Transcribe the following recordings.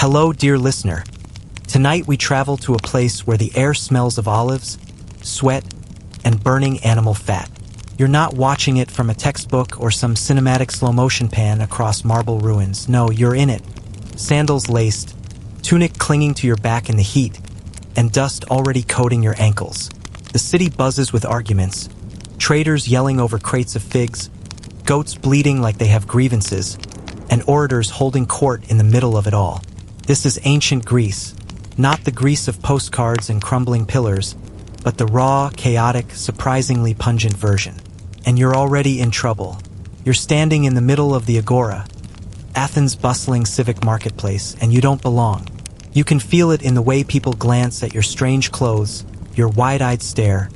Hello, dear listener. Tonight we travel to a place where the air smells of olives, sweat, and burning animal fat. You're not watching it from a textbook or some cinematic slow-motion pan across marble ruins. No, you're in it. Sandals laced, tunic clinging to your back in the heat, and dust already coating your ankles. The city buzzes with arguments, traders yelling over crates of figs, goats bleating like they have grievances, and orators holding court in the middle of it all. This is ancient Greece, not the Greece of postcards and crumbling pillars, but the raw, chaotic, surprisingly pungent version. And you're already in trouble. You're standing in the middle of the Agora, Athens' bustling civic marketplace, and you don't belong. You can feel it in the way people glance at your strange clothes, your wide-eyed stare,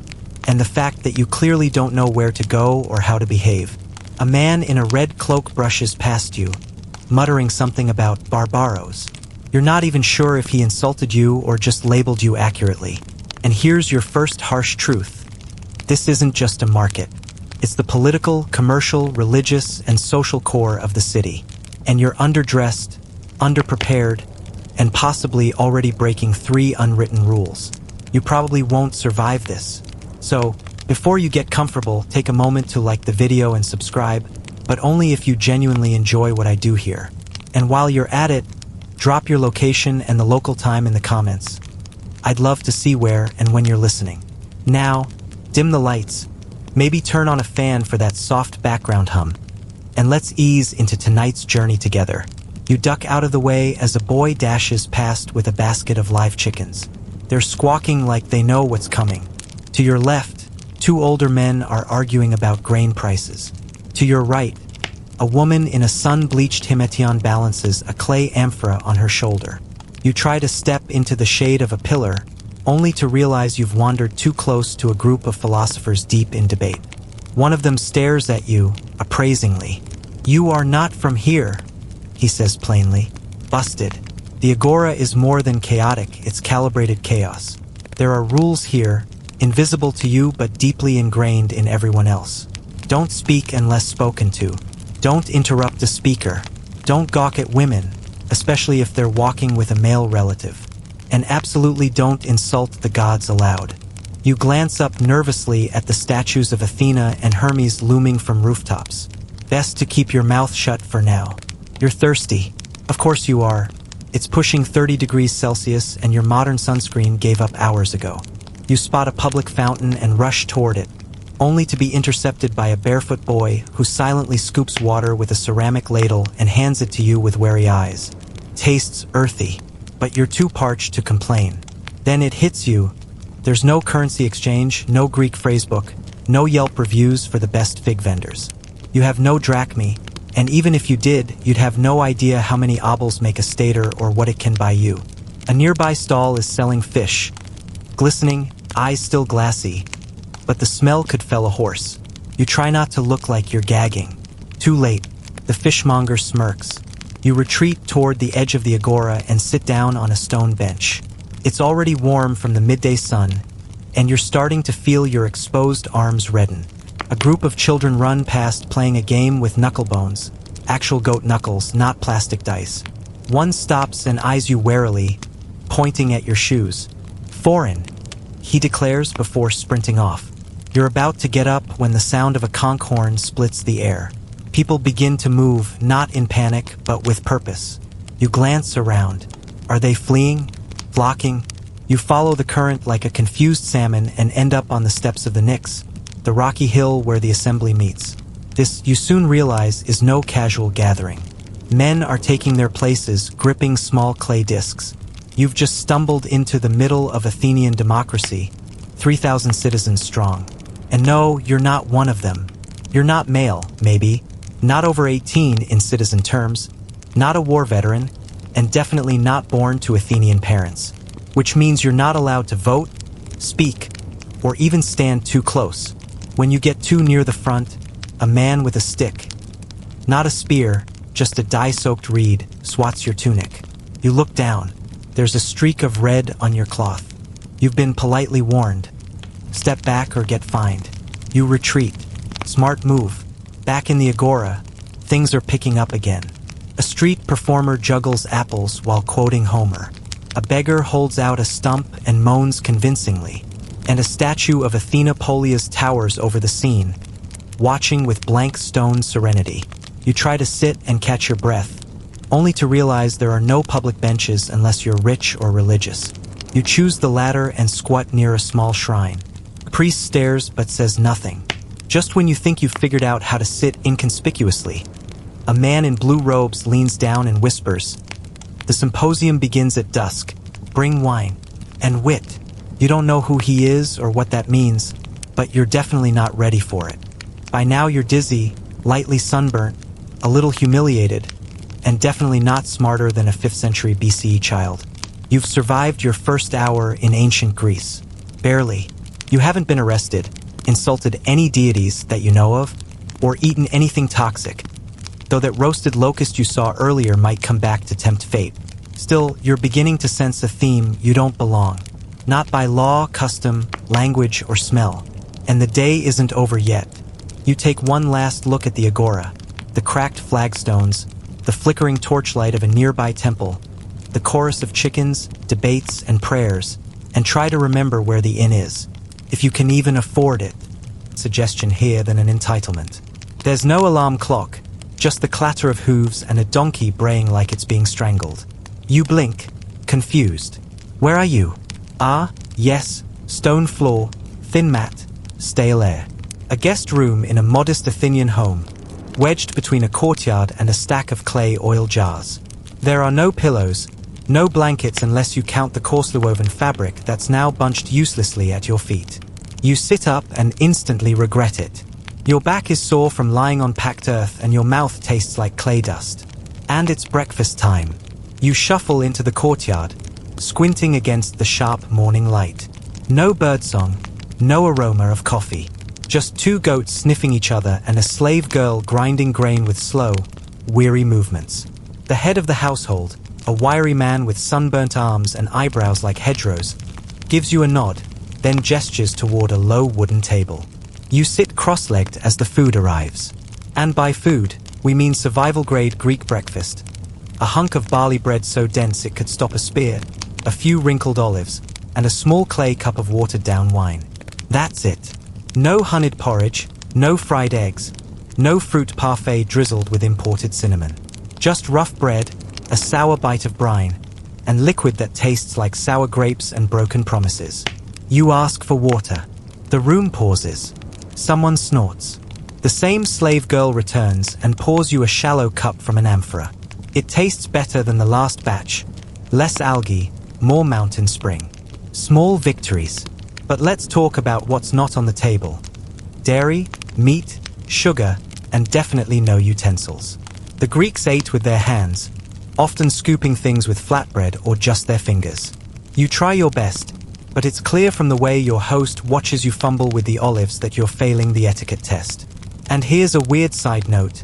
and the fact that you clearly don't know where to go or how to behave. A man in a red cloak brushes past you, muttering something about barbaros. You're not even sure if he insulted you or just labeled you accurately. And here's your first harsh truth. This isn't just a market. It's the political, commercial, religious, and social core of the city. And you're underdressed, underprepared, and possibly already breaking 3 unwritten rules. You probably won't survive this. So, before you get comfortable, take a moment to like the video and subscribe, but only if you genuinely enjoy what I do here. And while you're at it, drop your location and the local time in the comments. I'd love to see where and when you're listening. Now, dim the lights, maybe turn on a fan for that soft background hum, and let's ease into tonight's journey together. You duck out of the way as a boy dashes past with a basket of live chickens. They're squawking like they know what's coming. To your left, 2 older men are arguing about grain prices. To your right, a woman in a sun-bleached himation balances a clay amphora on her shoulder. You try to step into the shade of a pillar, only to realize you've wandered too close to a group of philosophers deep in debate. One of them stares at you, appraisingly. "You are not from here," he says plainly. Busted. The Agora is more than chaotic, it's calibrated chaos. There are rules here, invisible to you but deeply ingrained in everyone else. Don't speak unless spoken to. Don't interrupt the speaker. Don't gawk at women, especially if they're walking with a male relative. And absolutely don't insult the gods aloud. You glance up nervously at the statues of Athena and Hermes looming from rooftops. Best to keep your mouth shut for now. You're thirsty. Of course you are. It's pushing 30 degrees Celsius and your modern sunscreen gave up hours ago. You spot a public fountain and rush toward it, only to be intercepted by a barefoot boy who silently scoops water with a ceramic ladle and hands it to you with wary eyes. Tastes earthy, but you're too parched to complain. Then it hits you. There's no currency exchange, no Greek phrasebook, no Yelp reviews for the best fig vendors. You have no drachmae, and even if you did, you'd have no idea how many obols make a stater or what it can buy you. A nearby stall is selling fish, glistening, eyes still glassy, but the smell could fell a horse. You try not to look like you're gagging. Too late. The fishmonger smirks. You retreat toward the edge of the Agora and sit down on a stone bench. It's already warm from the midday sun, and you're starting to feel your exposed arms redden. A group of children run past playing a game with knuckle bones, actual goat knuckles, not plastic dice. One stops and eyes you warily, pointing at your shoes. "Foreign," he declares before sprinting off. You're about to get up when the sound of a conch horn splits the air. People begin to move, not in panic, but with purpose. You glance around. Are they fleeing? Flocking? You follow the current like a confused salmon and end up on the steps of the Nix, the rocky hill where the assembly meets. This, you soon realize, is no casual gathering. Men are taking their places, gripping small clay discs. You've just stumbled into the middle of Athenian democracy, 3,000 citizens strong. And no, you're not one of them. You're not male, maybe, not over 18 in citizen terms, not a war veteran, and definitely not born to Athenian parents. Which means you're not allowed to vote, speak, or even stand too close. When you get too near the front, a man with a stick, not a spear, just a dye-soaked reed, swats your tunic. You look down. There's a streak of red on your cloth. You've been politely warned. Step back or get fined. You retreat. Smart move. Back in the Agora, things are picking up again. A street performer juggles apples while quoting Homer. A beggar holds out a stump and moans convincingly. And a statue of Athena Polias towers over the scene, watching with blank stone serenity. You try to sit and catch your breath, only to realize there are no public benches unless you're rich or religious. You choose the latter and squat near a small shrine. The priest stares but says nothing. Just when you think you've figured out how to sit inconspicuously, a man in blue robes leans down and whispers, "The symposium begins at dusk. Bring wine and wit." You don't know who he is or what that means, but you're definitely not ready for it. By now you're dizzy, lightly sunburnt, a little humiliated, and definitely not smarter than a 5th century BCE child. You've survived your first hour in ancient Greece. Barely. You haven't been arrested, insulted any deities that you know of, or eaten anything toxic, though that roasted locust you saw earlier might come back to tempt fate. Still, you're beginning to sense a theme: you don't belong. Not by law, custom, language, or smell. And the day isn't over yet. You take one last look at the agora, the cracked flagstones, the flickering torchlight of a nearby temple, the chorus of chickens, debates, and prayers, and try to remember where the inn is, if you can even afford it. Suggestion here than an entitlement. There's no alarm clock, just the clatter of hooves and a donkey braying like it's being strangled. You blink, confused. Where are you? Ah, yes, stone floor, thin mat, stale air. A guest room in a modest Athenian home, wedged between a courtyard and a stack of clay oil jars. There are no pillows, no blankets unless you count the coarsely woven fabric that's now bunched uselessly at your feet. You sit up and instantly regret it. Your back is sore from lying on packed earth and your mouth tastes like clay dust. And it's breakfast time. You shuffle into the courtyard, squinting against the sharp morning light. No birdsong, no aroma of coffee. Just 2 goats sniffing each other and a slave girl grinding grain with slow, weary movements. The head of the household, a wiry man with sunburnt arms and eyebrows like hedgerows, gives you a nod, then gestures toward a low wooden table. You sit cross-legged as the food arrives. And by food, we mean survival-grade Greek breakfast. A hunk of barley bread so dense it could stop a spear, a few wrinkled olives, and a small clay cup of watered-down wine. That's it. No honeyed porridge, no fried eggs, no fruit parfait drizzled with imported cinnamon. Just rough bread, a sour bite of brine, and liquid that tastes like sour grapes and broken promises. You ask for water. The room pauses. Someone snorts. The same slave girl returns and pours you a shallow cup from an amphora. It tastes better than the last batch. Less algae, more mountain spring. Small victories. But let's talk about what's not on the table. Dairy, meat, sugar, and definitely no utensils. The Greeks ate with their hands, often scooping things with flatbread or just their fingers. You try your best, but it's clear from the way your host watches you fumble with the olives that you're failing the etiquette test. And here's a weird side note.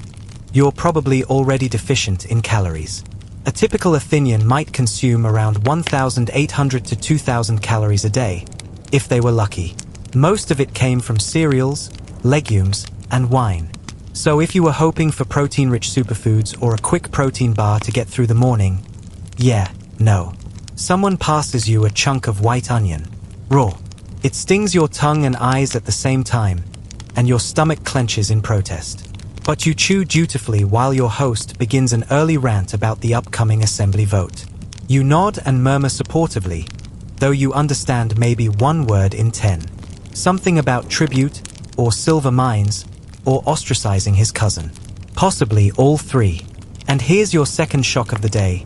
You're probably already deficient in calories. A typical Athenian might consume around 1,800 to 2,000 calories a day, if they were lucky. Most of it came from cereals, legumes, and wine. So if you were hoping for protein-rich superfoods or a quick protein bar to get through the morning, no. Someone passes you a chunk of white onion, raw. It stings your tongue and eyes at the same time, and your stomach clenches in protest. But you chew dutifully while your host begins an early rant about the upcoming assembly vote. You nod and murmur supportively, though you understand maybe one word in 10. Something about tribute, or silver mines, or ostracizing his cousin. Possibly all three. And here's your second shock of the day.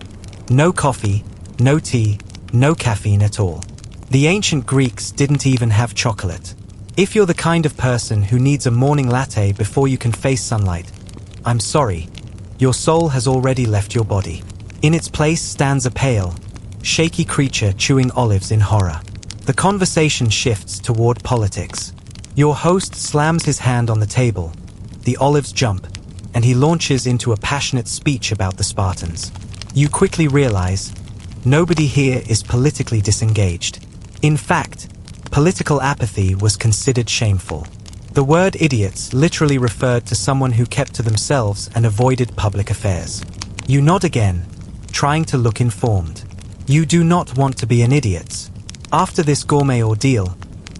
No coffee, no tea, no caffeine at all. The ancient Greeks didn't even have chocolate. If you're the kind of person who needs a morning latte before you can face sunlight, I'm sorry, your soul has already left your body. In its place stands a pale, shaky creature chewing olives in horror. The conversation shifts toward politics. Your host slams his hand on the table, the olives jump, and he launches into a passionate speech about the Spartans. You quickly realize, nobody here is politically disengaged. In fact, political apathy was considered shameful. The word idiots literally referred to someone who kept to themselves and avoided public affairs. You nod again, trying to look informed. You do not want to be an idiot. After this gourmet ordeal,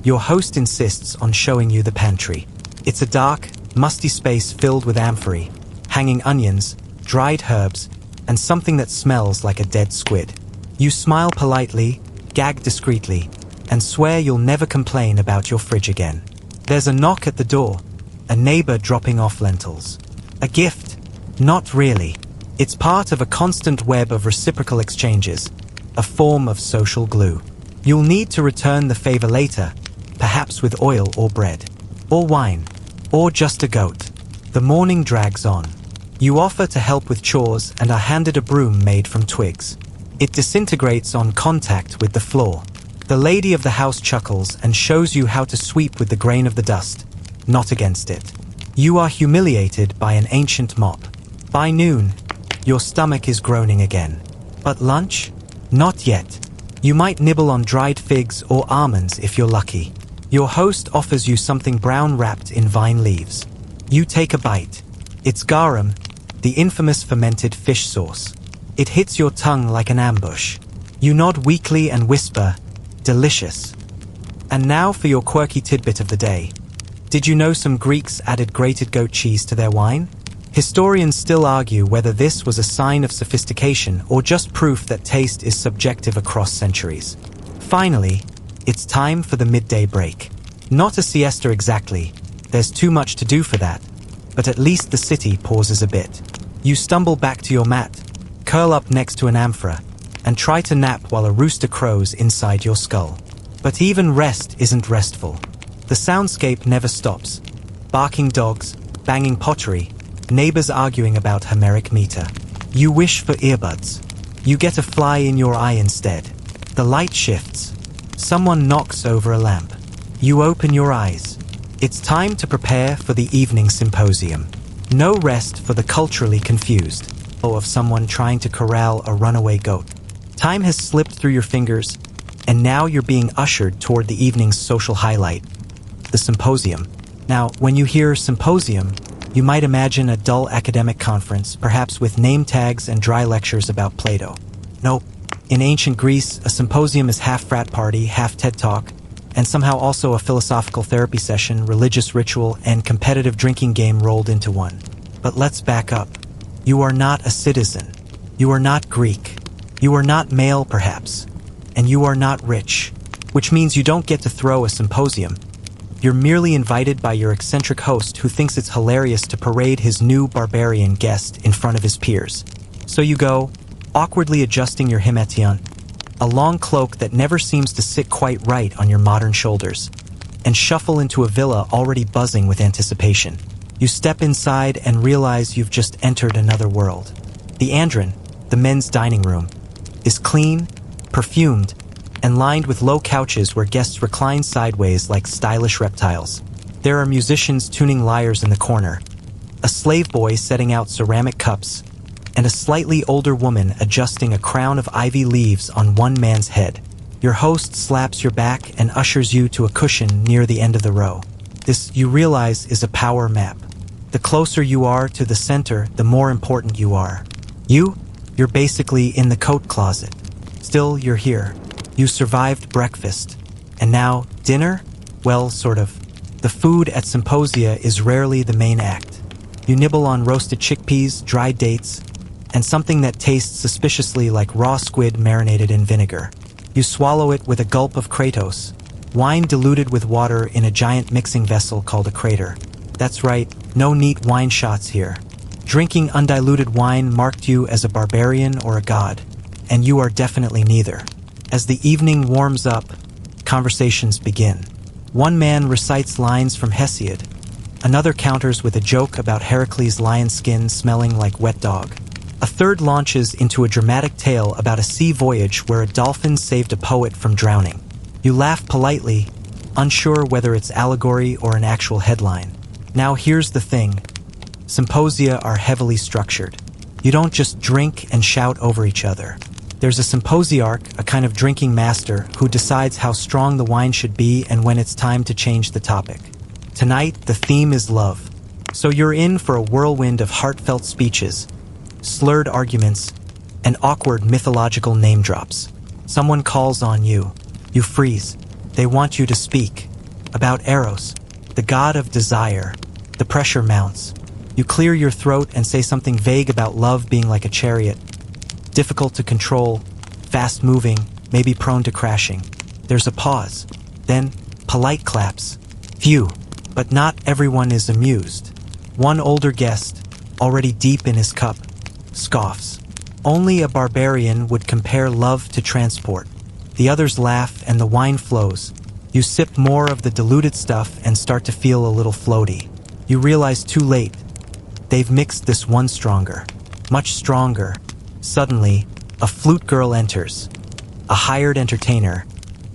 your host insists on showing you the pantry. It's a dark, musty space filled with amphory, hanging onions, dried herbs, and something that smells like a dead squid. You smile politely, gag discreetly, and swear you'll never complain about your fridge again. There's a knock at the door, a neighbor dropping off lentils. A gift? Not really. It's part of a constant web of reciprocal exchanges, a form of social glue. You'll need to return the favor later, perhaps with oil or bread, or wine, or just a goat. The morning drags on. You offer to help with chores and are handed a broom made from twigs. It disintegrates on contact with the floor. The lady of the house chuckles and shows you how to sweep with the grain of the dust, not against it. You are humiliated by an ancient mop. By noon, your stomach is groaning again. But lunch? Not yet. You might nibble on dried figs or almonds if you're lucky. Your host offers you something brown wrapped in vine leaves. You take a bite. It's garum, the infamous fermented fish sauce. It hits your tongue like an ambush. You nod weakly and whisper, "Delicious." And now for your quirky tidbit of the day. Did you know some Greeks added grated goat cheese to their wine? Historians still argue whether this was a sign of sophistication or just proof that taste is subjective across centuries. Finally, it's time for the midday break. Not a siesta exactly, there's too much to do for that, but at least the city pauses a bit. You stumble back to your mat, curl up next to an amphora, and try to nap while a rooster crows inside your skull. But even rest isn't restful. The soundscape never stops. Barking dogs, banging pottery, neighbors arguing about Homeric meter. You wish for earbuds. You get a fly in your eye instead. The light shifts. Someone knocks over a lamp. You open your eyes. It's time to prepare for the evening symposium. No rest for the culturally confused, or of someone trying to corral a runaway goat. Time has slipped through your fingers, and now you're being ushered toward the evening's social highlight, the symposium. Now, when you hear symposium, you might imagine a dull academic conference, perhaps with name tags and dry lectures about Plato. Nope. In ancient Greece, a symposium is half frat party, half TED Talk, and somehow also a philosophical therapy session, religious ritual, and competitive drinking game rolled into one. But let's back up. You are not a citizen. You are not Greek. You are not male, perhaps. And you are not rich, which means you don't get to throw a symposium. You're merely invited by your eccentric host who thinks it's hilarious to parade his new barbarian guest in front of his peers. So you go, awkwardly adjusting your himation, a long cloak that never seems to sit quite right on your modern shoulders, and shuffle into a villa already buzzing with anticipation. You step inside and realize you've just entered another world. The Andron, the men's dining room, is clean, perfumed, and lined with low couches where guests recline sideways like stylish reptiles. There are musicians tuning lyres in the corner, a slave boy setting out ceramic cups, and a slightly older woman adjusting a crown of ivy leaves on one man's head. Your host slaps your back and ushers you to a cushion near the end of the row. This, you realize, is a power map. The closer you are to the center, the more important you are. You're basically in the coat closet. Still, you're here. You survived breakfast. And now, dinner? Well, sort of. The food at symposia is rarely the main act. You nibble on roasted chickpeas, dried dates, and something that tastes suspiciously like raw squid marinated in vinegar. You swallow it with a gulp of Kratos, wine diluted with water in a giant mixing vessel called a crater. That's right, no neat wine shots here. Drinking undiluted wine marked you as a barbarian or a god, and you are definitely neither. As the evening warms up, conversations begin. One man recites lines from Hesiod. Another counters with a joke about Heracles' lion skin smelling like wet dog. A third launches into a dramatic tale about a sea voyage where a dolphin saved a poet from drowning. You laugh politely, unsure whether it's allegory or an actual headline. Now here's the thing. Symposia are heavily structured. You don't just drink and shout over each other. There's a symposiarch, a kind of drinking master, who decides how strong the wine should be and when it's time to change the topic. Tonight, the theme is love. So you're in for a whirlwind of heartfelt speeches, slurred arguments, and awkward mythological name drops. Someone calls on you. You freeze. They want you to speak. About Eros, the god of desire. The pressure mounts. You clear your throat and say something vague about love being like a chariot. Difficult to control, fast-moving, maybe prone to crashing. There's a pause. Then, polite claps. Few, but not everyone is amused. One older guest, already deep in his cup, scoffs. Only a barbarian would compare love to transport. The others laugh and the wine flows. You sip more of the diluted stuff and start to feel a little floaty. You realize too late. They've mixed this one stronger. Much stronger. Suddenly, a flute girl enters. A hired entertainer,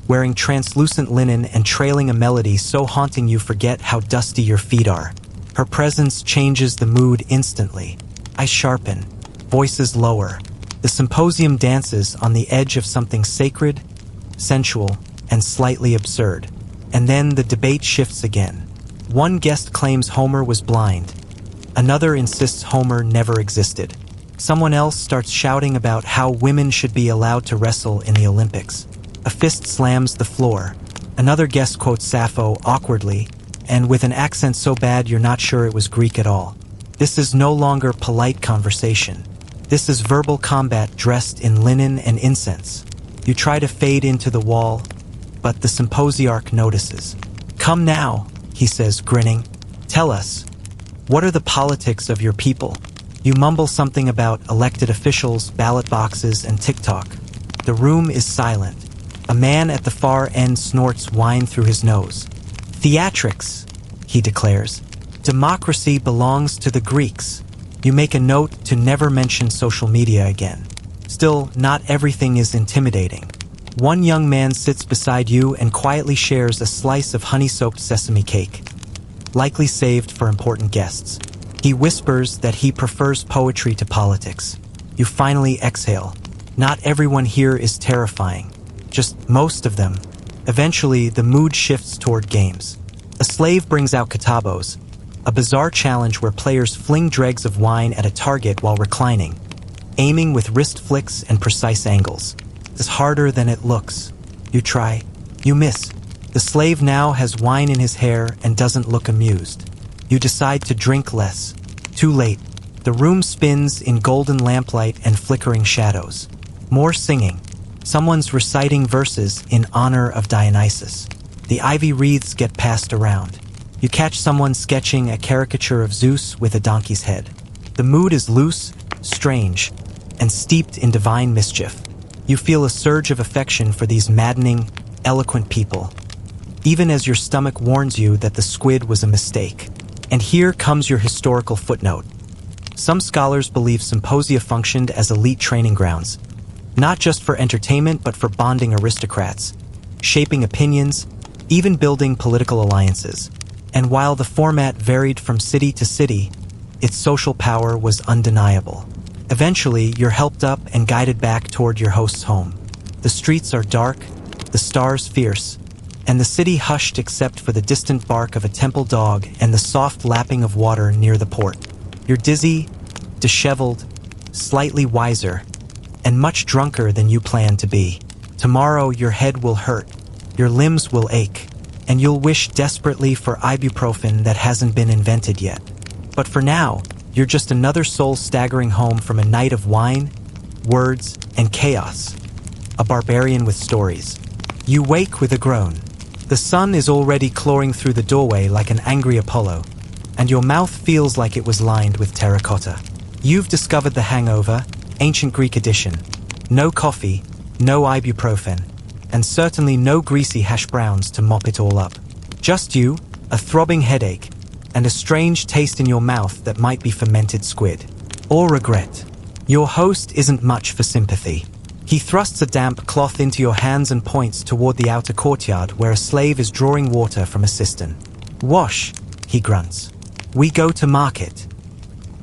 wearing translucent linen and trailing a melody so haunting you forget how dusty your feet are. Her presence changes the mood instantly. Eyes sharpen, voices lower. The symposium dances on the edge of something sacred, sensual, and slightly absurd. And then the debate shifts again. One guest claims Homer was blind. Another insists Homer never existed. Someone else starts shouting about how women should be allowed to wrestle in the Olympics. A fist slams the floor. Another guest quotes Sappho awkwardly, and with an accent so bad you're not sure it was Greek at all. This is no longer polite conversation. This is verbal combat dressed in linen and incense. You try to fade into the wall, but the symposiarch notices. "Come now," he says, grinning. "Tell us, what are the politics of your people?" You mumble something about elected officials, ballot boxes, and TikTok. The room is silent. A man at the far end snorts wine through his nose. "Theatrics," he declares. "Democracy belongs to the Greeks." You make a note to never mention social media again. Still, not everything is intimidating. One young man sits beside you and quietly shares a slice of honey-soaked sesame cake, likely saved for important guests. He whispers that he prefers poetry to politics. You finally exhale. Not everyone here is terrifying. Just most of them. Eventually, the mood shifts toward games. A slave brings out katabos, a bizarre challenge where players fling dregs of wine at a target while reclining, aiming with wrist flicks and precise angles. It's harder than it looks. You try. You miss. The slave now has wine in his hair and doesn't look amused. You decide to drink less. Too late. The room spins in golden lamplight and flickering shadows. More singing. Someone's reciting verses in honor of Dionysus. The ivy wreaths get passed around. You catch someone sketching a caricature of Zeus with a donkey's head. The mood is loose, strange, and steeped in divine mischief. You feel a surge of affection for these maddening, eloquent people, even as your stomach warns you that the squid was a mistake. And here comes your historical footnote. Some scholars believe symposia functioned as elite training grounds, not just for entertainment but for bonding aristocrats, shaping opinions, even building political alliances. And while the format varied from city to city, its social power was undeniable. Eventually, you're helped up and guided back toward your host's home. The streets are dark, the stars fierce, and the city hushed except for the distant bark of a temple dog and the soft lapping of water near the port. You're dizzy, disheveled, slightly wiser, and much drunker than you planned to be. Tomorrow your head will hurt, your limbs will ache, and you'll wish desperately for ibuprofen that hasn't been invented yet. But for now, you're just another soul staggering home from a night of wine, words, and chaos. A barbarian with stories. You wake with a groan. The sun is already clawing through the doorway like an angry Apollo, and your mouth feels like it was lined with terracotta. You've discovered the hangover, ancient Greek edition. No coffee, no ibuprofen, and certainly no greasy hash browns to mop it all up. Just you, a throbbing headache, and a strange taste in your mouth that might be fermented squid. Or regret. Your host isn't much for sympathy. He thrusts a damp cloth into your hands and points toward the outer courtyard where a slave is drawing water from a cistern. "Wash," he grunts. "We go to market."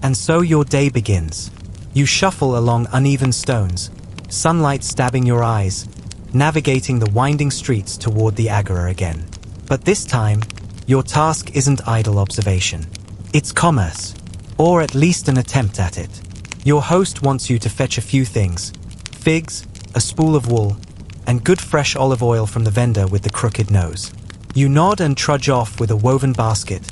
And so your day begins. You shuffle along uneven stones, sunlight stabbing your eyes, navigating the winding streets toward the agora again. But this time, your task isn't idle observation. It's commerce, or at least an attempt at it. Your host wants you to fetch a few things: figs, a spool of wool, and good fresh olive oil from the vendor with the crooked nose. You nod and trudge off with a woven basket,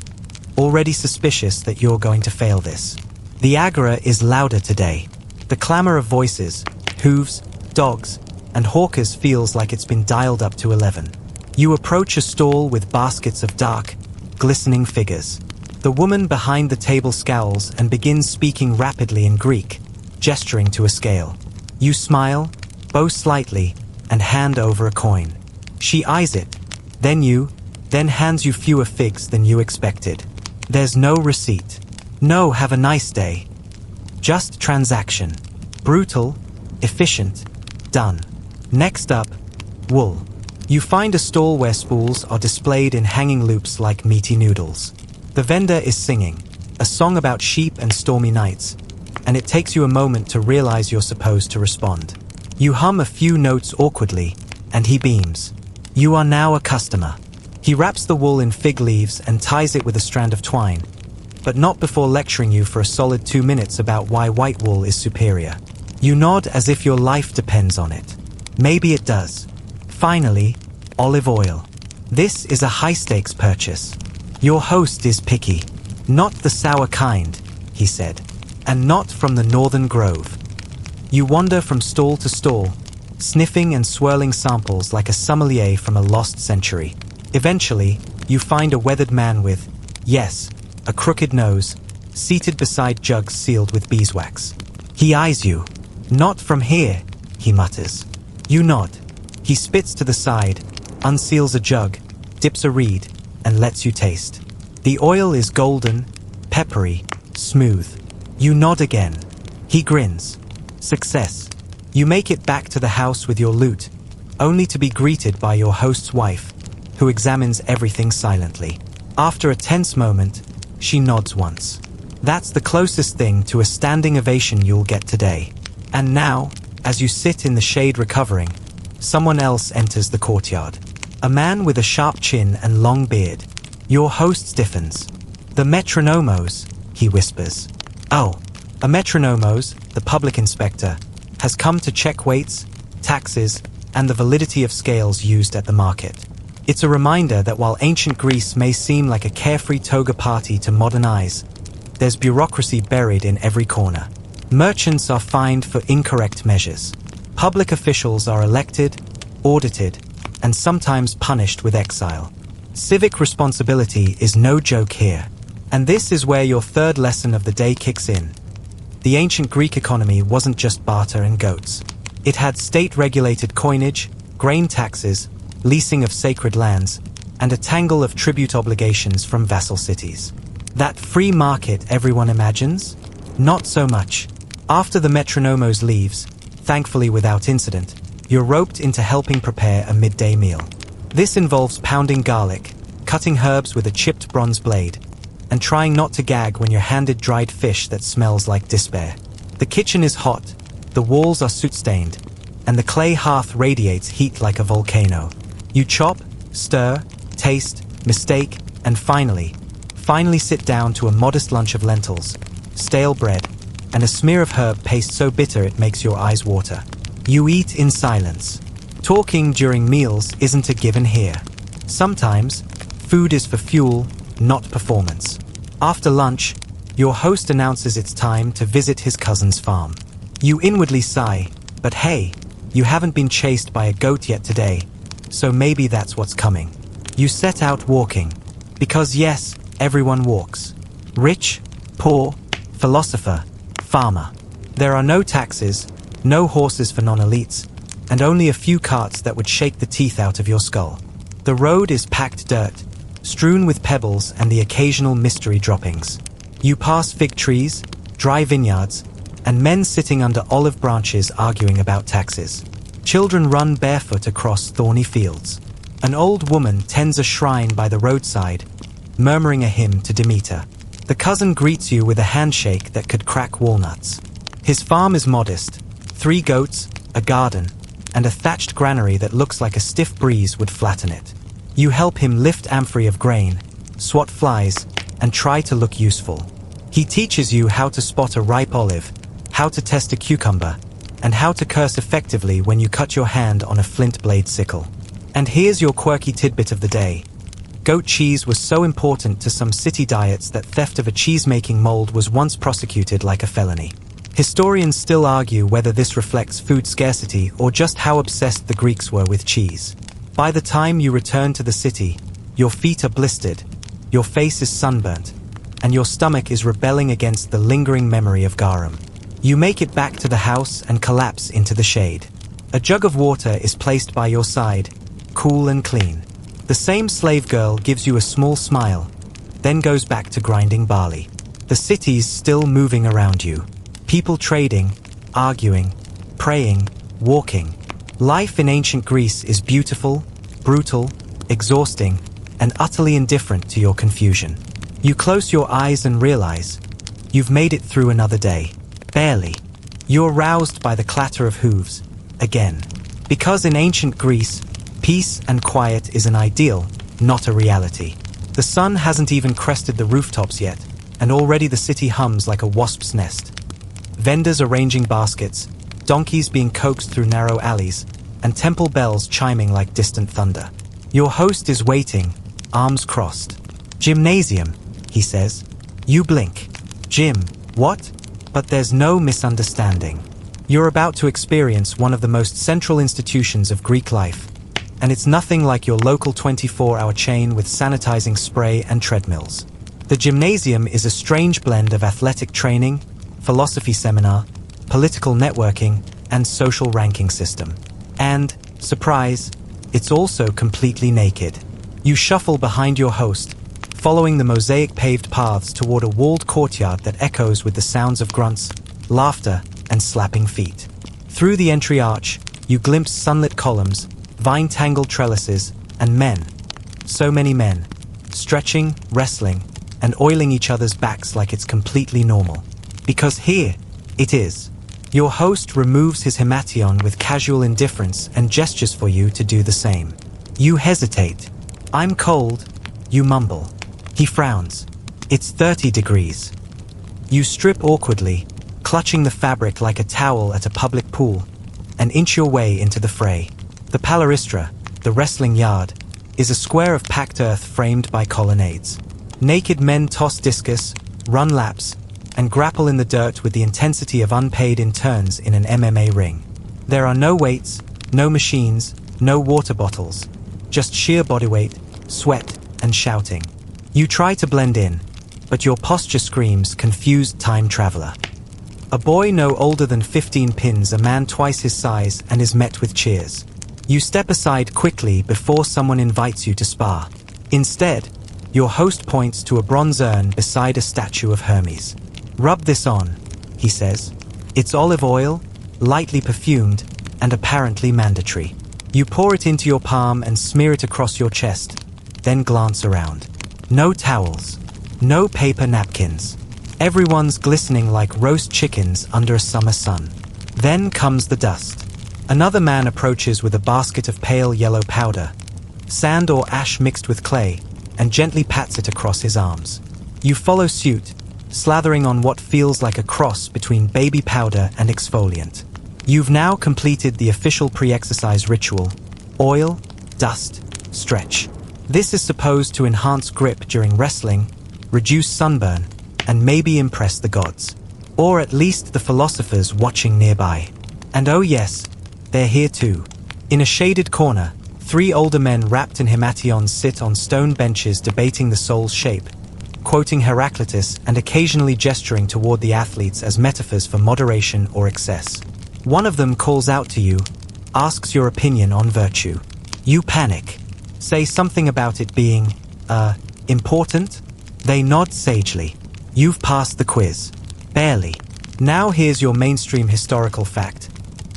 already suspicious that you're going to fail this. The agora is louder today. The clamor of voices, hooves, dogs, and hawkers feels like it's been dialed up to 11. You approach a stall with baskets of dark, glistening figures. The woman behind the table scowls and begins speaking rapidly in Greek, gesturing to a scale. You smile, bow slightly, and hand over a coin. She eyes it, then hands you fewer figs than you expected. There's no receipt. No "have a nice day." Just transaction. Brutal, efficient, done. Next up, wool. You find a stall where spools are displayed in hanging loops like meaty noodles. The vendor is singing, a song about sheep and stormy nights, and it takes you a moment to realize you're supposed to respond. You hum a few notes awkwardly, and he beams. You are now a customer. He wraps the wool in fig leaves and ties it with a strand of twine, but not before lecturing you for a solid 2 minutes about why white wool is superior. You nod as if your life depends on it. Maybe it does. Finally, olive oil. This is a high-stakes purchase. Your host is picky. Not the sour kind, he said, and not from the northern grove. You wander from stall to stall, sniffing and swirling samples like a sommelier from a lost century. Eventually, you find a weathered man with, yes, a crooked nose, seated beside jugs sealed with beeswax. He eyes you. "Not from here," he mutters. You nod. He spits to the side, unseals a jug, dips a reed, and lets you taste. The oil is golden, peppery, smooth. You nod again. He grins. Success. You make it back to the house with your loot, only to be greeted by your host's wife, who examines everything silently. After a tense moment, she nods once. That's the closest thing to a standing ovation you'll get today. And now, as you sit in the shade recovering, someone else enters the courtyard. A man with a sharp chin and long beard. Your host stiffens. "The metronomos," he whispers. "Oh, a metronomos, the public inspector, has come to check weights, taxes, and the validity of scales used at the market. It's a reminder that while ancient Greece may seem like a carefree toga party to modern eyes, there's bureaucracy buried in every corner. Merchants are fined for incorrect measures. Public officials are elected, audited, and sometimes punished with exile. Civic responsibility is no joke here. And this is where your third lesson of the day kicks in. The ancient Greek economy wasn't just barter and goats. It had state-regulated coinage, grain taxes, leasing of sacred lands, and a tangle of tribute obligations from vassal cities. That free market everyone imagines? Not so much. After the metronomos leaves, thankfully without incident, you're roped into helping prepare a midday meal. This involves pounding garlic, cutting herbs with a chipped bronze blade, and trying not to gag when you're handed dried fish that smells like despair. The kitchen is hot, the walls are soot-stained, and the clay hearth radiates heat like a volcano. You chop, stir, taste, mistake, and finally sit down to a modest lunch of lentils, stale bread, and a smear of herb paste so bitter it makes your eyes water. You eat in silence. Talking during meals isn't a given here. Sometimes, food is for fuel, not performance. After lunch, your host announces it's time to visit his cousin's farm. You inwardly sigh, but hey, you haven't been chased by a goat yet today, so maybe that's what's coming. You set out walking, because yes, everyone walks. Rich, poor, philosopher, farmer. There are no taxes, no horses for non-elites, and only a few carts that would shake the teeth out of your skull. The road is packed dirt, strewn with pebbles and the occasional mystery droppings. You pass fig trees, dry vineyards, and men sitting under olive branches arguing about taxes. Children run barefoot across thorny fields. An old woman tends a shrine by the roadside, murmuring a hymn to Demeter. The cousin greets you with a handshake that could crack walnuts. His farm is modest: 3 goats, a garden, and a thatched granary that looks like a stiff breeze would flatten it. You help him lift amphory of grain, swat flies, and try to look useful. He teaches you how to spot a ripe olive, how to test a cucumber, and how to curse effectively when you cut your hand on a flint blade sickle. And here's your quirky tidbit of the day. Goat cheese was so important to some city diets that theft of a cheese-making mold was once prosecuted like a felony. Historians still argue whether this reflects food scarcity or just how obsessed the Greeks were with cheese. By the time you return to the city, your feet are blistered, your face is sunburnt, and your stomach is rebelling against the lingering memory of garum. You make it back to the house and collapse into the shade. A jug of water is placed by your side, cool and clean. The same slave girl gives you a small smile, then goes back to grinding barley. The city's still moving around you. People trading, arguing, praying, walking. Life in ancient Greece is beautiful, brutal, exhausting, and utterly indifferent to your confusion. You close your eyes and realize you've made it through another day. Barely. You're roused by the clatter of hooves, again. Because in ancient Greece, peace and quiet is an ideal, not a reality. The sun hasn't even crested the rooftops yet, and already the city hums like a wasp's nest. Vendors arranging baskets, donkeys being coaxed through narrow alleys, and temple bells chiming like distant thunder. Your host is waiting, arms crossed. "Gymnasium," he says. You blink. "Gym, what?" But there's no misunderstanding. You're about to experience one of the most central institutions of Greek life, and it's nothing like your local 24-hour chain with sanitizing spray and treadmills. The gymnasium is a strange blend of athletic training, philosophy seminar, political networking, and social ranking system. And, surprise, it's also completely naked. You shuffle behind your host, following the mosaic-paved paths toward a walled courtyard that echoes with the sounds of grunts, laughter, and slapping feet. Through the entry arch, you glimpse sunlit columns, vine-tangled trellises, and men. So many men, stretching, wrestling, and oiling each other's backs like it's completely normal. Because here, it is. Your host removes his hemation with casual indifference and gestures for you to do the same. You hesitate. "I'm cold," you mumble. He frowns. "It's 30 degrees. You strip awkwardly, clutching the fabric like a towel at a public pool, and inch your way into the fray. The palaristra, the wrestling yard, is a square of packed earth framed by colonnades. Naked men toss discus, run laps, and grapple in the dirt with the intensity of unpaid interns in an MMA ring. There are no weights, no machines, no water bottles, just sheer body weight, sweat, and shouting. You try to blend in, but your posture screams confused time traveler. A boy no older than 15 pins a man twice his size and is met with cheers. You step aside quickly before someone invites you to spar. Instead, your host points to a bronze urn beside a statue of Hermes. "Rub this on," he says. It's olive oil, lightly perfumed, and apparently mandatory. You pour it into your palm and smear it across your chest, then glance around. No towels, no paper napkins. Everyone's glistening like roast chickens under a summer sun. Then comes the dust. Another man approaches with a basket of pale yellow powder, sand or ash mixed with clay, and gently pats it across his arms. You follow suit, slathering on what feels like a cross between baby powder and exfoliant. You've now completed the official pre-exercise ritual: oil, dust, stretch. This is supposed to enhance grip during wrestling, reduce sunburn, and maybe impress the gods. Or at least the philosophers watching nearby. And oh yes, they're here too. In a shaded corner, 3 older men wrapped in hemations sit on stone benches debating the soul's shape, quoting Heraclitus and occasionally gesturing toward the athletes as metaphors for moderation or excess. One of them calls out to you, asks your opinion on virtue. You panic. Say something about it being, important? They nod sagely. You've passed the quiz. Barely. Now here's your mainstream historical fact.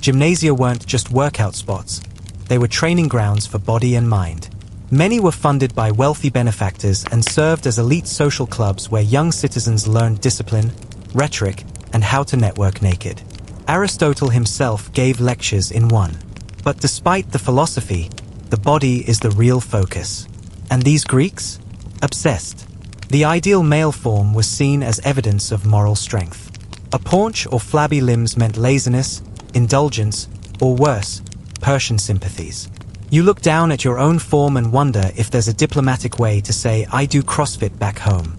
Gymnasia weren't just workout spots. They were training grounds for body and mind. Many were funded by wealthy benefactors and served as elite social clubs where young citizens learned discipline, rhetoric, and how to network naked. Aristotle himself gave lectures in one. But despite the philosophy, the body is the real focus. And these Greeks? Obsessed. The ideal male form was seen as evidence of moral strength. A paunch or flabby limbs meant laziness, indulgence, or worse, Persian sympathies. You look down at your own form and wonder if there's a diplomatic way to say, "I do CrossFit back home."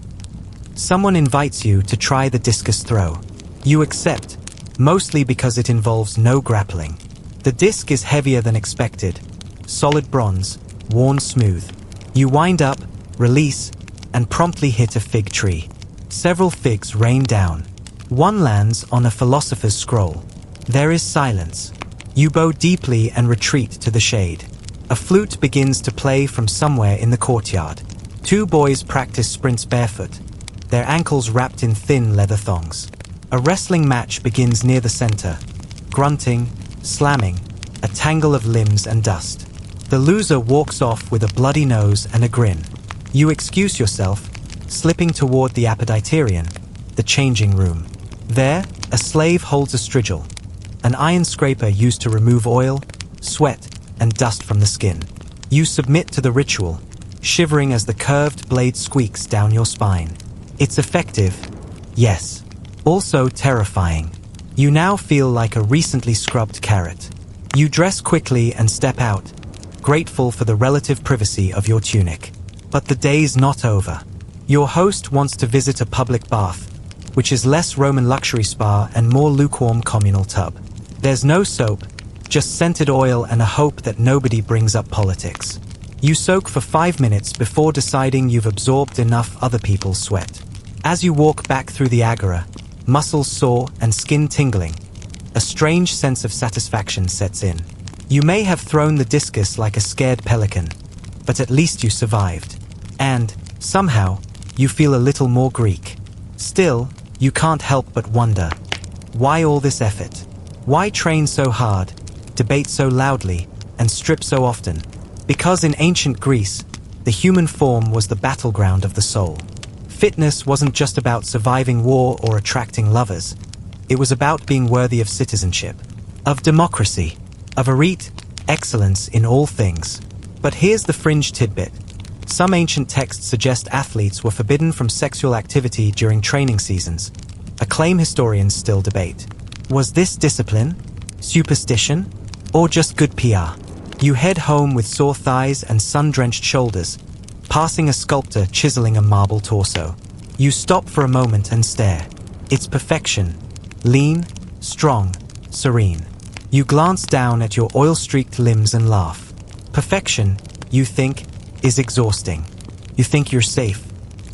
Someone invites you to try the discus throw. You accept, mostly because it involves no grappling. The disc is heavier than expected, solid bronze, worn smooth. You wind up, release, and promptly hit a fig tree. Several figs rain down. One lands on a philosopher's scroll. There is silence. You bow deeply and retreat to the shade. A flute begins to play from somewhere in the courtyard. Two boys practice sprints barefoot, their ankles wrapped in thin leather thongs. A wrestling match begins near the center. Grunting, slamming, a tangle of limbs and dust. The loser walks off with a bloody nose and a grin. You excuse yourself, slipping toward the appetitarian, the changing room. There, a slave holds a strigil, an iron scraper used to remove oil, sweat, and dust from the skin. You submit to the ritual, shivering as the curved blade squeaks down your spine. It's effective, yes. Also terrifying. You now feel like a recently scrubbed carrot. You dress quickly and step out, grateful for the relative privacy of your tunic. But the day's not over. Your host wants to visit a public bath, which is less Roman luxury spa and more lukewarm communal tub. There's no soap, just scented oil and a hope that nobody brings up politics. You soak for 5 minutes before deciding you've absorbed enough other people's sweat. As you walk back through the agora, muscles sore and skin tingling, a strange sense of satisfaction sets in. You may have thrown the discus like a scared pelican, but at least you survived. And, somehow, you feel a little more Greek. Still, you can't help but wonder, why all this effort? Why train so hard, debate so loudly, and strip so often? Because in ancient Greece, the human form was the battleground of the soul. Fitness wasn't just about surviving war or attracting lovers. It was about being worthy of citizenship, of democracy, of elite excellence in all things. But here's the fringe tidbit. Some ancient texts suggest athletes were forbidden from sexual activity during training seasons, a claim historians still debate. Was this discipline, superstition, or just good PR? You head home with sore thighs and sun-drenched shoulders, passing a sculptor chiseling a marble torso. You stop for a moment and stare. It's perfection, lean, strong, serene. You glance down at your oil-streaked limbs and laugh. Perfection, you think, is exhausting. You think you're safe.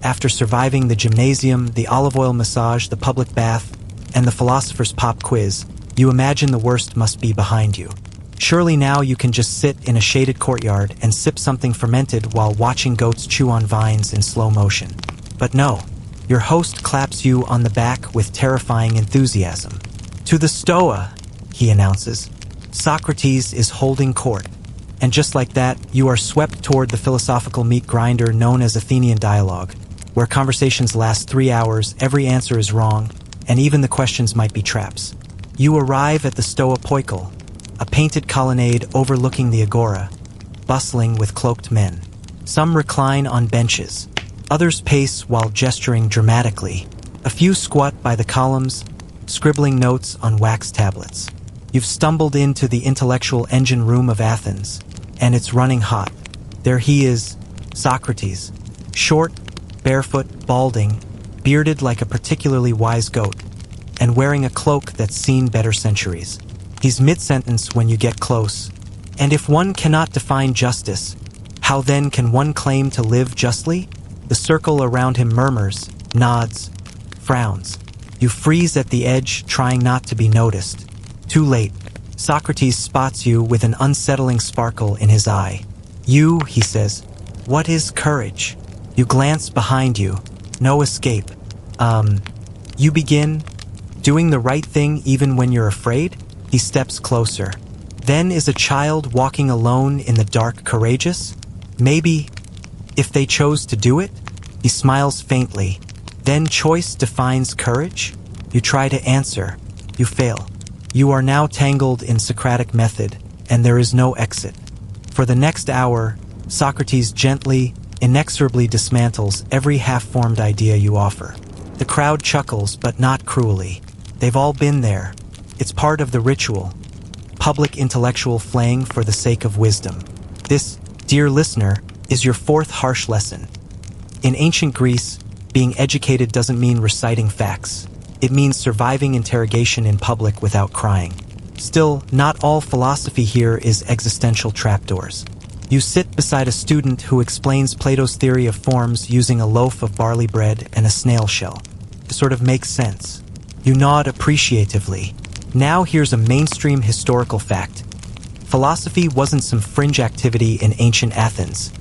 After surviving the gymnasium, the olive oil massage, the public bath, and the philosopher's pop quiz, you imagine the worst must be behind you. Surely now you can just sit in a shaded courtyard and sip something fermented while watching goats chew on vines in slow motion. But no, your host claps you on the back with terrifying enthusiasm. "To the Stoa," he announces. "Socrates is holding court." And just like that, you are swept toward the philosophical meat grinder known as Athenian dialogue, where conversations last 3 hours, every answer is wrong, and even the questions might be traps. You arrive at the Stoa Poikile, a painted colonnade overlooking the agora, bustling with cloaked men. Some recline on benches, others pace while gesturing dramatically. A few squat by the columns, scribbling notes on wax tablets. You've stumbled into the intellectual engine room of Athens, and it's running hot. There he is, Socrates, short, barefoot, balding, bearded like a particularly wise goat, and wearing a cloak that's seen better centuries. He's mid-sentence when you get close. And if one cannot define justice, how then can one claim to live justly? The circle around him murmurs, nods, frowns. You freeze at the edge, trying not to be noticed. Too late. Socrates spots you with an unsettling sparkle in his eye. "You," he says, "what is courage?" You glance behind you. No escape. You begin doing the right thing even when you're afraid? He steps closer. Then is a child walking alone in the dark courageous? Maybe, if they chose to do it? He smiles faintly. Then choice defines courage? You try to answer. You fail. You are now tangled in Socratic method, and there is no exit. For the next hour, Socrates gently, inexorably dismantles every half-formed idea you offer. The crowd chuckles, but not cruelly. They've all been there. It's part of the ritual. Public intellectual flaying for the sake of wisdom. This, dear listener, is your fourth harsh lesson. In ancient Greece, being educated doesn't mean reciting facts. It means surviving interrogation in public without crying. Still, not all philosophy here is existential trapdoors. You sit beside a student who explains Plato's theory of forms using a loaf of barley bread and a snail shell. It sort of makes sense. You nod appreciatively. Now here's a mainstream historical fact. Philosophy wasn't some fringe activity in ancient Athens.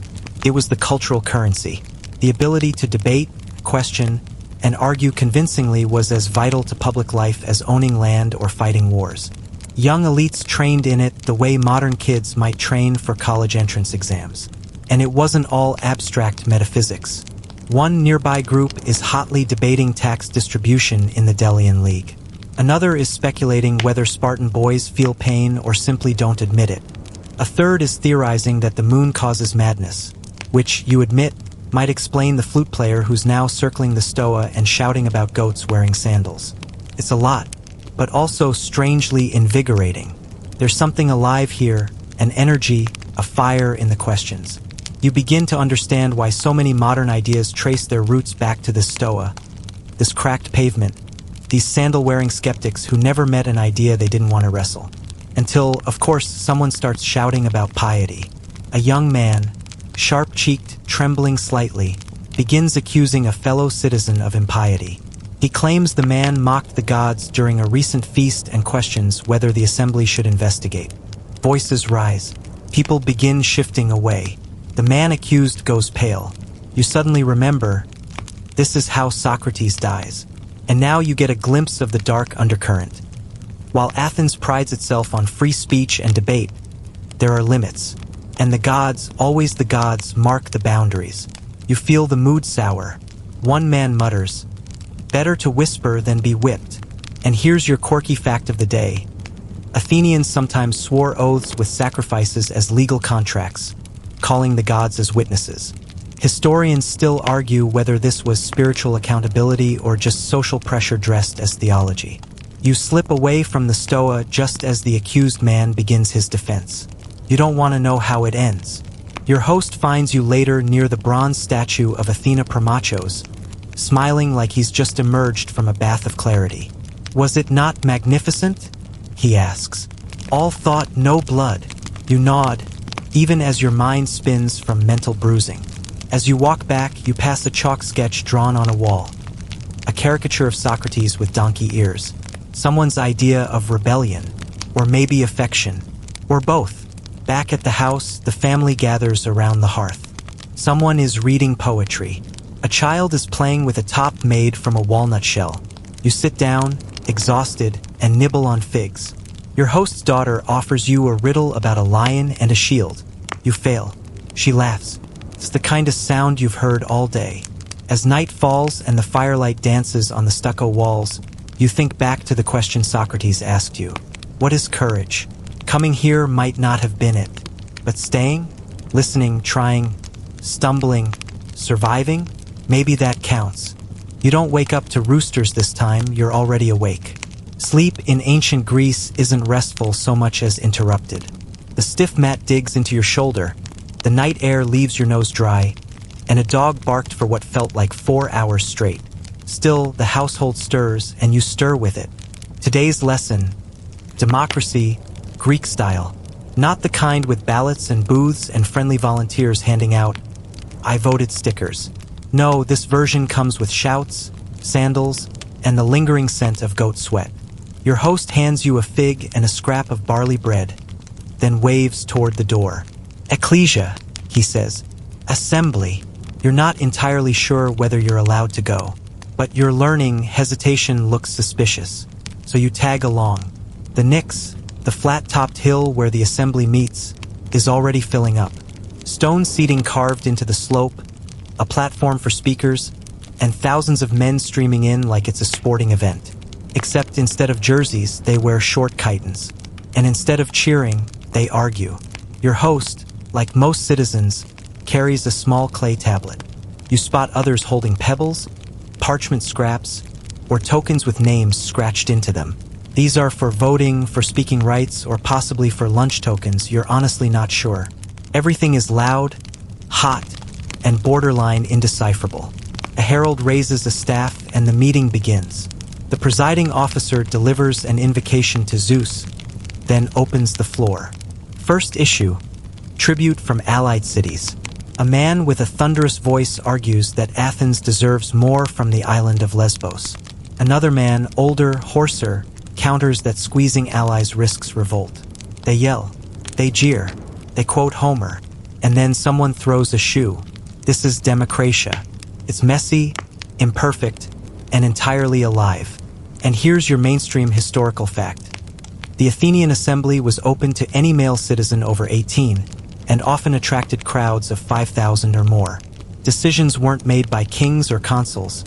It was the cultural currency. The ability to debate, question, and argue convincingly was as vital to public life as owning land or fighting wars. Young elites trained in it the way modern kids might train for college entrance exams. And it wasn't all abstract metaphysics. One nearby group is hotly debating tax distribution in the Delian League. Another is speculating whether Spartan boys feel pain or simply don't admit it. A third is theorizing that the moon causes madness, which, you admit, might explain the flute player who's now circling the stoa and shouting about goats wearing sandals. It's a lot, but also strangely invigorating. There's something alive here, an energy, a fire in the questions. You begin to understand why so many modern ideas trace their roots back to this stoa, this cracked pavement, these sandal-wearing skeptics who never met an idea they didn't want to wrestle. Until, of course, someone starts shouting about piety. A young man, sharp-cheeked, trembling slightly, begins accusing a fellow citizen of impiety. He claims the man mocked the gods during a recent feast and questions whether the assembly should investigate. Voices rise. People begin shifting away. The man accused goes pale. You suddenly remember, this is how Socrates dies. And now you get a glimpse of the dark undercurrent. While Athens prides itself on free speech and debate, there are limits. And the gods, always the gods, mark the boundaries. You feel the mood sour. One man mutters, "Better to whisper than be whipped." And here's your quirky fact of the day. Athenians sometimes swore oaths with sacrifices as legal contracts, calling the gods as witnesses. Historians still argue whether this was spiritual accountability or just social pressure dressed as theology. You slip away from the stoa just as the accused man begins his defense. You don't want to know how it ends. Your host finds you later near the bronze statue of Athena Primachos, smiling like he's just emerged from a bath of clarity. "Was it not magnificent?" he asks. "All thought, no blood." You nod, even as your mind spins from mental bruising. As you walk back, you pass a chalk sketch drawn on a wall. A caricature of Socrates with donkey ears. Someone's idea of rebellion, or maybe affection, or both. Back at the house, the family gathers around the hearth. Someone is reading poetry. A child is playing with a top made from a walnut shell. You sit down, exhausted, and nibble on figs. Your host's daughter offers you a riddle about a lion and a shield. You fail. She laughs. It's the kind of sound you've heard all day. As night falls and the firelight dances on the stucco walls, you think back to the question Socrates asked you. What is courage? Coming here might not have been it. But staying, listening, trying, stumbling, surviving, maybe that counts. You don't wake up to roosters this time, you're already awake. Sleep in ancient Greece isn't restful so much as interrupted. The stiff mat digs into your shoulder, the night air leaves your nose dry, and a dog barked for what felt like 4 hours straight. Still, the household stirs, and you stir with it. Today's lesson: democracy, Greek style. Not the kind with ballots and booths and friendly volunteers handing out "I voted" stickers. No, this version comes with shouts, sandals, and the lingering scent of goat sweat. Your host hands you a fig and a scrap of barley bread, then waves toward the door. "Ecclesia," he says. "Assembly." You're not entirely sure whether you're allowed to go, but you're learning hesitation looks suspicious, so you tag along. The Nix, the flat-topped hill where the assembly meets, is already filling up. Stone seating carved into the slope, a platform for speakers, and thousands of men streaming in like it's a sporting event. Except instead of jerseys, they wear short chitons. And instead of cheering, they argue. Your host, like most citizens, carries a small clay tablet. You spot others holding pebbles, parchment scraps, or tokens with names scratched into them. These are for voting, for speaking rights, or possibly for lunch tokens, you're honestly not sure. Everything is loud, hot, and borderline indecipherable. A herald raises a staff and the meeting begins. The presiding officer delivers an invocation to Zeus, then opens the floor. First issue, tribute from allied cities. A man with a thunderous voice argues that Athens deserves more from the island of Lesbos. Another man, older, hoarser, counters that squeezing allies risks revolt. They yell, they jeer, they quote Homer, and then someone throws a shoe. This is democratia. It's messy, imperfect, and entirely alive. And here's your mainstream historical fact. The Athenian assembly was open to any male citizen over 18, and often attracted crowds of 5,000 or more. Decisions weren't made by kings or consuls,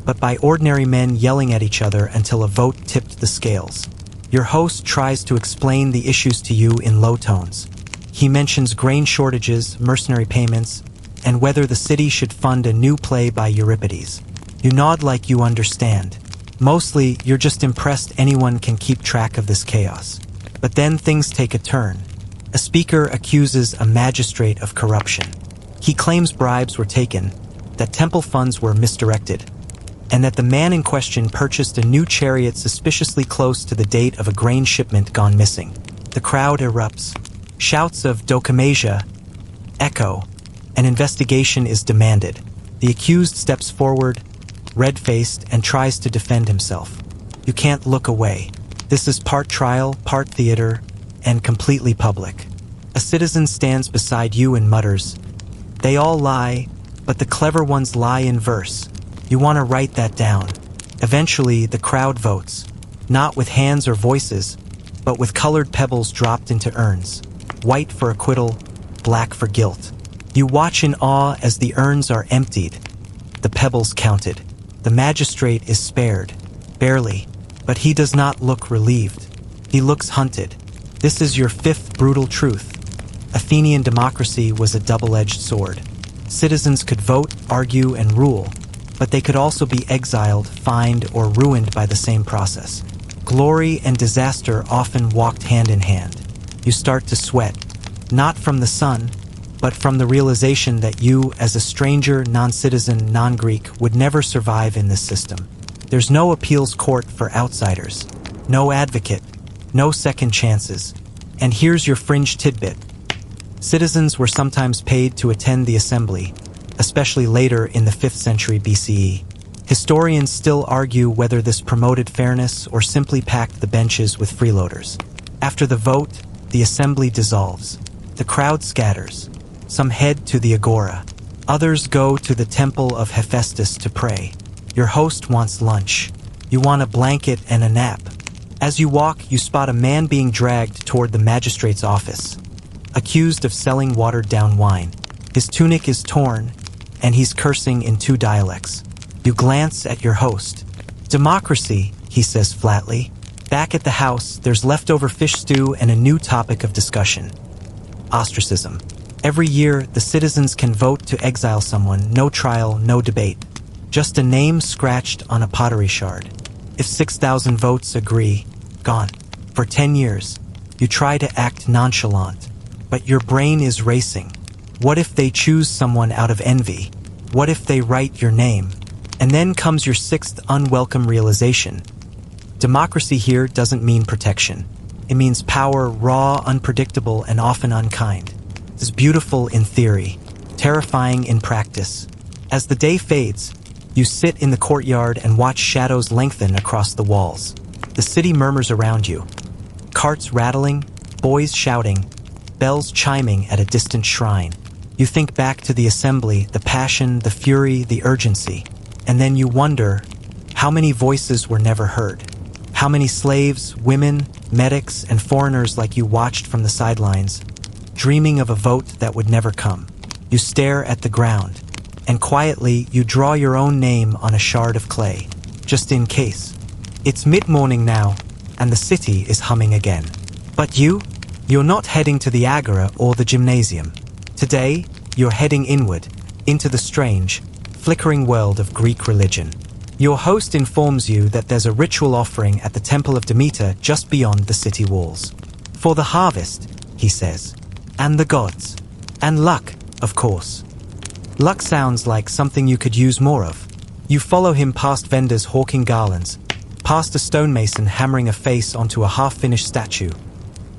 but by ordinary men yelling at each other until a vote tipped the scales. Your host tries to explain the issues to you in low tones. He mentions grain shortages, mercenary payments, and whether the city should fund a new play by Euripides. You nod like you understand. Mostly, you're just impressed anyone can keep track of this chaos. But then things take a turn. A speaker accuses a magistrate of corruption. He claims bribes were taken, that temple funds were misdirected, and that the man in question purchased a new chariot suspiciously close to the date of a grain shipment gone missing. The crowd erupts. Shouts of Dokamasia echo. An investigation is demanded. The accused steps forward, red-faced, and tries to defend himself. You can't look away. This is part trial, part theater, and completely public. A citizen stands beside you and mutters, "They all lie, but the clever ones lie in verse." You want to write that down. Eventually, the crowd votes, not with hands or voices, but with colored pebbles dropped into urns. White for acquittal, black for guilt. You watch in awe as the urns are emptied, the pebbles counted. The magistrate is spared, barely, but he does not look relieved. He looks hunted. This is your fifth brutal truth. Athenian democracy was a double-edged sword. Citizens could vote, argue, and rule, but they could also be exiled, fined, or ruined by the same process. Glory and disaster often walked hand in hand. You start to sweat, not from the sun, but from the realization that you, as a stranger, non-citizen, non-Greek, would never survive in this system. There's no appeals court for outsiders, no advocate, no second chances. And here's your fringe tidbit. Citizens were sometimes paid to attend the assembly, especially later in the 5th century BCE. Historians still argue whether this promoted fairness or simply packed the benches with freeloaders. After the vote, the assembly dissolves. The crowd scatters. Some head to the agora. Others go to the temple of Hephaestus to pray. Your host wants lunch. You want a blanket and a nap. As you walk, you spot a man being dragged toward the magistrate's office, accused of selling watered-down wine. His tunic is torn, and he's cursing in 2 dialects. You glance at your host. "Democracy," he says flatly. Back at the house, there's leftover fish stew and a new topic of discussion. Ostracism. Every year, the citizens can vote to exile someone, no trial, no debate. Just a name scratched on a pottery shard. If 6,000 votes agree, gone. For 10 years, you try to act nonchalant, but your brain is racing. What if they choose someone out of envy? What if they write your name? And then comes your 6th unwelcome realization. Democracy here doesn't mean protection. It means power, raw, unpredictable, and often unkind. It's beautiful in theory, terrifying in practice. As the day fades, you sit in the courtyard and watch shadows lengthen across the walls. The city murmurs around you. Carts rattling, boys shouting, bells chiming at a distant shrine. You think back to the assembly, the passion, the fury, the urgency. And then you wonder, how many voices were never heard? How many slaves, women, medics, and foreigners like you watched from the sidelines, dreaming of a vote that would never come? You stare at the ground, and quietly you draw your own name on a shard of clay, just in case. It's mid-morning now, and the city is humming again. But you're not heading to the agora or the gymnasium. Today, you're heading inward, into the strange, flickering world of Greek religion. Your host informs you that there's a ritual offering at the Temple of Demeter just beyond the city walls. For the harvest, he says. And the gods. And luck, of course. Luck sounds like something you could use more of. You follow him past vendors hawking garlands, past a stonemason hammering a face onto a half-finished statue,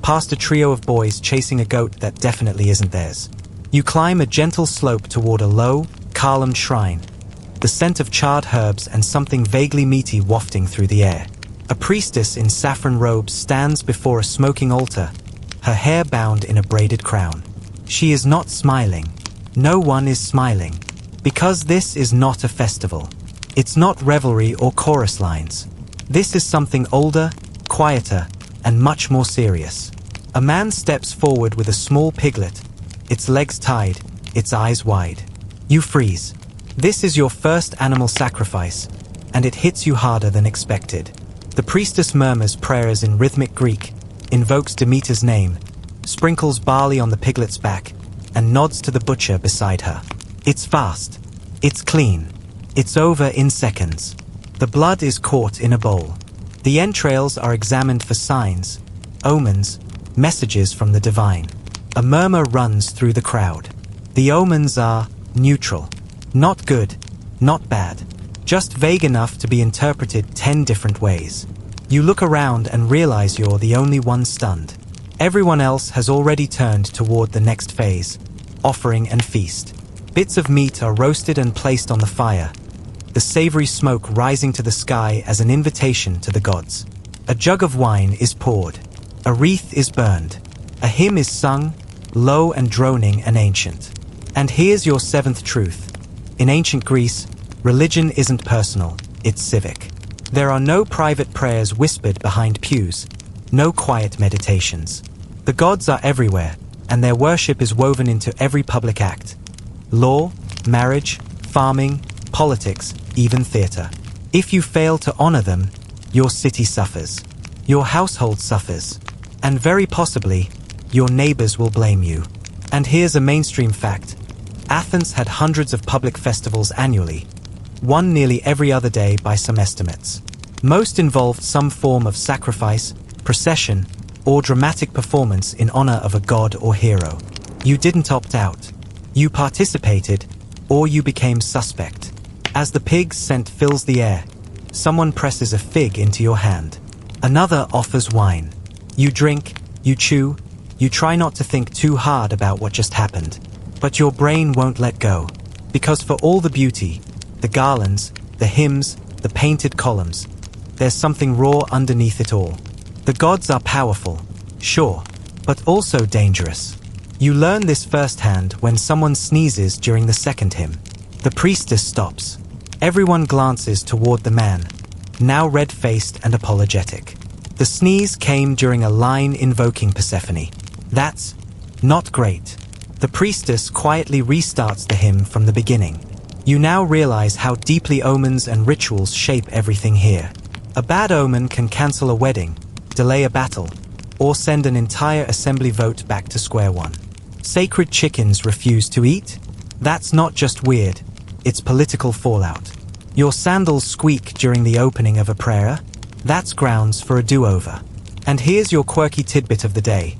past a trio of boys chasing a goat that definitely isn't theirs. You climb a gentle slope toward a low, columned shrine, the scent of charred herbs and something vaguely meaty wafting through the air. A priestess in saffron robes stands before a smoking altar, her hair bound in a braided crown. She is not smiling. No one is smiling. Because this is not a festival. It's not revelry or chorus lines. This is something older, quieter, and much more serious. A man steps forward with a small piglet, its legs tied, its eyes wide. You freeze. This is your first animal sacrifice, and it hits you harder than expected. The priestess murmurs prayers in rhythmic Greek, invokes Demeter's name, sprinkles barley on the piglet's back, and nods to the butcher beside her. It's fast. It's clean. It's over in seconds. The blood is caught in a bowl. The entrails are examined for signs, omens, messages from the divine. A murmur runs through the crowd. The omens are neutral. Not good, not bad. Just vague enough to be interpreted 10 different ways. You look around and realize you're the only one stunned. Everyone else has already turned toward the next phase, offering and feast. Bits of meat are roasted and placed on the fire, the savory smoke rising to the sky as an invitation to the gods. A jug of wine is poured. A wreath is burned. A hymn is sung, low and droning and ancient. And here's your seventh truth. In ancient Greece, religion isn't personal, it's civic. There are no private prayers whispered behind pews, no quiet meditations. The gods are everywhere, and their worship is woven into every public act. Law, marriage, farming, politics, even theater. If you fail to honor them, your city suffers. Your household suffers. And very possibly, your neighbors will blame you. And here's a mainstream fact. Athens had hundreds of public festivals annually, one nearly every other day by some estimates. Most involved some form of sacrifice, procession, or dramatic performance in honor of a god or hero. You didn't opt out. You participated, or you became suspect. As the pig's scent fills the air, someone presses a fig into your hand. Another offers wine. You drink, you chew, you try not to think too hard about what just happened. But your brain won't let go. Because for all the beauty, the garlands, the hymns, the painted columns, there's something raw underneath it all. The gods are powerful, sure, but also dangerous. You learn this firsthand when someone sneezes during the second hymn. The priestess stops. Everyone glances toward the man, now red-faced and apologetic. The sneeze came during a line invoking Persephone. That's not great. The priestess quietly restarts the hymn from the beginning. You now realize how deeply omens and rituals shape everything here. A bad omen can cancel a wedding, delay a battle, or send an entire assembly vote back to square one. Sacred chickens refuse to eat? That's not just weird, it's political fallout. Your sandals squeak during the opening of a prayer? That's grounds for a do-over. And here's your quirky tidbit of the day.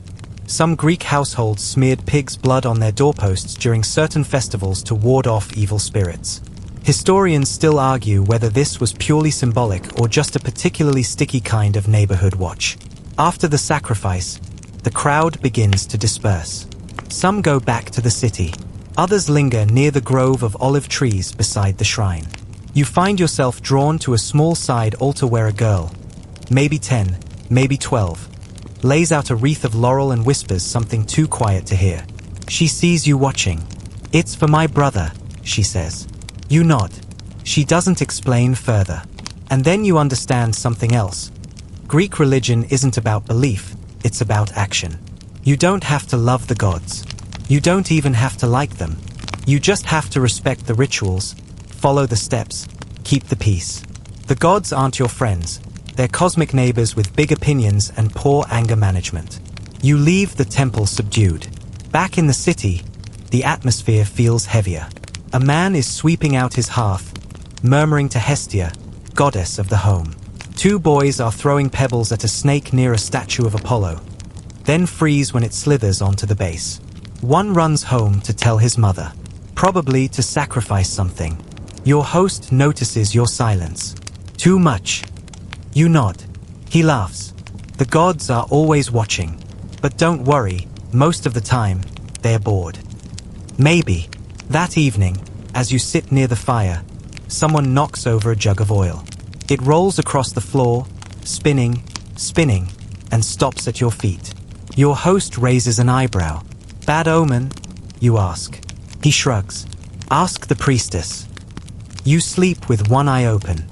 Some Greek households smeared pig's blood on their doorposts during certain festivals to ward off evil spirits. Historians still argue whether this was purely symbolic or just a particularly sticky kind of neighborhood watch. After the sacrifice, the crowd begins to disperse. Some go back to the city. Others linger near the grove of olive trees beside the shrine. You find yourself drawn to a small side altar where a girl, maybe 10, maybe 12, lays out a wreath of laurel and whispers something too quiet to hear. She sees you watching. "It's for my brother," she says. You nod. She doesn't explain further. And then you understand something else. Greek religion isn't about belief, it's about action. You don't have to love the gods. You don't even have to like them. You just have to respect the rituals, follow the steps, keep the peace. The gods aren't your friends. They're cosmic neighbors with big opinions and poor anger management. You leave the temple subdued. Back in the city, the atmosphere feels heavier. A man is sweeping out his hearth, murmuring to Hestia, goddess of the home. Two boys are throwing pebbles at a snake near a statue of Apollo, then freeze when it slithers onto the base. One runs home to tell his mother, probably to sacrifice something. Your host notices your silence. Too much. You nod. He laughs. The gods are always watching. But don't worry, most of the time, they're bored. Maybe, that evening, as you sit near the fire, someone knocks over a jug of oil. It rolls across the floor, spinning, spinning, and stops at your feet. Your host raises an eyebrow. Bad omen, you ask. He shrugs. Ask the priestess. You sleep with one eye open.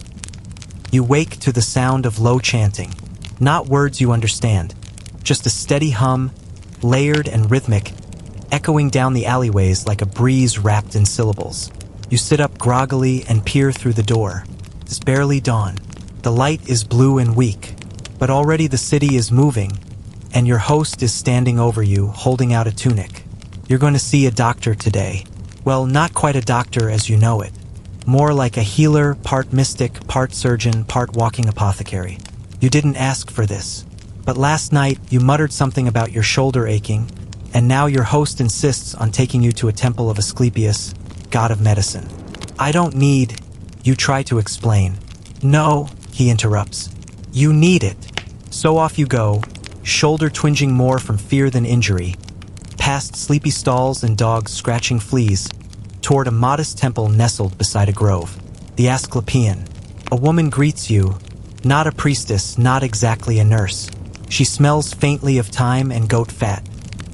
You wake to the sound of low chanting. Not words you understand, just a steady hum, layered and rhythmic, echoing down the alleyways like a breeze wrapped in syllables. You sit up groggily and peer through the door. It's barely dawn. The light is blue and weak, but already the city is moving, and your host is standing over you, holding out a tunic. You're going to see a doctor today. Well, not quite a doctor as you know it. More like a healer, part mystic, part surgeon, part walking apothecary. You didn't ask for this. But last night, you muttered something about your shoulder aching, and now your host insists on taking you to a temple of Asclepius, god of medicine. I don't need, you try to explain. No, he interrupts. You need it. So off you go, shoulder twinging more from fear than injury, past sleepy stalls and dogs scratching fleas, toward a modest temple nestled beside a grove. The Asclepian. A woman greets you, not a priestess, not exactly a nurse. She smells faintly of thyme and goat fat.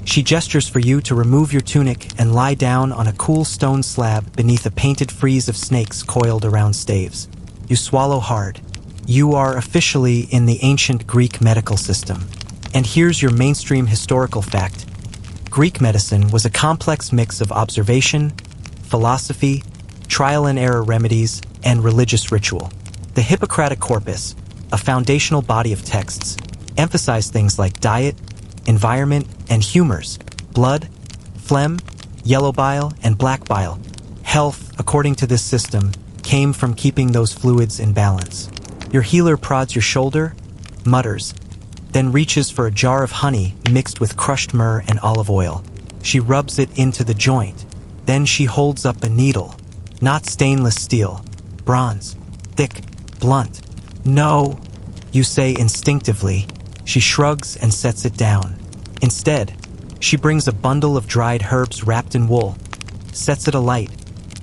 She gestures for you to remove your tunic and lie down on a cool stone slab beneath a painted frieze of snakes coiled around staves. You swallow hard. You are officially in the ancient Greek medical system. And here's your mainstream historical fact. Greek medicine was a complex mix of observation, philosophy, trial and error remedies, and religious ritual. The Hippocratic Corpus, a foundational body of texts, emphasized things like diet, environment, and humors, blood, phlegm, yellow bile, and black bile. Health, according to this system, came from keeping those fluids in balance. Your healer prods your shoulder, mutters, then reaches for a jar of honey mixed with crushed myrrh and olive oil. She rubs it into the joint. Then she holds up a needle. Not stainless steel. Bronze. Thick. Blunt. No, you say instinctively. She shrugs and sets it down. Instead, she brings a bundle of dried herbs wrapped in wool, sets it alight,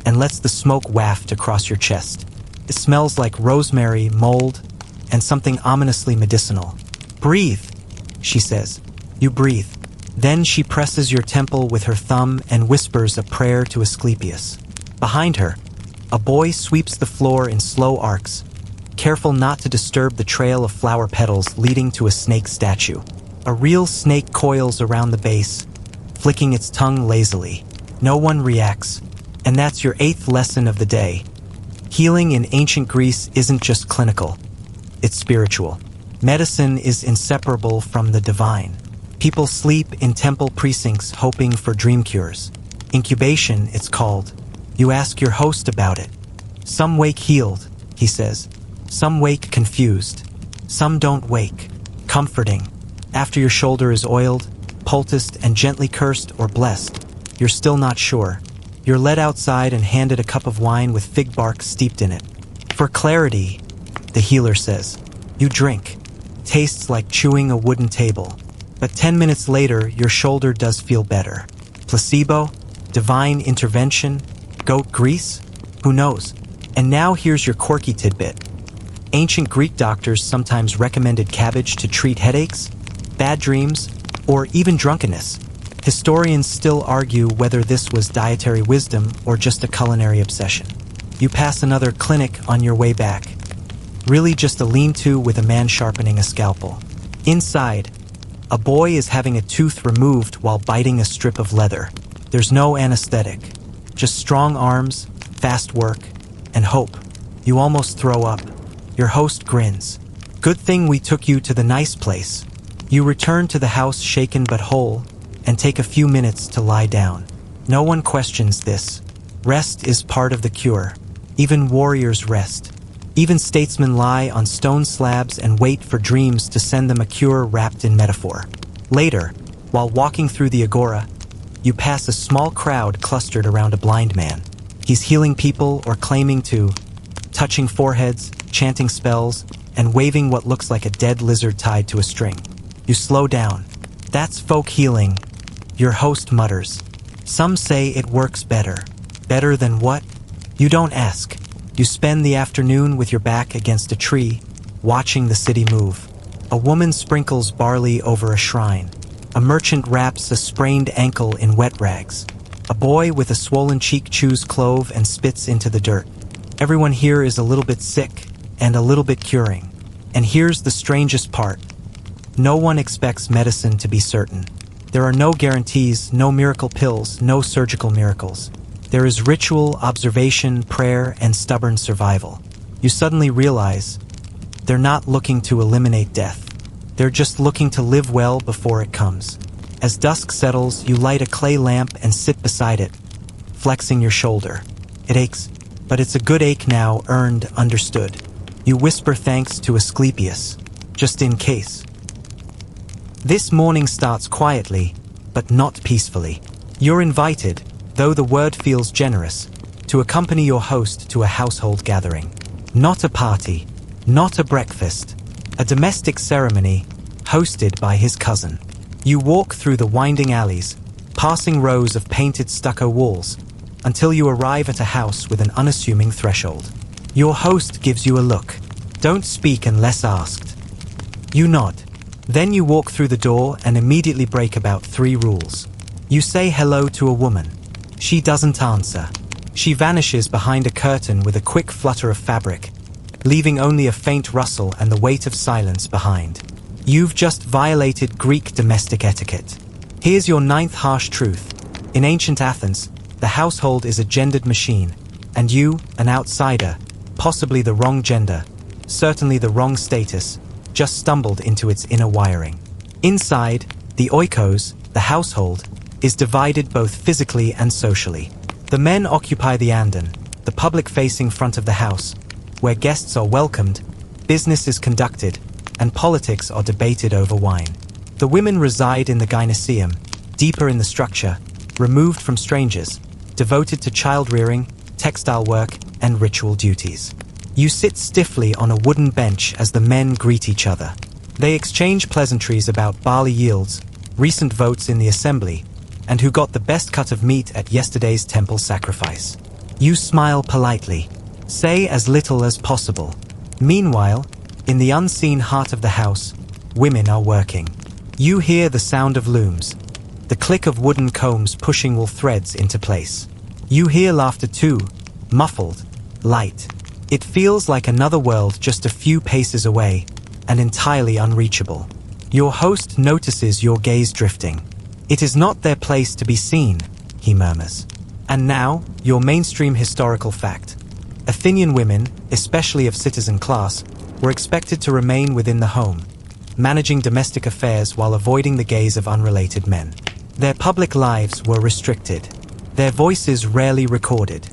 and lets the smoke waft across your chest. It smells like rosemary, mold, and something ominously medicinal. Breathe, she says. You breathe. Then she presses your temple with her thumb and whispers a prayer to Asclepius. Behind her, a boy sweeps the floor in slow arcs, careful not to disturb the trail of flower petals leading to a snake statue. A real snake coils around the base, flicking its tongue lazily. No one reacts, and that's your 8th lesson of the day. Healing in ancient Greece isn't just clinical, it's spiritual. Medicine is inseparable from the divine. People sleep in temple precincts hoping for dream cures. Incubation, it's called. You ask your host about it. Some wake healed, he says. Some wake confused. Some don't wake. Comforting. After your shoulder is oiled, poulticed, and gently cursed or blessed, you're still not sure. You're led outside and handed a cup of wine with fig bark steeped in it. For clarity, the healer says. You drink. Tastes like chewing a wooden table. But 10 minutes later, your shoulder does feel better. Placebo? Divine intervention? Goat grease? Who knows? And now here's your quirky tidbit. Ancient Greek doctors sometimes recommended cabbage to treat headaches, bad dreams, or even drunkenness. Historians still argue whether this was dietary wisdom or just a culinary obsession. You pass another clinic on your way back. Really just a lean-to with a man sharpening a scalpel. Inside, a boy is having a tooth removed while biting a strip of leather. There's no anesthetic, just strong arms, fast work, and hope. You almost throw up. Your host grins. Good thing we took you to the nice place. You return to the house shaken but whole, and take a few minutes to lie down. No one questions this. Rest is part of the cure. Even warriors rest. Even statesmen lie on stone slabs and wait for dreams to send them a cure wrapped in metaphor. Later, while walking through the agora, you pass a small crowd clustered around a blind man. He's healing people or claiming to, touching foreheads, chanting spells, and waving what looks like a dead lizard tied to a string. You slow down. That's folk healing, your host mutters. Some say it works better. Better than what? You don't ask. You spend the afternoon with your back against a tree, watching the city move. A woman sprinkles barley over a shrine. A merchant wraps a sprained ankle in wet rags. A boy with a swollen cheek chews clove and spits into the dirt. Everyone here is a little bit sick and a little bit curing. And here's the strangest part. No one expects medicine to be certain. There are no guarantees, no miracle pills, no surgical miracles. There is ritual, observation, prayer, and stubborn survival. You suddenly realize they're not looking to eliminate death. They're just looking to live well before it comes. As dusk settles, you light a clay lamp and sit beside it, flexing your shoulder. It aches, but it's a good ache now, earned, understood. You whisper thanks to Asclepius, just in case. This morning starts quietly, but not peacefully. You're invited, though the word feels generous, to accompany your host to a household gathering. Not a party, not a breakfast, a domestic ceremony hosted by his cousin. You walk through the winding alleys, passing rows of painted stucco walls, until you arrive at a house with an unassuming threshold. Your host gives you a look. Don't speak unless asked. You nod. Then you walk through the door and immediately break about 3 rules. You say hello to a woman. She doesn't answer. She vanishes behind a curtain with a quick flutter of fabric, leaving only a faint rustle and the weight of silence behind. You've just violated Greek domestic etiquette. Here's your 9th harsh truth. In ancient Athens, the household is a gendered machine, and you, an outsider, possibly the wrong gender, certainly the wrong status, just stumbled into its inner wiring. Inside, the oikos, the household, is divided both physically and socially. The men occupy the andon, the public-facing front of the house, where guests are welcomed, business is conducted, and politics are debated over wine. The women reside in the gynoeceum, deeper in the structure, removed from strangers, devoted to child-rearing, textile work, and ritual duties. You sit stiffly on a wooden bench as the men greet each other. They exchange pleasantries about barley yields, recent votes in the assembly, and who got the best cut of meat at yesterday's temple sacrifice. You smile politely. Say as little as possible. Meanwhile, in the unseen heart of the house, women are working. You hear the sound of looms, the click of wooden combs pushing wool threads into place. You hear laughter too, muffled, light. It feels like another world just a few paces away, and entirely unreachable. Your host notices your gaze drifting. It is not their place to be seen, he murmurs. And now, your mainstream historical fact. Athenian women, especially of citizen class, were expected to remain within the home, managing domestic affairs while avoiding the gaze of unrelated men. Their public lives were restricted, their voices rarely recorded,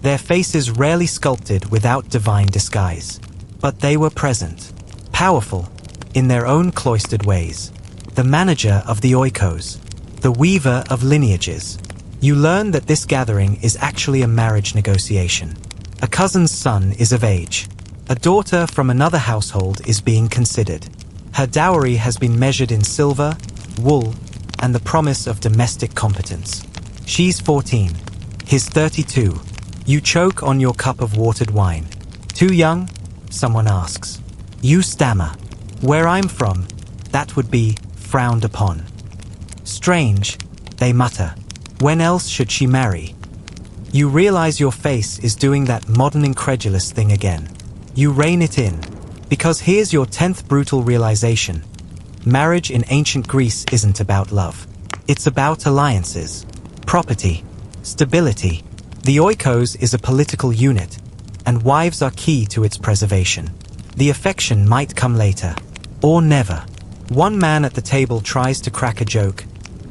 their faces rarely sculpted without divine disguise. But they were present, powerful, in their own cloistered ways. The manager of the oikos, the weaver of lineages. You learn that this gathering is actually a marriage negotiation. A cousin's son is of age. A daughter from another household is being considered. Her dowry has been measured in silver, wool, and the promise of domestic competence. She's 14. He's 32. You choke on your cup of watered wine. Too young? Someone asks. You stammer. Where I'm from, that would be frowned upon. Strange, they mutter. When else should she marry? You realize your face is doing that modern incredulous thing again. You rein it in, because here's your 10th brutal realization. Marriage in ancient Greece isn't about love. It's about alliances, property, stability. The oikos is a political unit, and wives are key to its preservation. The affection might come later, or never. One man at the table tries to crack a joke.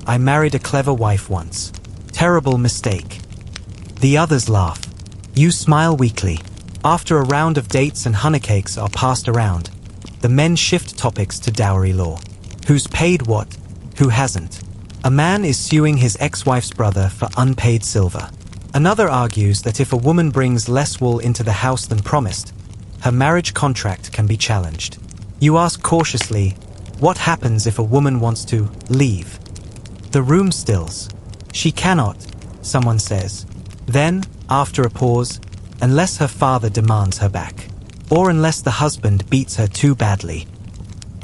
I married a clever wife once. Terrible mistake. The others laugh. You smile weakly. After a round of dates and honey cakes are passed around, the men shift topics to dowry law. Who's paid what? Who hasn't? A man is suing his ex-wife's brother for unpaid silver. Another argues that if a woman brings less wool into the house than promised, her marriage contract can be challenged. You ask cautiously, what happens if a woman wants to leave? The room stills. She cannot, someone says. Then, after a pause, unless her father demands her back, or unless the husband beats her too badly.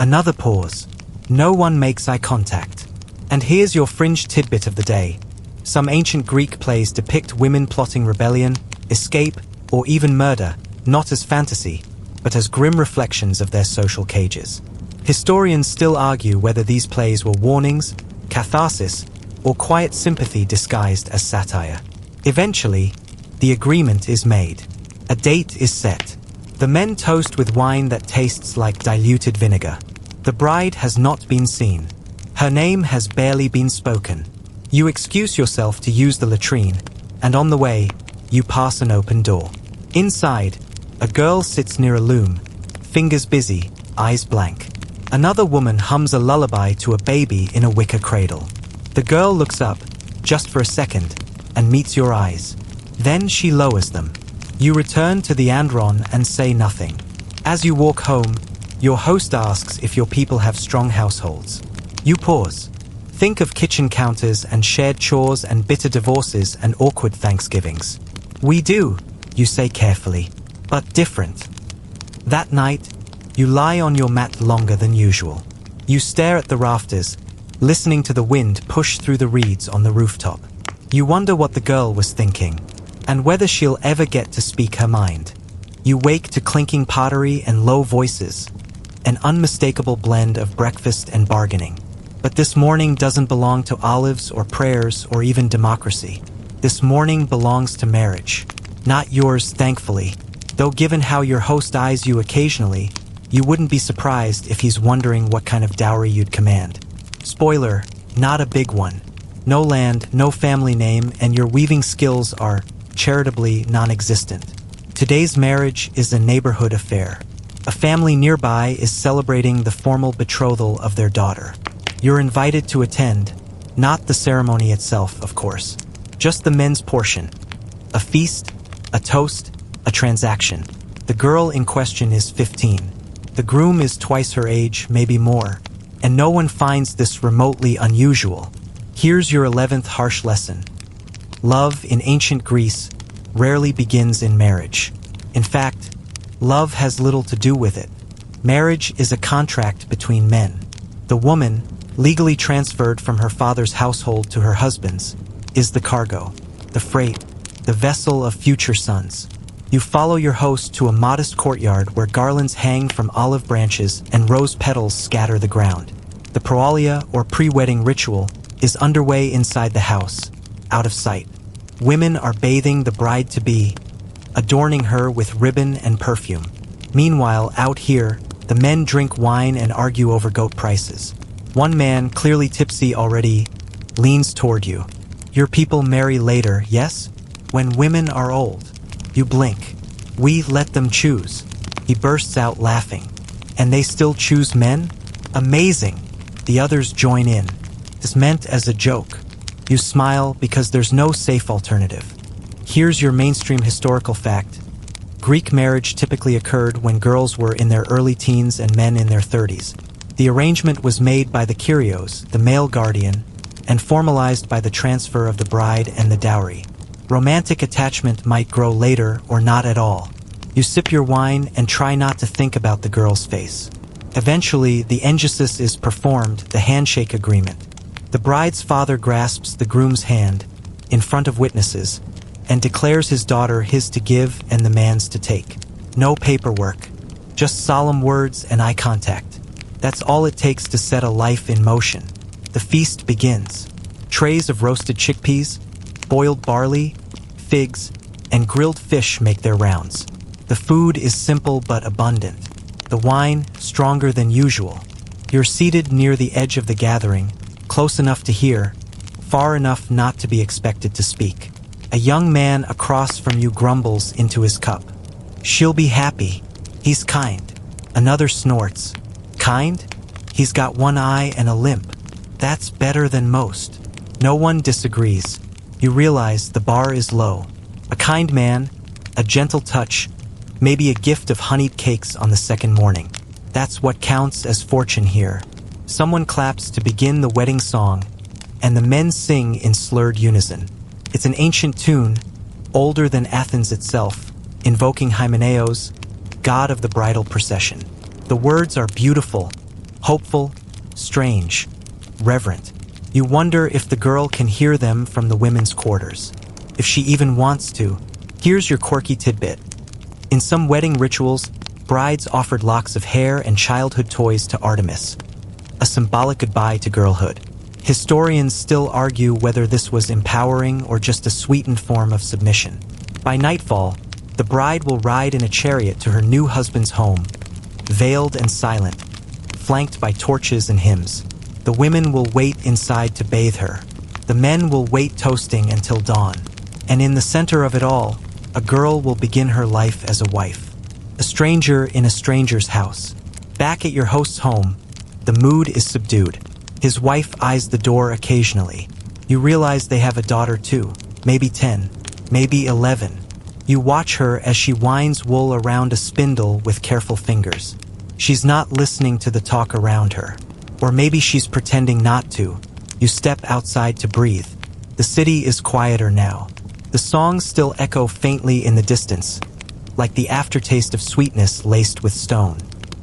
Another pause. No one makes eye contact. And here's your fringe tidbit of the day. Some ancient Greek plays depict women plotting rebellion, escape, or even murder, not as fantasy, but as grim reflections of their social cages. Historians still argue whether these plays were warnings, catharsis, or quiet sympathy disguised as satire. Eventually, the agreement is made. A date is set. The men toast with wine that tastes like diluted vinegar. The bride has not been seen. Her name has barely been spoken. You excuse yourself to use the latrine, and on the way, you pass an open door. Inside, a girl sits near a loom, fingers busy, eyes blank. Another woman hums a lullaby to a baby in a wicker cradle. The girl looks up, just for a second, and meets your eyes. Then she lowers them. You return to the andron and say nothing. As you walk home, your host asks if your people have strong households. You pause. Think of kitchen counters and shared chores and bitter divorces and awkward Thanksgivings. We do, you say carefully, but different. That night, you lie on your mat longer than usual. You stare at the rafters, listening to the wind push through the reeds on the rooftop. You wonder what the girl was thinking, and whether she'll ever get to speak her mind. You wake to clinking pottery and low voices, an unmistakable blend of breakfast and bargaining. But this morning doesn't belong to olives or prayers or even democracy. This morning belongs to marriage. Not yours, thankfully, though given how your host eyes you occasionally, you wouldn't be surprised if he's wondering what kind of dowry you'd command. Spoiler, not a big one. No land, no family name, and your weaving skills are charitably non-existent. Today's marriage is a neighborhood affair. A family nearby is celebrating the formal betrothal of their daughter. You're invited to attend, not the ceremony itself, of course, just the men's portion. A feast, a toast, a transaction. The girl in question is 15. The groom is twice her age, maybe more, and no one finds this remotely unusual. Here's your 11th harsh lesson. Love in ancient Greece rarely begins in marriage. In fact, love has little to do with it. Marriage is a contract between men. The woman, legally transferred from her father's household to her husband's, is the cargo, the freight, the vessel of future sons. You follow your host to a modest courtyard where garlands hang from olive branches and rose petals scatter the ground. The proalia, or pre-wedding ritual, is underway inside the house, out of sight. Women are bathing the bride-to-be, adorning her with ribbon and perfume. Meanwhile, out here, the men drink wine and argue over goat prices. One man, clearly tipsy already, leans toward you. Your people marry later, yes? When women are old. You blink. We let them choose. He bursts out laughing. And they still choose men? Amazing. The others join in. It's meant as a joke. You smile because there's no safe alternative. Here's your mainstream historical fact. Greek marriage typically occurred when girls were in their early teens and men in their 30s. The arrangement was made by the Kyrios, the male guardian, and formalized by the transfer of the bride and the dowry. Romantic attachment might grow later or not at all. You sip your wine and try not to think about the girl's face. Eventually, the engesis is performed, the handshake agreement. The bride's father grasps the groom's hand, in front of witnesses, and declares his daughter his to give and the man's to take. No paperwork, just solemn words and eye contact. That's all it takes to set a life in motion. The feast begins. Trays of roasted chickpeas, boiled barley, figs, and grilled fish make their rounds. The food is simple but abundant. The wine, stronger than usual. You're seated near the edge of the gathering, close enough to hear, far enough not to be expected to speak. A young man across from you grumbles into his cup. She'll be happy. He's kind. Another snorts. Kind? He's got one eye and a limp. That's better than most. No one disagrees. You realize the bar is low. A kind man, a gentle touch, maybe a gift of honeyed cakes on the second morning. That's what counts as fortune here. Someone claps to begin the wedding song, and the men sing in slurred unison. It's an ancient tune, older than Athens itself, invoking Hymenaeus, god of the bridal procession. The words are beautiful, hopeful, strange, reverent. You wonder if the girl can hear them from the women's quarters. If she even wants to. Here's your quirky tidbit. In some wedding rituals, brides offered locks of hair and childhood toys to Artemis, a symbolic goodbye to girlhood. Historians still argue whether this was empowering or just a sweetened form of submission. By nightfall, the bride will ride in a chariot to her new husband's home, veiled and silent, flanked by torches and hymns. The women will wait inside to bathe her. The men will wait toasting until dawn. And in the center of it all, a girl will begin her life as a wife. A stranger in a stranger's house. Back at your host's home, the mood is subdued. His wife eyes the door occasionally. You realize they have a daughter too, maybe 10, maybe 11. You watch her as she winds wool around a spindle with careful fingers. She's not listening to the talk around her. Or maybe she's pretending not to. You step outside to breathe. The city is quieter now. The songs still echo faintly in the distance, like the aftertaste of sweetness laced with stone.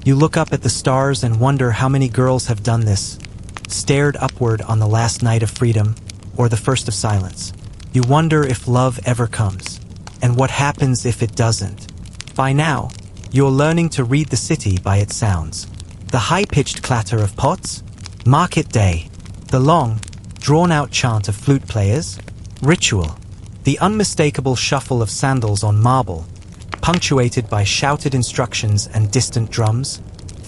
You look up at the stars and wonder how many girls have done this, stared upward on the last night of freedom or the first of silence. You wonder if love ever comes, and what happens if it doesn't. By now, you're learning to read the city by its sounds. The high-pitched clatter of pots, market day, the long, drawn-out chant of flute players, ritual, the unmistakable shuffle of sandals on marble, punctuated by shouted instructions and distant drums.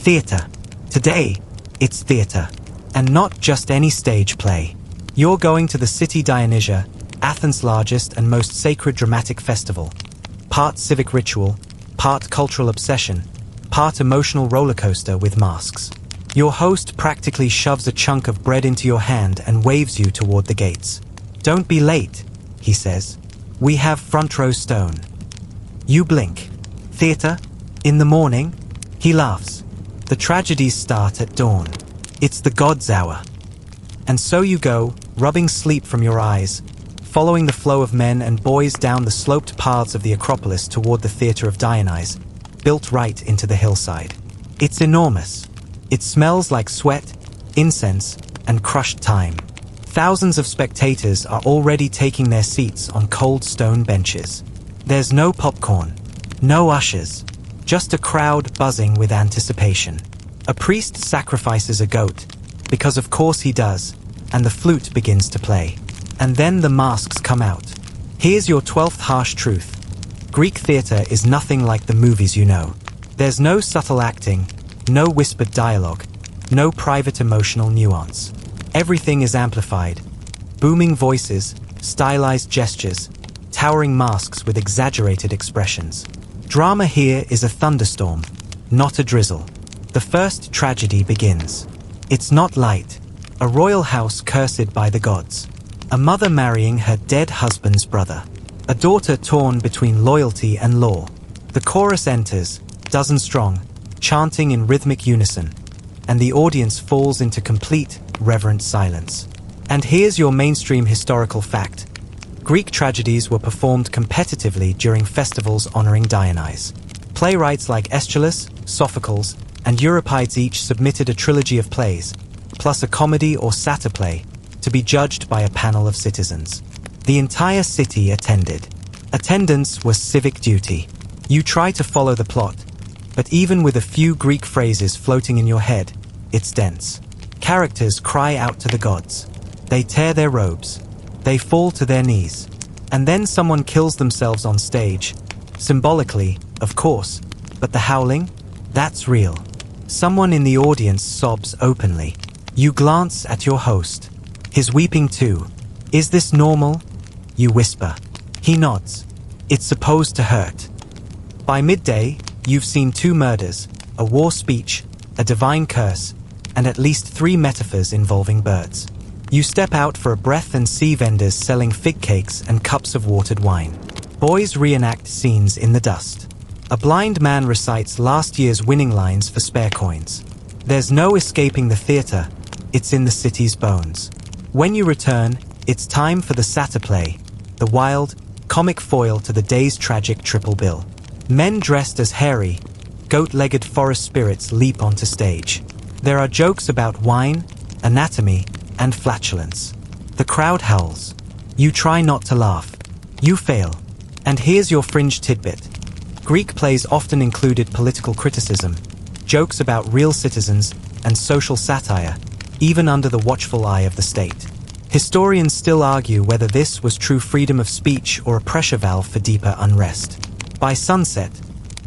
Theater. Today, it's theater. And not just any stage play. You're going to the City Dionysia, Athens' largest and most sacred dramatic festival. Part civic ritual, part cultural obsession, part emotional roller coaster with masks. Your host practically shoves a chunk of bread into your hand and waves you toward the gates. Don't be late, he says. We have front row stone. You blink. Theater? In the morning? He laughs. The tragedies start at dawn. It's the God's hour. And so you go, rubbing sleep from your eyes, following the flow of men and boys down the sloped paths of the Acropolis toward the Theater of Dionysus, built right into the hillside. It's enormous. It smells like sweat, incense, and crushed time. Thousands of spectators are already taking their seats on cold stone benches. There's no popcorn, no ushers, just a crowd buzzing with anticipation. A priest sacrifices a goat, because of course he does, and the flute begins to play. And then the masks come out. Here's your 12th harsh truth. Greek theater is nothing like the movies you know. There's no subtle acting, no whispered dialogue, no private emotional nuance. Everything is amplified. Booming voices, stylized gestures, towering masks with exaggerated expressions. Drama here is a thunderstorm, not a drizzle. The first tragedy begins. It's not light. A royal house cursed by the gods. A mother marrying her dead husband's brother. A daughter torn between loyalty and law. The chorus enters, dozen strong, chanting in rhythmic unison, and the audience falls into complete, reverent silence. And here's your mainstream historical fact. Greek tragedies were performed competitively during festivals honoring Dionysus. Playwrights like Aeschylus, Sophocles, and Euripides each submitted a trilogy of plays, plus a comedy or satyr play, to be judged by a panel of citizens. The entire city attended. Attendance was civic duty. You try to follow the plot, but even with a few Greek phrases floating in your head, it's dense. Characters cry out to the gods. They tear their robes. They fall to their knees. And then someone kills themselves on stage. Symbolically, of course, but the howling? That's real. Someone in the audience sobs openly. You glance at your host. He's weeping too. Is this normal? You whisper. He nods. It's supposed to hurt. By midday, you've seen 2 murders, a war speech, a divine curse, and at least 3 metaphors involving birds. You step out for a breath and see vendors selling fig cakes and cups of watered wine. Boys reenact scenes in the dust. A blind man recites last year's winning lines for spare coins. There's no escaping the theater, it's in the city's bones. When you return, it's time for the satyr play, the wild, comic foil to the day's tragic triple bill. Men dressed as hairy, goat-legged forest spirits leap onto stage. There are jokes about wine, anatomy, and flatulence. The crowd howls. You try not to laugh. You fail. And here's your fringe tidbit. Greek plays often included political criticism, jokes about real citizens, and social satire, even under the watchful eye of the state. Historians still argue whether this was true freedom of speech or a pressure valve for deeper unrest. By sunset,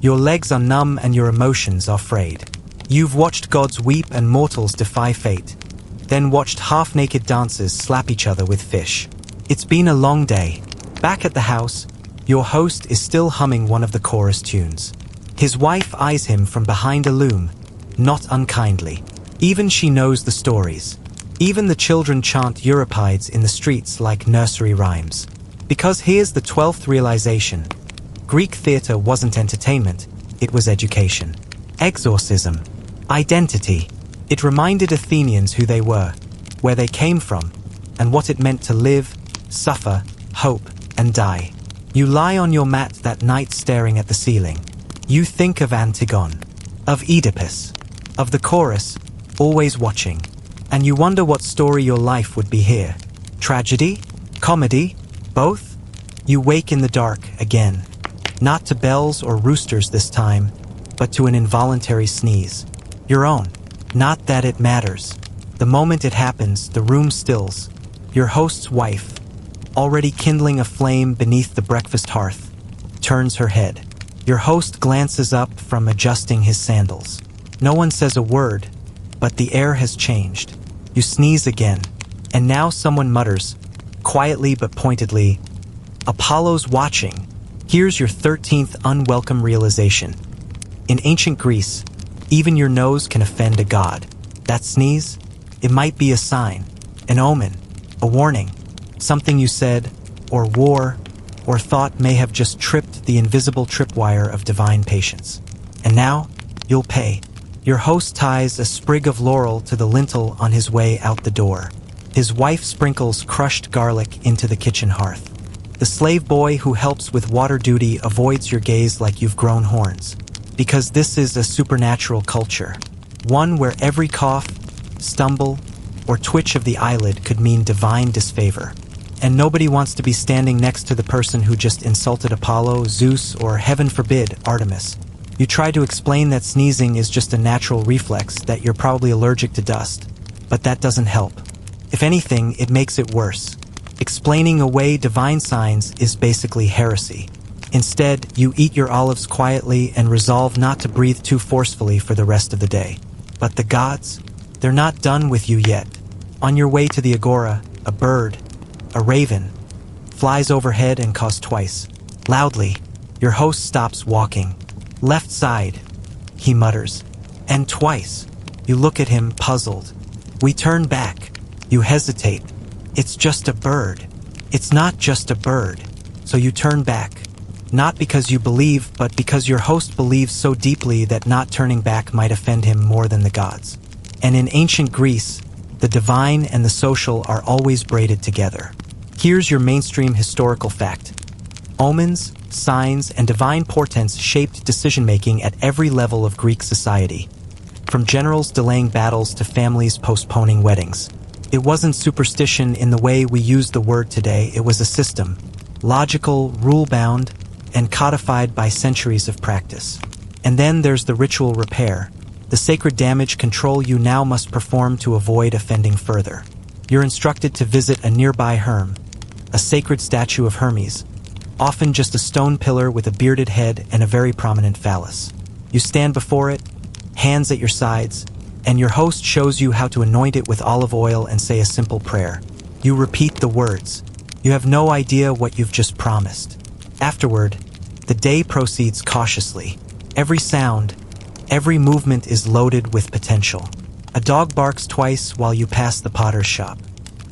your legs are numb and your emotions are frayed. You've watched gods weep and mortals defy fate, then watched half-naked dancers slap each other with fish. It's been a long day. Back at the house, your host is still humming one of the chorus tunes. His wife eyes him from behind a loom, not unkindly. Even she knows the stories. Even the children chant Euripides in the streets like nursery rhymes. Because here's the 12th realization. Greek theater wasn't entertainment, it was education. Exorcism. Identity. It reminded Athenians who they were, where they came from, and what it meant to live, suffer, hope, and die. You lie on your mat that night staring at the ceiling. You think of Antigone, of Oedipus, of the chorus, always watching. And you wonder what story your life would be here. Tragedy? Comedy? Both? You wake in the dark again. Not to bells or roosters this time, but to an involuntary sneeze. Your own. Not that it matters. The moment it happens, the room stills. Your host's wife, already kindling a flame beneath the breakfast hearth, turns her head. Your host glances up from adjusting his sandals. No one says a word, but the air has changed. You sneeze again, and now someone mutters, quietly but pointedly, "Apollo's watching." Here's your 13th unwelcome realization. In ancient Greece, even your nose can offend a god. That sneeze? It might be a sign, an omen, a warning. Something you said, or wore, or thought may have just tripped the invisible tripwire of divine patience. And now, you'll pay. Your host ties a sprig of laurel to the lintel on his way out the door. His wife sprinkles crushed garlic into the kitchen hearth. The slave boy who helps with water duty avoids your gaze like you've grown horns. Because this is a supernatural culture. One where every cough, stumble, or twitch of the eyelid could mean divine disfavor. And nobody wants to be standing next to the person who just insulted Apollo, Zeus, or heaven forbid, Artemis. You try to explain that sneezing is just a natural reflex, that you're probably allergic to dust. But that doesn't help. If anything, it makes it worse. Explaining away divine signs is basically heresy. Instead, you eat your olives quietly and resolve not to breathe too forcefully for the rest of the day. But the gods? They're not done with you yet. On your way to the agora, a bird, a raven, flies overhead and caws twice. Loudly, your host stops walking. "Left side," he mutters. And twice. You look at him, puzzled. We turn back. You hesitate. It's just a bird. It's not just a bird. So you turn back. Not because you believe, but because your host believes so deeply that not turning back might offend him more than the gods. And in ancient Greece, the divine and the social are always braided together. Here's your mainstream historical fact. Omens, signs, and divine portents shaped decision-making at every level of Greek society. From generals delaying battles to families postponing weddings. It wasn't superstition in the way we use the word today, it was a system. Logical, rule-bound, and codified by centuries of practice. And then there's the ritual repair, the sacred damage control you now must perform to avoid offending further. You're instructed to visit a nearby Herm, a sacred statue of Hermes, often just a stone pillar with a bearded head and a very prominent phallus. You stand before it, hands at your sides, and your host shows you how to anoint it with olive oil and say a simple prayer. You repeat the words. You have no idea what you've just promised. Afterward, The day proceeds cautiously. Every sound, every movement is loaded with potential. A dog barks twice while you pass the potter's shop.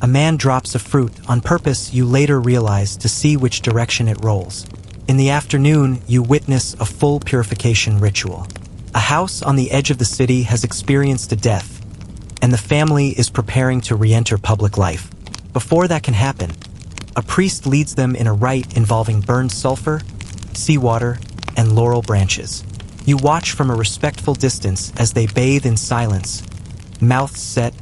A man drops a fruit on purpose, you later realize, to see which direction it rolls. In the afternoon, you witness a full purification ritual. A house on the edge of the city has experienced a death, and the family is preparing to re-enter public life. Before that can happen, a priest leads them in a rite involving burned sulfur, seawater, and laurel branches. You watch from a respectful distance as they bathe in silence, mouths set,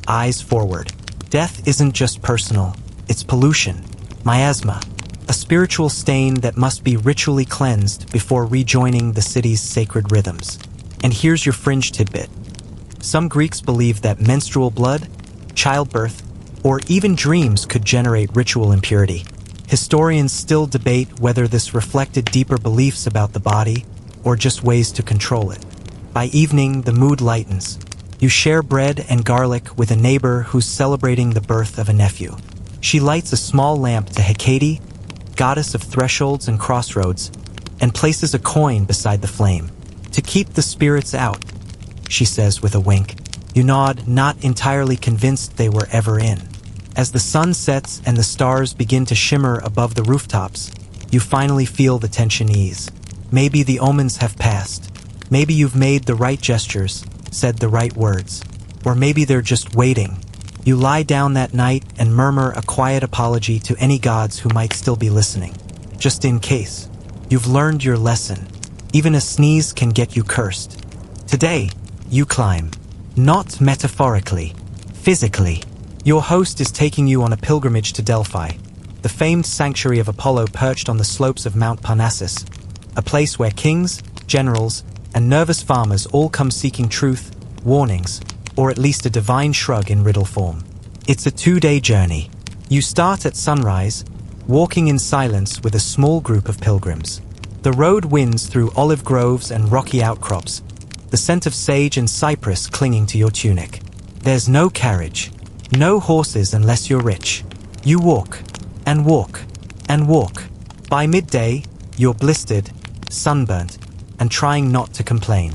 eyes forward. Death isn't just personal, it's pollution, miasma, a spiritual stain that must be ritually cleansed before rejoining the city's sacred rhythms. And here's your fringe tidbit. Some Greeks believed that menstrual blood, childbirth, or even dreams could generate ritual impurity. Historians still debate whether this reflected deeper beliefs about the body or just ways to control it. By evening, the mood lightens. You share bread and garlic with a neighbor who's celebrating the birth of a nephew. She lights a small lamp to Hecate, goddess of thresholds and crossroads, and places a coin beside the flame. To keep the spirits out, she says with a wink. You nod, not entirely convinced they were ever in. As the sun sets and the stars begin to shimmer above the rooftops, you finally feel the tension ease. Maybe the omens have passed. Maybe you've made the right gestures, said the right words. Or maybe they're just waiting. You lie down that night and murmur a quiet apology to any gods who might still be listening. Just in case. You've learned your lesson. Even a sneeze can get you cursed. Today, you climb. Not metaphorically, physically. Your host is taking you on a pilgrimage to Delphi, the famed sanctuary of Apollo perched on the slopes of Mount Parnassus, a place where kings, generals, and nervous farmers all come seeking truth, warnings, or at least a divine shrug in riddle form. It's a 2-day journey. You start at sunrise, walking in silence with a small group of pilgrims. The road winds through olive groves and rocky outcrops, the scent of sage and cypress clinging to your tunic. There's no carriage, no horses unless you're rich. You walk, and walk, and walk. By midday, you're blistered, sunburnt, and trying not to complain.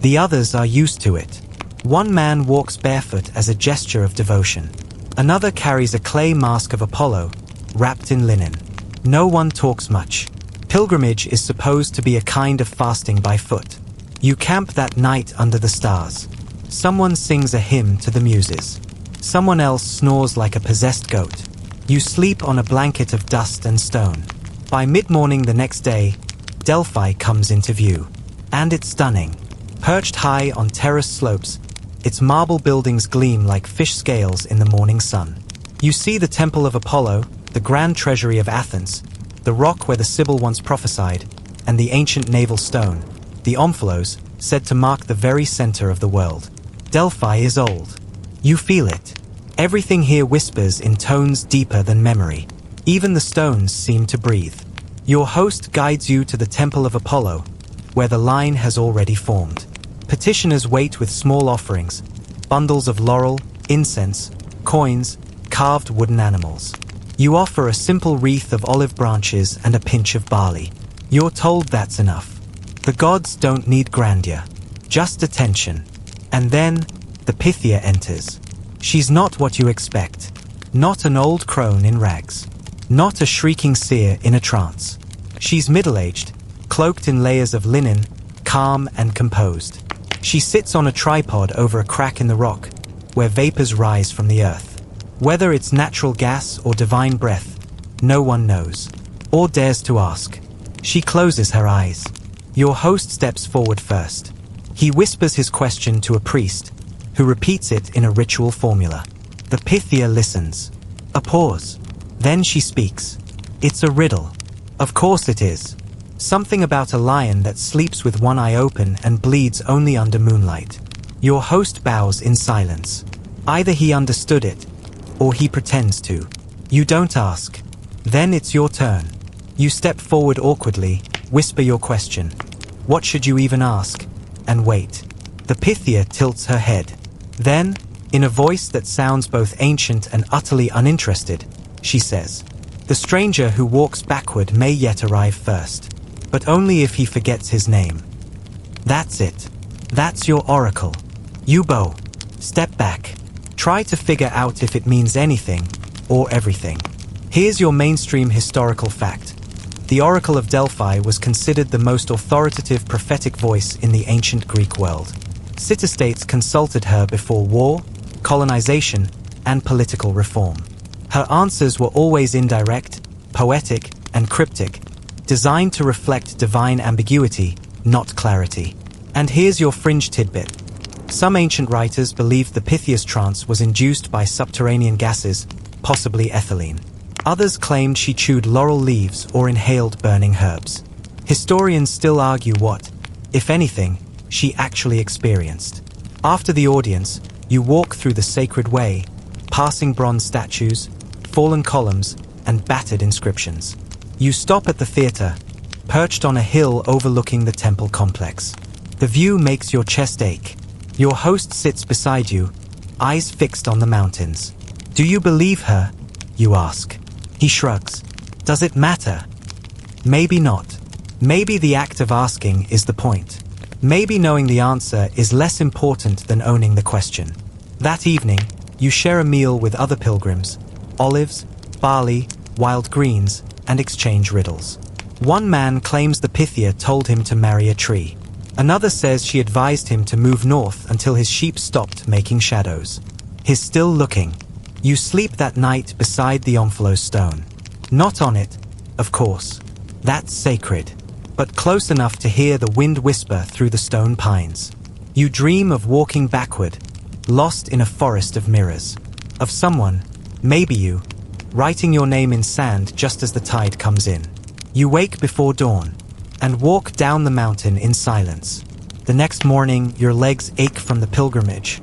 The others are used to it. One man walks barefoot as a gesture of devotion. Another carries a clay mask of Apollo, wrapped in linen. No one talks much. Pilgrimage is supposed to be a kind of fasting by foot. You camp that night under the stars. Someone sings a hymn to the muses. Someone else snores like a possessed goat. You sleep on a blanket of dust and stone. By mid-morning the next day, Delphi comes into view. And it's stunning. Perched high on terraced slopes, its marble buildings gleam like fish scales in the morning sun. You see the Temple of Apollo, the grand treasury of Athens, the rock where the Sibyl once prophesied, and the ancient navel stone, the Omphalos, said to mark the very center of the world. Delphi is old. You feel it. Everything here whispers in tones deeper than memory. Even the stones seem to breathe. Your host guides you to the Temple of Apollo, where the line has already formed. Petitioners wait with small offerings, bundles of laurel, incense, coins, carved wooden animals. You offer a simple wreath of olive branches and a pinch of barley. You're told that's enough. The gods don't need grandeur, just attention. And then, the Pythia enters. She's not what you expect. Not an old crone in rags. Not a shrieking seer in a trance. She's middle-aged, cloaked in layers of linen, calm and composed. She sits on a tripod over a crack in the rock, where vapors rise from the earth. Whether it's natural gas or divine breath, no one knows, or dares to ask. She closes her eyes. Your host steps forward first. He whispers his question to a priest, who repeats it in a ritual formula. The Pythia listens. A pause. Then she speaks. It's a riddle. Of course it is. Something about a lion that sleeps with one eye open and bleeds only under moonlight. Your host bows in silence. Either he understood it, or he pretends to. You don't ask. Then it's your turn. You step forward awkwardly, whisper your question. What should you even ask? And wait. The Pythia tilts her head. Then, in a voice that sounds both ancient and utterly uninterested, she says, "The stranger who walks backward may yet arrive first." but only if he forgets his name. That's it. That's your oracle. Yubo, step back. Try to figure out if it means anything or everything. Here's your mainstream historical fact. The Oracle of Delphi was considered the most authoritative prophetic voice in the ancient Greek world. City-states consulted her before war, colonization, and political reform. Her answers were always indirect, poetic, and cryptic, designed to reflect divine ambiguity, not clarity. And here's your fringe tidbit. Some ancient writers believed the Pythias trance was induced by subterranean gases, possibly ethylene. Others claimed she chewed laurel leaves or inhaled burning herbs. Historians still argue what, if anything, she actually experienced. After the audience, you walk through the sacred way, passing bronze statues, fallen columns, and battered inscriptions. You stop at the theater, perched on a hill overlooking the temple complex. The view makes your chest ache. Your host sits beside you, eyes fixed on the mountains. Do you believe her? You ask. He shrugs. Does it matter? Maybe not. Maybe the act of asking is the point. Maybe knowing the answer is less important than owning the question. That evening, you share a meal with other pilgrims, olives, barley, wild greens, and exchange riddles. One man claims the Pythia told him to marry a tree. Another says she advised him to move north until his sheep stopped making shadows. He's still looking. You sleep that night beside the Omphalos stone. Not on it, of course. That's sacred, but close enough to hear the wind whisper through the stone pines. You dream of walking backward, lost in a forest of mirrors. Of someone, maybe you, writing your name in sand just as the tide comes in. You wake before dawn and walk down the mountain in silence. The next morning, your legs ache from the pilgrimage,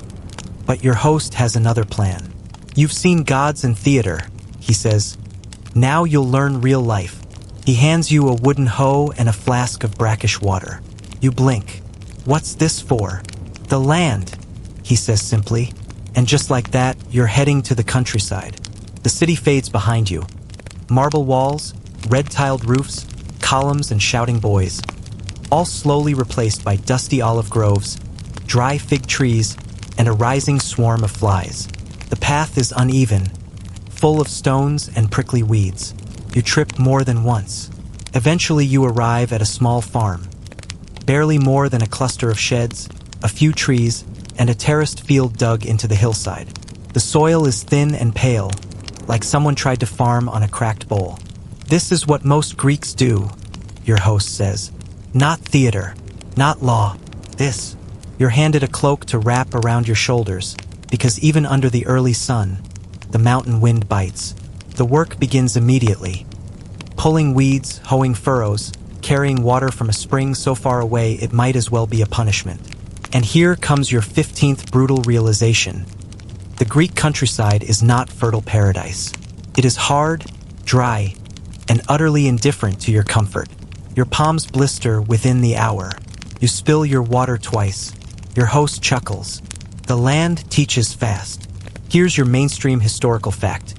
but your host has another plan. You've seen gods in theater, he says. Now you'll learn real life. He hands you a wooden hoe and a flask of brackish water. You blink. What's this for? The land, he says simply. And just like that, you're heading to the countryside. The city fades behind you. Marble walls, red-tiled roofs, columns and shouting boys, all slowly replaced by dusty olive groves, dry fig trees, and a rising swarm of flies. The path is uneven, full of stones and prickly weeds. You trip more than once. Eventually you arrive at a small farm. Barely more than a cluster of sheds, a few trees, and a terraced field dug into the hillside. The soil is thin and pale, like someone tried to farm on a cracked bowl. This is what most Greeks do, your host says. Not theater, not law. This. You're handed a cloak to wrap around your shoulders, because even under the early sun, the mountain wind bites. The work begins immediately. Pulling weeds, hoeing furrows, carrying water from a spring so far away it might as well be a punishment. And here comes your 15th brutal realization. The Greek countryside is not fertile paradise. It is hard, dry, and utterly indifferent to your comfort. Your palms blister within the hour. You spill your water twice. Your host chuckles. The land teaches fast. Here's your mainstream historical fact.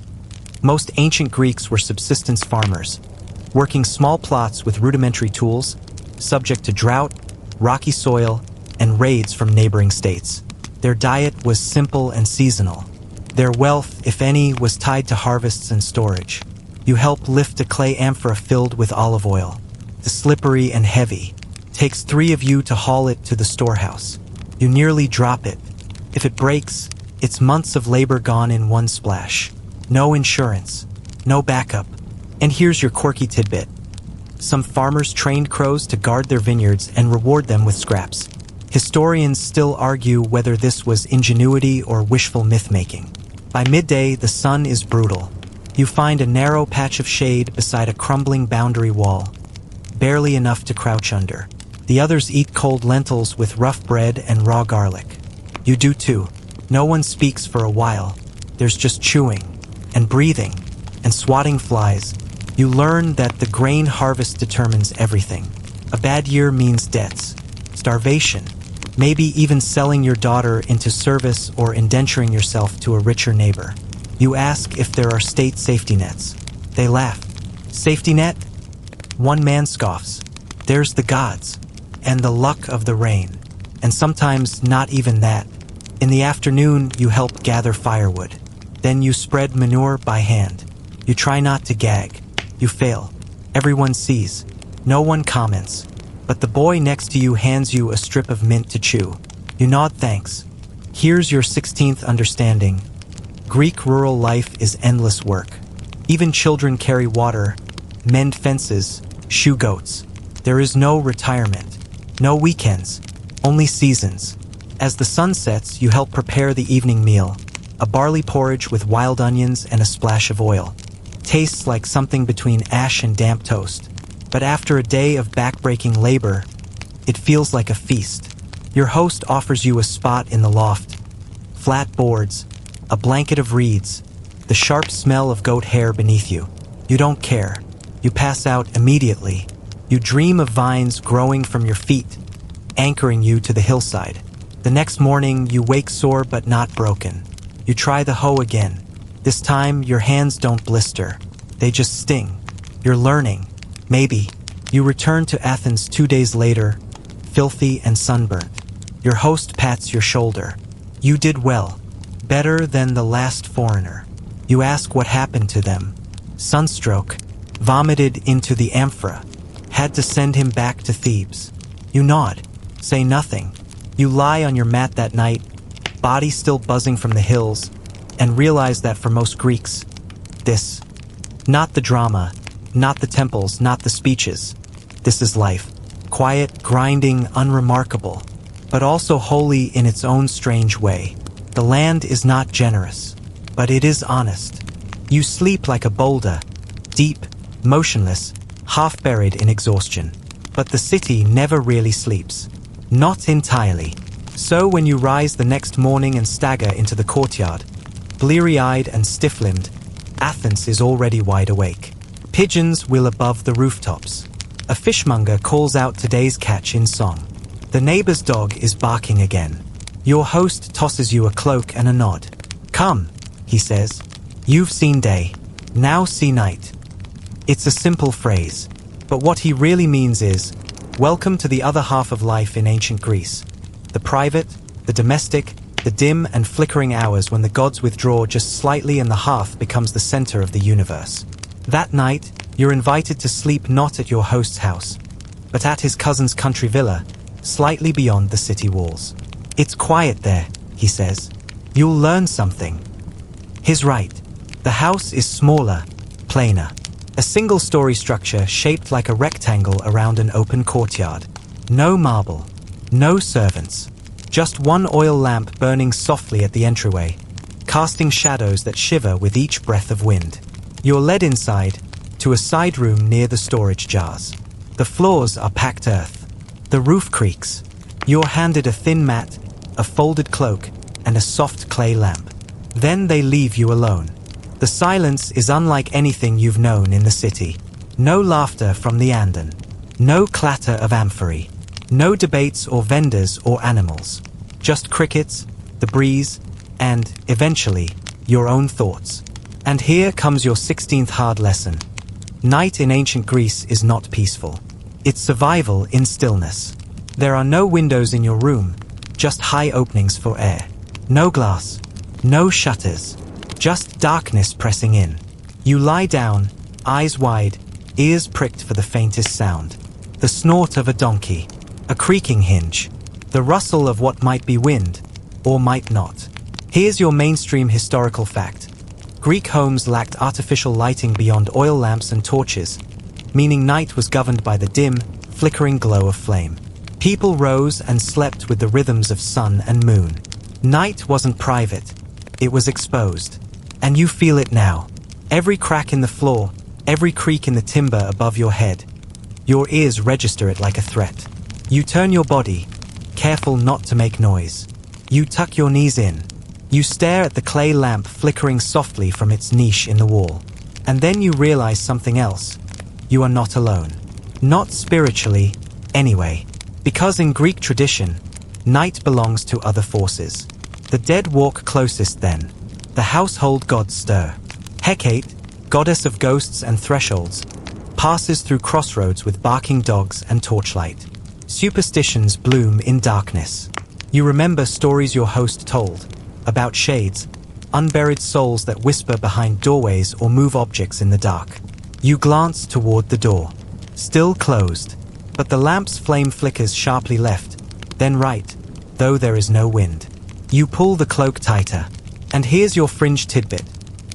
Most ancient Greeks were subsistence farmers, working small plots with rudimentary tools, subject to drought, rocky soil, and raids from neighboring states. Their diet was simple and seasonal. Their wealth, if any, was tied to harvests and storage. You help lift a clay amphora filled with olive oil. The slippery and heavy. Takes 3 of you to haul it to the storehouse. You nearly drop it. If it breaks, it's months of labor gone in one splash. No insurance. No backup. And here's your quirky tidbit. Some farmers trained crows to guard their vineyards and reward them with scraps. Historians still argue whether this was ingenuity or wishful myth-making. By midday, the sun is brutal. You find a narrow patch of shade beside a crumbling boundary wall, barely enough to crouch under. The others eat cold lentils with rough bread and raw garlic. You do too. No one speaks for a while. There's just chewing, and breathing, and swatting flies. You learn that the grain harvest determines everything. A bad year means debts, starvation, maybe even selling your daughter into service or indenturing yourself to a richer neighbor. You ask if there are state safety nets. They laugh. Safety net? One man scoffs. There's the gods, and the luck of the rain, and sometimes not even that. In the afternoon, you help gather firewood. Then you spread manure by hand. You try not to gag. You fail. Everyone sees. No one comments. But the boy next to you hands you a strip of mint to chew. You nod thanks. Here's your 16th understanding. Greek rural life is endless work. Even children carry water, mend fences, shoe goats. There is no retirement, no weekends, only seasons. As the sun sets, you help prepare the evening meal, a barley porridge with wild onions and a splash of oil. Tastes like something between ash and damp toast. But after a day of back-breaking labor, it feels like a feast. Your host offers you a spot in the loft. Flat boards, a blanket of reeds, the sharp smell of goat hair beneath you. You don't care. You pass out immediately. You dream of vines growing from your feet, anchoring you to the hillside. The next morning, you wake sore but not broken. You try the hoe again. This time, your hands don't blister. They just sting. You're learning. Maybe. You return to Athens 2 days later, filthy and sunburnt. Your host pats your shoulder. You did well. Better than the last foreigner. You ask what happened to them. Sunstroke. Vomited into the amphora. Had to send him back to Thebes. You nod. Say nothing. You lie on your mat that night, body still buzzing from the hills, and realize that for most Greeks, this, not the drama, not the temples, not the speeches, this is life. Quiet, grinding, unremarkable, but also holy in its own strange way. The land is not generous, but it is honest. You sleep like a boulder, deep, motionless, half buried in exhaustion. But the city never really sleeps. Not entirely. So when you rise the next morning and stagger into the courtyard, bleary-eyed and stiff-limbed, Athens is already wide awake. Pigeons wheel above the rooftops. A fishmonger calls out today's catch in song. The neighbor's dog is barking again. Your host tosses you a cloak and a nod. Come, he says. You've seen day. Now see night. It's a simple phrase, but what he really means is, welcome to the other half of life in ancient Greece. The private, the domestic, the dim and flickering hours when the gods withdraw just slightly and the hearth becomes the center of the universe. That night, you're invited to sleep not at your host's house, but at his cousin's country villa, slightly beyond the city walls. It's quiet there, he says. You'll learn something. He's right. The house is smaller, plainer. A single-story structure shaped like a rectangle around an open courtyard. No marble, no servants, just one oil lamp burning softly at the entryway, casting shadows that shiver with each breath of wind. You're led inside, to a side room near the storage jars. The floors are packed earth. The roof creaks. You're handed a thin mat, a folded cloak, and a soft clay lamp. Then they leave you alone. The silence is unlike anything you've known in the city. No laughter from the Andon. No clatter of amphorae. No debates or vendors or animals. Just crickets, the breeze, and, eventually, your own thoughts. And here comes your 16th hard lesson. Night in ancient Greece is not peaceful. It's survival in stillness. There are no windows in your room, just high openings for air. No glass, no shutters. Just darkness pressing in. You lie down, eyes wide, ears pricked for the faintest sound. The snort of a donkey, a creaking hinge, the rustle of what might be wind, or might not. Here's your mainstream historical fact. Greek homes lacked artificial lighting beyond oil lamps and torches, meaning night was governed by the dim, flickering glow of flame. People rose and slept with the rhythms of sun and moon. Night wasn't private, it was exposed. And you feel it now. Every crack in the floor, every creak in the timber above your head. Your ears register it like a threat. You turn your body, careful not to make noise. You tuck your knees in. You stare at the clay lamp flickering softly from its niche in the wall. And then you realize something else. You are not alone. Not spiritually, anyway. Because in Greek tradition, night belongs to other forces. The dead walk closest then. The household gods stir. Hecate, goddess of ghosts and thresholds, passes through crossroads with barking dogs and torchlight. Superstitions bloom in darkness. You remember stories your host told about shades, unburied souls that whisper behind doorways or move objects in the dark. You glance toward the door. Still closed, but the lamp's flame flickers sharply left, then right, though there is no wind. You pull the cloak tighter, and here's your fringe tidbit.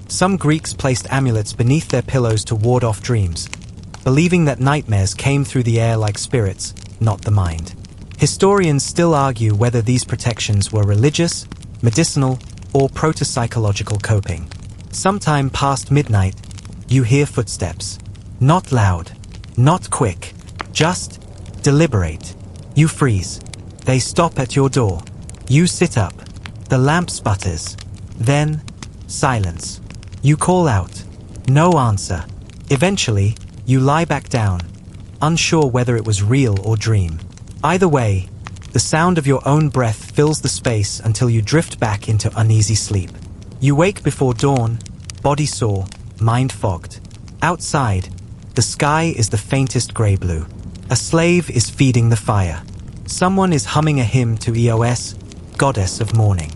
Some Greeks placed amulets beneath their pillows to ward off dreams, believing that nightmares came through the air like spirits, not the mind. Historians still argue whether these protections were religious, medicinal, or proto-psychological coping. Sometime past midnight, you hear footsteps. Not loud, not quick, just deliberate. You freeze. They stop at your door. You sit up. The lamp sputters. Then, silence. You call out. No answer. Eventually, you lie back down, unsure whether it was real or dream. Either way, the sound of your own breath fills the space until you drift back into uneasy sleep. You wake before dawn, body sore, mind fogged. Outside, the sky is the faintest gray-blue. A slave is feeding the fire. Someone is humming a hymn to Eos, goddess of morning.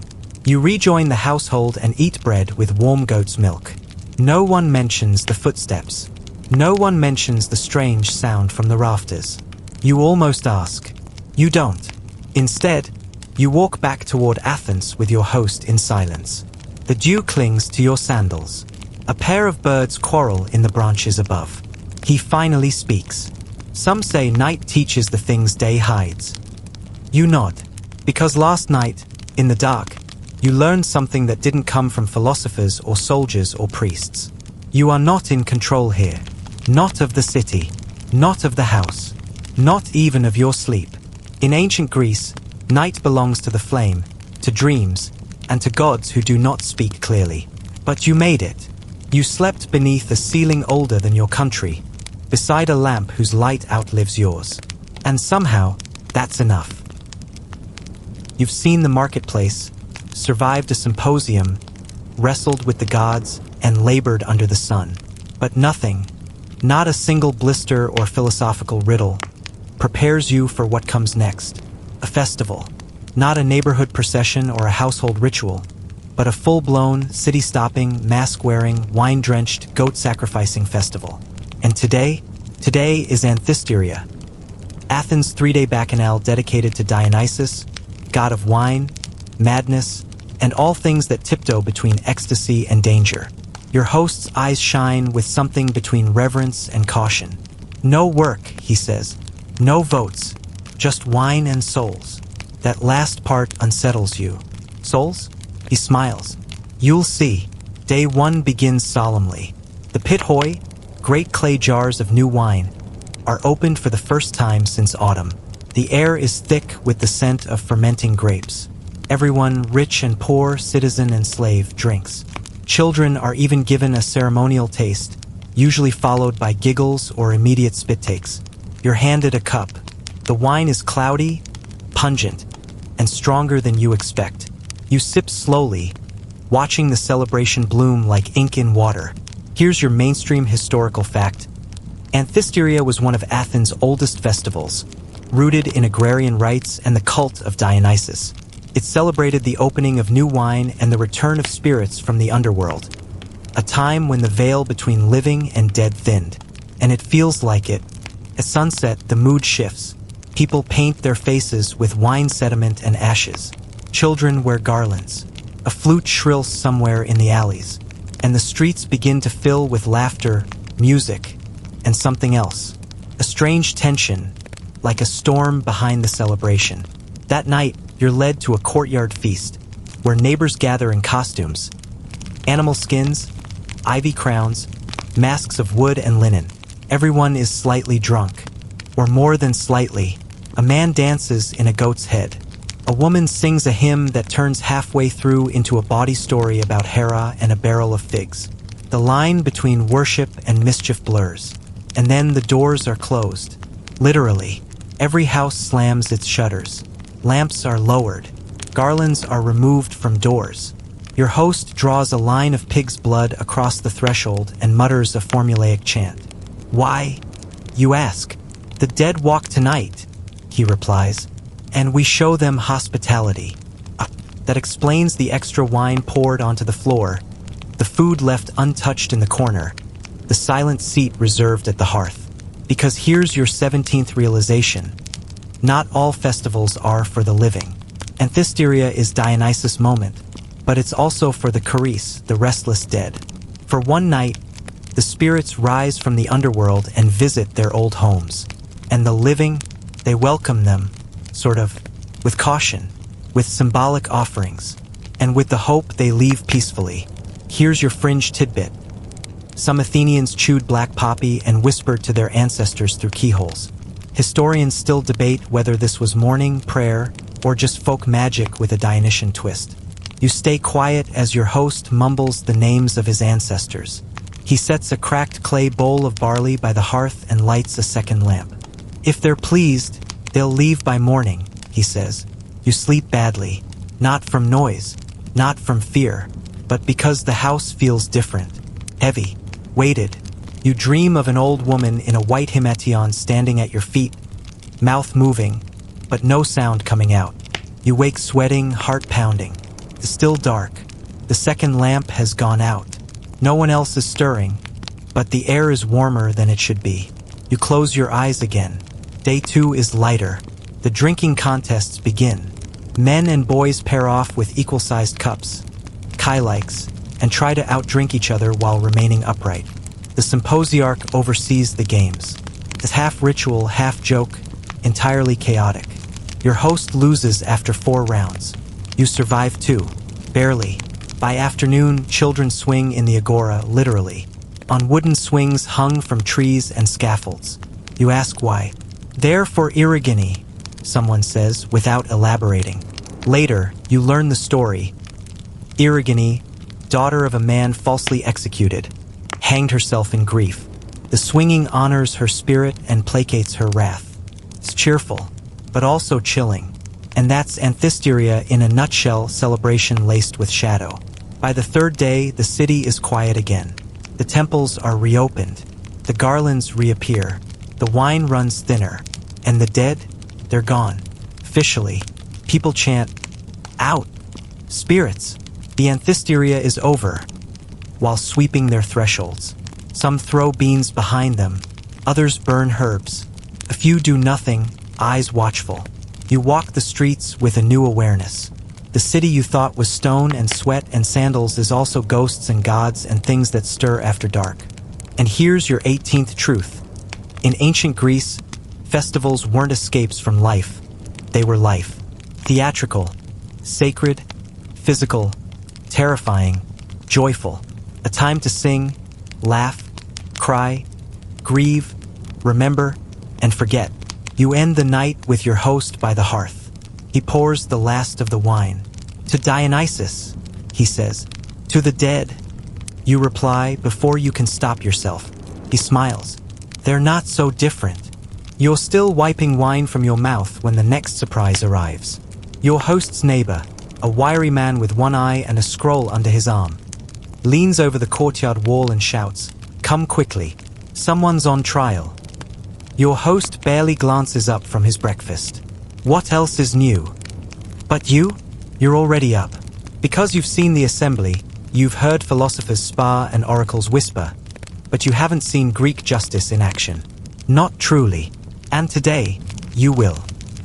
You rejoin the household and eat bread with warm goat's milk. No one mentions the footsteps. No one mentions the strange sound from the rafters. You almost ask. You don't. Instead, you walk back toward Athens with your host in silence. The dew clings to your sandals. A pair of birds quarrel in the branches above. He finally speaks. Some say night teaches the things day hides. You nod, because last night, in the dark, you learned something that didn't come from philosophers or soldiers or priests. You are not in control here. Not of the city, not of the house, not even of your sleep. In ancient Greece, night belongs to the flame, to dreams, and to gods who do not speak clearly. But you made it. You slept beneath a ceiling older than your country, beside a lamp whose light outlives yours. And somehow, that's enough. You've seen the marketplace, survived a symposium, wrestled with the gods, and labored under the sun. But nothing, not a single blister or philosophical riddle, prepares you for what comes next. A festival, not a neighborhood procession or a household ritual, but a full-blown, city-stopping, mask-wearing, wine-drenched, goat-sacrificing festival. And today is Antisteria, Athens' three-day bacchanal dedicated to Dionysus, god of wine, madness, and all things that tiptoe between ecstasy and danger. Your host's eyes shine with something between reverence and caution. No work, he says. No votes. Just wine and souls. That last part unsettles you. Souls? He smiles. You'll see. Day one begins solemnly. The pit hoy, great clay jars of new wine, are opened for the first time since autumn. The air is thick with the scent of fermenting grapes. Everyone, rich and poor, citizen and slave, drinks. Children are even given a ceremonial taste, usually followed by giggles or immediate spit takes. You're handed a cup. The wine is cloudy, pungent, and stronger than you expect. You sip slowly, watching the celebration bloom like ink in water. Here's your mainstream historical fact. Antisteria was one of Athens' oldest festivals, rooted in agrarian rites and the cult of Dionysus. It celebrated the opening of new wine and the return of spirits from the underworld, a time when the veil between living and dead thinned. And it feels like it. At sunset, the mood shifts. People paint their faces with wine sediment and ashes. Children wear garlands. A flute shrills somewhere in the alleys. And the streets begin to fill with laughter, music, and something else. A strange tension, like a storm behind the celebration. That night, you're led to a courtyard feast, where neighbors gather in costumes. Animal skins, ivy crowns, masks of wood and linen. Everyone is slightly drunk, or more than slightly. A man dances in a goat's head. A woman sings a hymn that turns halfway through into a bawdy story about Hera and a barrel of figs. The line between worship and mischief blurs, and then the doors are closed. Literally, every house slams its shutters. Lamps are lowered. Garlands are removed from doors. Your host draws a line of pig's blood across the threshold and mutters a formulaic chant. Why? You ask. The dead walk tonight, he replies, and we show them hospitality. That explains the extra wine poured onto the floor, the food left untouched in the corner, the silent seat reserved at the hearth. Because here's your 17th realization. Not all festivals are for the living. Anthesteria is Dionysus' moment, but it's also for the Charis, the restless dead. For one night, the spirits rise from the underworld and visit their old homes. And the living, they welcome them, sort of, with caution, with symbolic offerings, and with the hope they leave peacefully. Here's your fringe tidbit. Some Athenians chewed black poppy and whispered to their ancestors through keyholes. Historians still debate whether this was mourning, prayer, or just folk magic with a Dionysian twist. You stay quiet as your host mumbles the names of his ancestors. He sets a cracked clay bowl of barley by the hearth and lights a second lamp. If they're pleased, they'll leave by morning, he says. You sleep badly, not from noise, not from fear, but because the house feels different, heavy, weighted. You dream of an old woman in a white himation standing at your feet, mouth moving, but no sound coming out. You wake sweating, heart pounding. It's still dark. The second lamp has gone out. No one else is stirring, but the air is warmer than it should be. You close your eyes again. Day 2 is lighter. The drinking contests begin. Men and boys pair off with equal-sized cups, Kai-likes, and try to outdrink each other while remaining upright. The symposiarch oversees the games. It's half ritual, half joke, entirely chaotic. Your host loses after 4 rounds. You survive 2, barely. By afternoon, children swing in the agora, literally, on wooden swings hung from trees and scaffolds. You ask why. There for Erigone, someone says, without elaborating. Later, you learn the story. Erigone, daughter of a man falsely executed, hanged herself in grief. The swinging honors her spirit and placates her wrath. It's cheerful, but also chilling. And that's Anthesteria in a nutshell, celebration laced with shadow. By the 3rd day, the city is quiet again. The temples are reopened. The garlands reappear. The wine runs thinner. And the dead, they're gone. Officially, people chant, out! Spirits! The Anthesteria is over, while sweeping their thresholds. Some throw beans behind them, others burn herbs. A few do nothing, eyes watchful. You walk the streets with a new awareness. The city you thought was stone and sweat and sandals is also ghosts and gods and things that stir after dark. And here's your 18th truth. In ancient Greece, festivals weren't escapes from life. They were life. Theatrical, sacred, physical, terrifying, joyful. A time to sing, laugh, cry, grieve, remember, and forget. You end the night with your host by the hearth. He pours the last of the wine. To Dionysus, he says. To the dead. You reply before you can stop yourself. He smiles. They're not so different. You're still wiping wine from your mouth when the next surprise arrives. Your host's neighbor, a wiry man with one eye and a scroll under his arm, leans over the courtyard wall and shouts, "Come quickly. Someone's on trial." Your host barely glances up from his breakfast. What else is new? But you're already up. Because you've seen the assembly, you've heard philosophers spar and oracles whisper, but you haven't seen Greek justice in action. Not truly. And today, you will.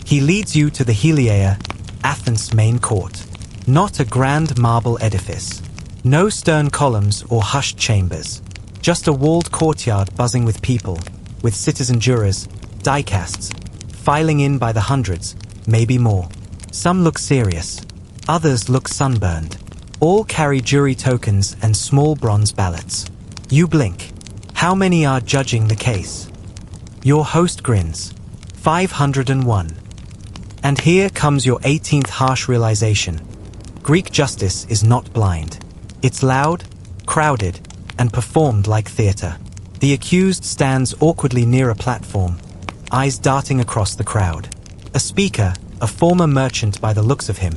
He leads you to the Heliaea, Athens' main court. Not a grand marble edifice. No stern columns or hushed chambers. Just a walled courtyard buzzing with people, with citizen jurors, die-casts, filing in by the hundreds, maybe more. Some look serious. Others look sunburned. All carry jury tokens and small bronze ballots. You blink. How many are judging the case? Your host grins. 501. And here comes your 18th harsh realization. Greek justice is not blind. It's loud, crowded, and performed like theater. The accused stands awkwardly near a platform, eyes darting across the crowd. A speaker, a former merchant by the looks of him,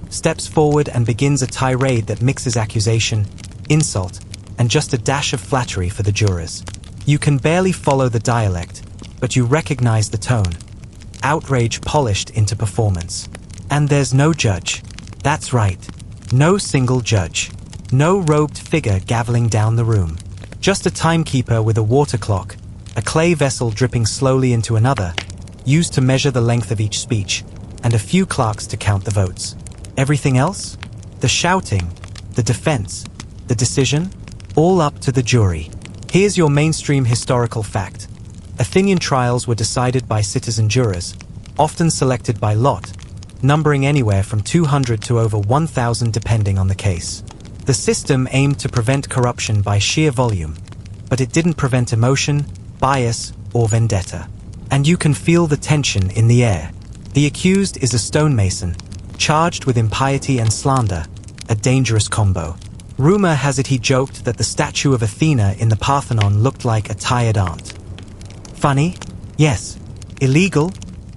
steps forward and begins a tirade that mixes accusation, insult, and just a dash of flattery for the jurors. You can barely follow the dialect, but you recognize the tone. Outrage polished into performance. And there's no judge. That's right. No single judge. No robed figure gaveling down the room. Just a timekeeper with a water clock, a clay vessel dripping slowly into another, used to measure the length of each speech, and a few clerks to count the votes. Everything else? The shouting, the defense, the decision? All up to the jury. Here's your mainstream historical fact. Athenian trials were decided by citizen jurors, often selected by lot, numbering anywhere from 200 to over 1,000 depending on the case. The system aimed to prevent corruption by sheer volume, but it didn't prevent emotion, bias, or vendetta. And you can feel the tension in the air. The accused is a stonemason, charged with impiety and slander, a dangerous combo. Rumor has it he joked that the statue of Athena in the Parthenon looked like a tired aunt. Funny? Yes. Illegal?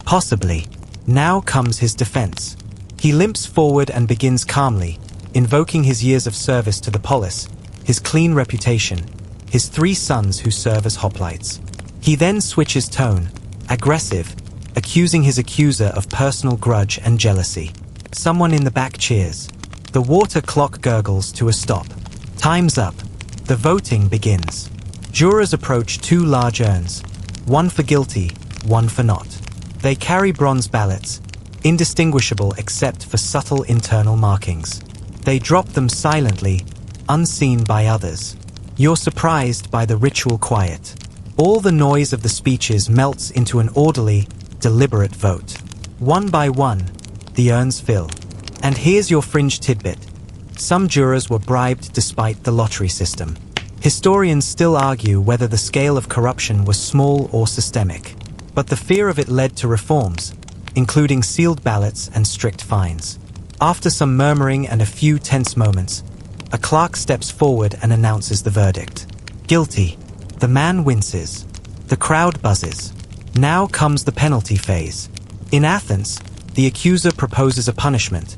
Possibly. Now comes his defense. He limps forward and begins calmly, invoking his years of service to the polis, his clean reputation, his 3 sons who serve as hoplites. He then switches tone, aggressive, accusing his accuser of personal grudge and jealousy. Someone in the back cheers. The water clock gurgles to a stop. Time's up. The voting begins. Jurors approach 2 large urns, one for guilty, one for not. They carry bronze ballots, indistinguishable except for subtle internal markings. They drop them silently, unseen by others. You're surprised by the ritual quiet. All the noise of the speeches melts into an orderly, deliberate vote. One by one, the urns fill. And here's your fringe tidbit. Some jurors were bribed despite the lottery system. Historians still argue whether the scale of corruption was small or systemic. But the fear of it led to reforms, including sealed ballots and strict fines. After some murmuring and a few tense moments, a clerk steps forward and announces the verdict. Guilty. The man winces. The crowd buzzes. Now comes the penalty phase. In Athens, the accuser proposes a punishment,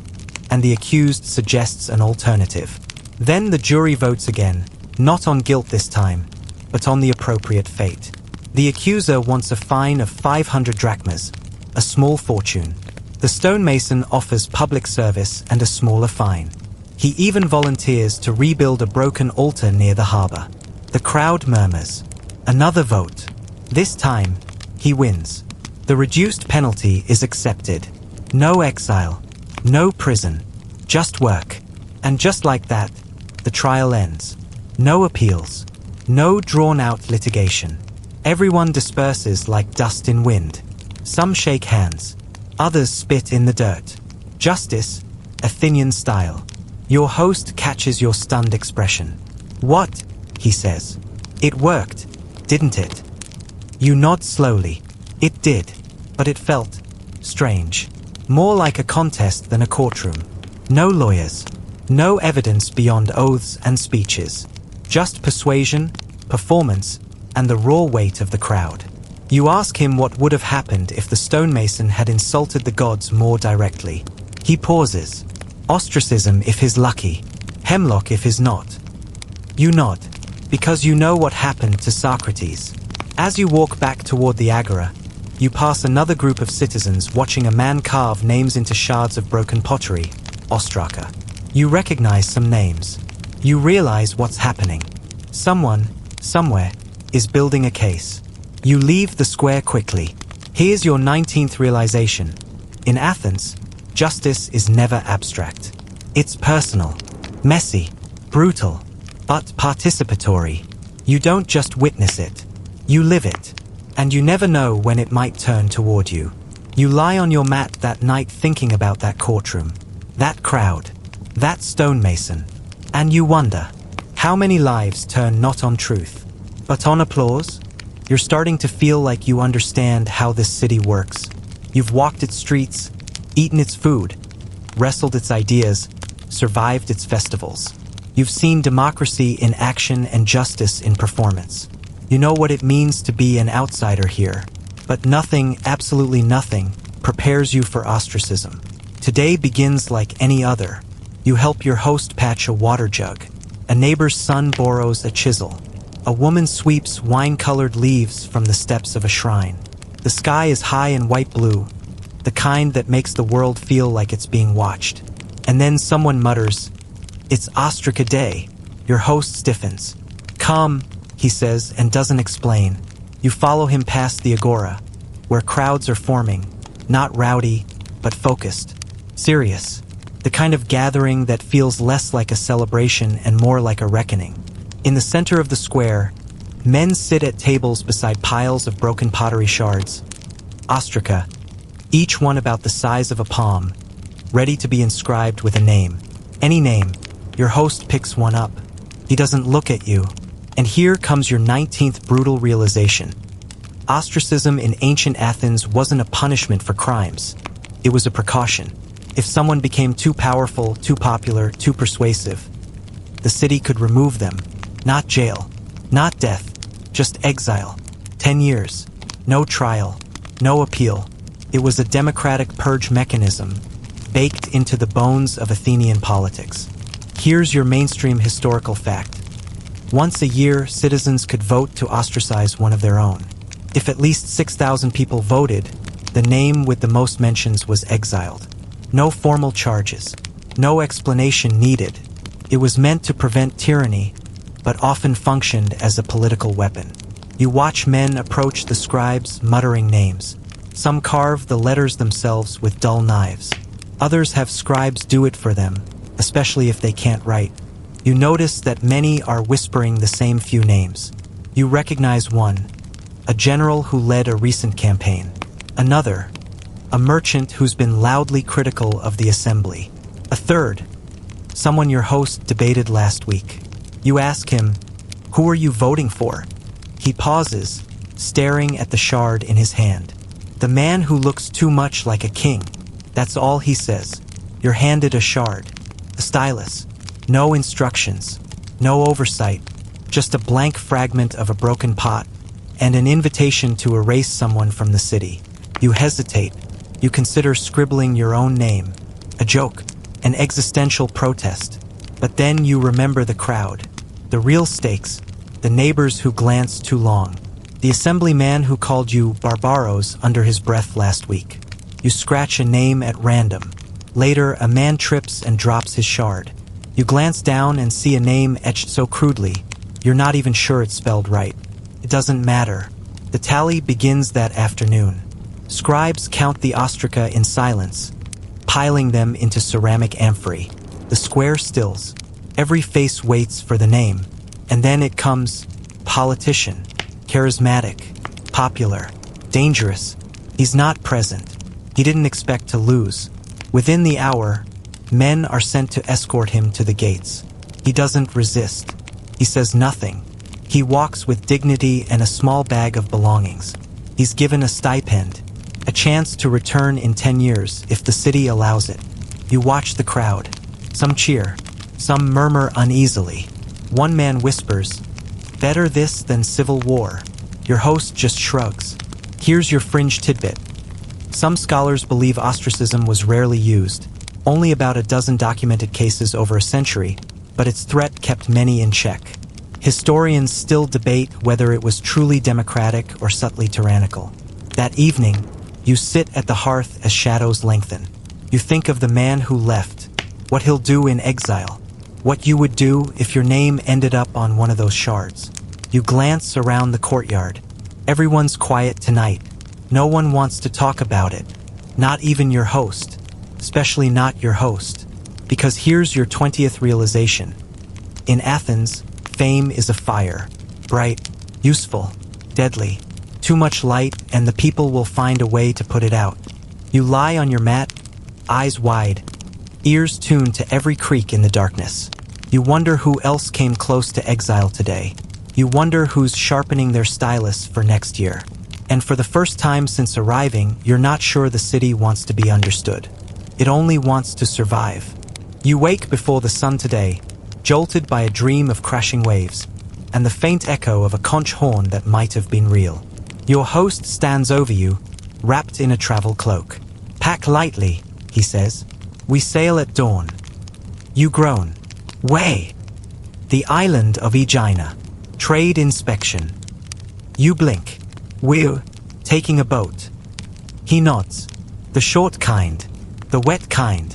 and the accused suggests an alternative. Then the jury votes again, not on guilt this time, but on the appropriate fate. The accuser wants a fine of 500 drachmas, a small fortune. The stonemason offers public service and a smaller fine. He even volunteers to rebuild a broken altar near the harbor. The crowd murmurs. Another vote. This time, he wins. The reduced penalty is accepted. No exile, no prison, just work. And just like that, the trial ends. No appeals, no drawn-out litigation. Everyone disperses like dust in wind. Some shake hands, others spit in the dirt. Justice, Athenian style. Your host catches your stunned expression. What? He says. It worked, didn't it? You nod slowly. It did, but it felt strange. More like a contest than a courtroom. No lawyers, no evidence beyond oaths and speeches. Just persuasion, performance, and the raw weight of the crowd. You ask him what would have happened if the stonemason had insulted the gods more directly. He pauses. Ostracism if he's lucky, hemlock if he's not. You nod, because you know what happened to Socrates. As you walk back toward the agora, you pass another group of citizens watching a man carve names into shards of broken pottery, ostraka. You recognize some names. You realize what's happening. Someone, somewhere, is building a case. You leave the square quickly. Here's your 19th realization. In Athens, justice is never abstract. It's personal, messy, brutal, but participatory. You don't just witness it. You live it. And you never know when it might turn toward you. You lie on your mat that night thinking about that courtroom, that crowd, that stonemason, and you wonder, how many lives turn not on truth, but on applause? You're starting to feel like you understand how this city works. You've walked its streets, eaten its food, wrestled its ideas, survived its festivals. You've seen democracy in action and justice in performance. You know what it means to be an outsider here, but nothing, absolutely nothing, prepares you for ostracism. Today begins like any other. You help your host patch a water jug. A neighbor's son borrows a chisel. A woman sweeps wine-colored leaves from the steps of a shrine. The sky is high and white blue, the kind that makes the world feel like it's being watched. And then someone mutters, "It's Ostrika Day." Your host stiffens. "Come," he says, and doesn't explain. You follow him past the agora, where crowds are forming, not rowdy, but focused, serious. The kind of gathering that feels less like a celebration and more like a reckoning. In the center of the square, men sit at tables beside piles of broken pottery shards. Ostrika, each one about the size of a palm, ready to be inscribed with a name. Any name. Your host picks one up. He doesn't look at you. And here comes your 19th brutal realization. Ostracism in ancient Athens wasn't a punishment for crimes. It was a precaution. If someone became too powerful, too popular, too persuasive, the city could remove them. Not jail, not death, just exile. 10 years. No trial, no appeal. It was a democratic purge mechanism, baked into the bones of Athenian politics. Here's your mainstream historical fact. Once a year, citizens could vote to ostracize one of their own. If at least 6,000 people voted, the name with the most mentions was exiled. No formal charges, no explanation needed. It was meant to prevent tyranny, but often functioned as a political weapon. You watch men approach the scribes, muttering names. Some carve the letters themselves with dull knives. Others have scribes do it for them, especially if they can't write. You notice that many are whispering the same few names. You recognize one, a general who led a recent campaign. Another, a merchant who's been loudly critical of the assembly. A third, someone your host debated last week. You ask him, "Who are you voting for?" He pauses, staring at the shard in his hand. "The man who looks too much like a king." That's all he says. You're handed a shard, a stylus. No instructions, no oversight, just a blank fragment of a broken pot, and an invitation to erase someone from the city. You hesitate. You consider scribbling your own name, a joke, an existential protest. But then you remember the crowd, the real stakes, the neighbors who glanced too long, the assemblyman who called you barbaros under his breath last week. You scratch a name at random. Later, a man trips and drops his shard. You glance down and see a name etched so crudely, you're not even sure it's spelled right. It doesn't matter. The tally begins that afternoon. Scribes count the ostrika in silence, piling them into ceramic amphorae. The square stills. Every face waits for the name. And then it comes, politician, charismatic, popular, dangerous. He's not present. He didn't expect to lose. Within the hour, men are sent to escort him to the gates. He doesn't resist. He says nothing. He walks with dignity and a small bag of belongings. He's given a stipend, a chance to return in 10 years if the city allows it. You watch the crowd. Some cheer. Some murmur uneasily. One man whispers, "Better this than civil war." Your host just shrugs. Here's your fringe tidbit. Some scholars believe ostracism was rarely used. Only about a dozen documented cases over a century, but its threat kept many in check. Historians still debate whether it was truly democratic or subtly tyrannical. That evening, you sit at the hearth as shadows lengthen. You think of the man who left, what he'll do in exile, what you would do if your name ended up on one of those shards. You glance around the courtyard. Everyone's quiet tonight. No one wants to talk about it. Not even your host. Especially not your host. Because here's your 20th realization. In Athens, fame is a fire. Bright, useful, deadly. Too much light and the people will find a way to put it out. You lie on your mat, eyes wide, ears tuned to every creak in the darkness. You wonder who else came close to exile today. You wonder who's sharpening their stylus for next year. And for the first time since arriving, you're not sure the city wants to be understood. It only wants to survive. You wake before the sun today, jolted by a dream of crashing waves, and the faint echo of a conch horn that might have been real. Your host stands over you, wrapped in a travel cloak. "Pack lightly," he says. "We sail at dawn." You groan. "Way! The island of Aegina." Trade inspection. You blink. We're taking a boat. He nods. The short kind. The wet kind.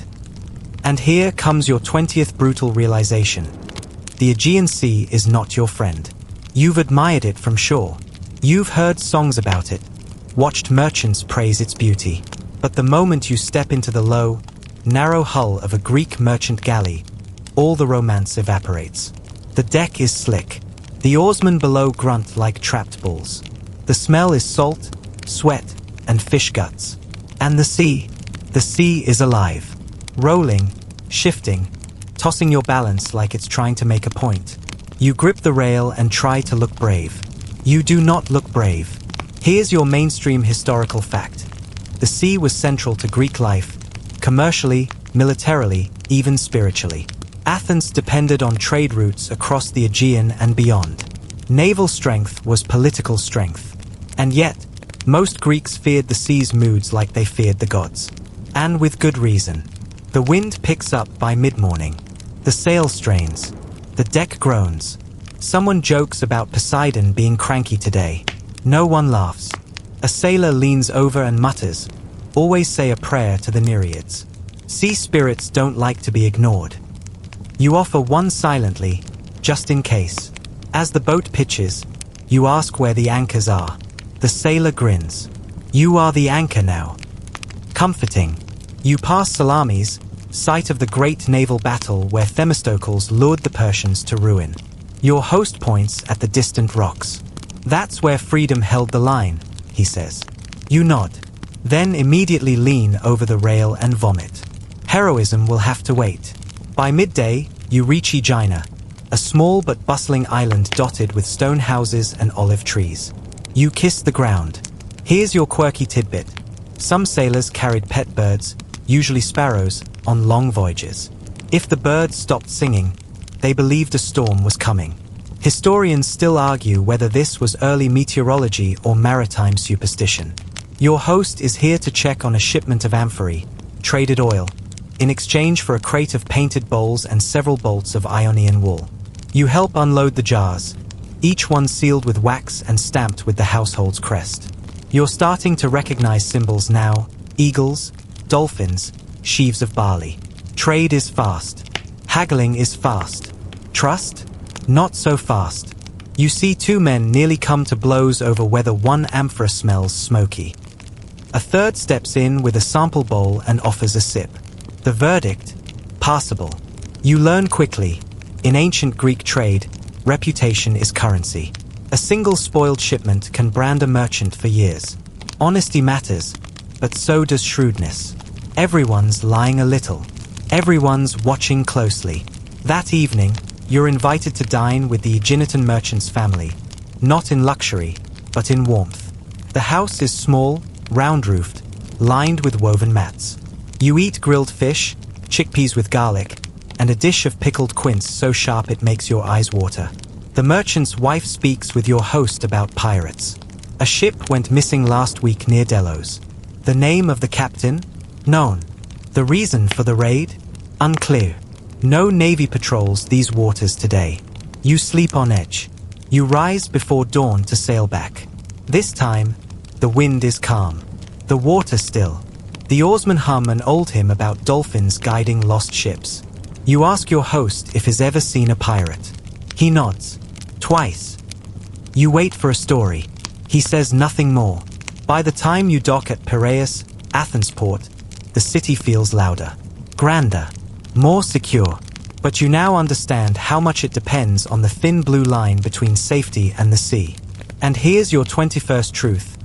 And here comes your 20th brutal realization. The Aegean Sea is not your friend. You've admired it from shore. You've heard songs about it, watched merchants praise its beauty. But the moment you step into the low, narrow hull of a Greek merchant galley, all the romance evaporates. The deck is slick. The oarsmen below grunt like trapped bulls. The smell is salt, sweat, and fish guts. And the sea is alive. Rolling, shifting, tossing your balance like it's trying to make a point. You grip the rail and try to look brave. You do not look brave. Here's your mainstream historical fact. The sea was central to Greek life, commercially, militarily, even spiritually. Athens depended on trade routes across the Aegean and beyond. Naval strength was political strength. And yet, most Greeks feared the sea's moods like they feared the gods. And with good reason. The wind picks up by mid-morning. The sail strains. The deck groans. Someone jokes about Poseidon being cranky today. No one laughs. A sailor leans over and mutters, "Always say a prayer to the Nereids." Sea spirits don't like to be ignored. You offer one silently, just in case. As the boat pitches, you ask where the anchors are. The sailor grins. You are the anchor now. Comforting. You pass Salamis, site of the great naval battle where Themistocles lured the Persians to ruin. Your host points at the distant rocks. "That's where freedom held the line," he says. You nod, then immediately lean over the rail and vomit. Heroism will have to wait. By midday, you reach Aegina, a small but bustling island dotted with stone houses and olive trees. You kiss the ground. Here's your quirky tidbit. Some sailors carried pet birds, usually sparrows, on long voyages. If the birds stopped singing, they believed a storm was coming. Historians still argue whether this was early meteorology or maritime superstition. Your host is here to check on a shipment of amphorae, traded oil, in exchange for a crate of painted bowls and several bolts of Ionian wool. You help unload the jars, each one sealed with wax and stamped with the household's crest. You're starting to recognize symbols now: eagles, dolphins, sheaves of barley. Trade is fast. Haggling is fast. Trust? Not so fast. You see two men nearly come to blows over whether one amphora smells smoky. A third steps in with a sample bowl and offers a sip. The verdict? Passable. You learn quickly. In ancient Greek trade, reputation is currency. A single spoiled shipment can brand a merchant for years. Honesty matters, but so does shrewdness. Everyone's lying a little. Everyone's watching closely. That evening, you're invited to dine with the Aeginetan merchant's family. Not in luxury, but in warmth. The house is small, round-roofed, lined with woven mats. You eat grilled fish, chickpeas with garlic, and a dish of pickled quince so sharp it makes your eyes water. The merchant's wife speaks with your host about pirates. A ship went missing last week near Delos. The name of the captain? Known. The reason for the raid? Unclear. No navy patrols these waters today. You sleep on edge. You rise before dawn to sail back. This time, the wind is calm. The water still. The oarsmen hum an old hymn about dolphins guiding lost ships. You ask your host if he's ever seen a pirate. He nods. Twice. You wait for a story. He says nothing more. By the time you dock at Piraeus, Athens port, the city feels louder, grander, more secure. But you now understand how much it depends on the thin blue line between safety and the sea. And here's your 21st truth.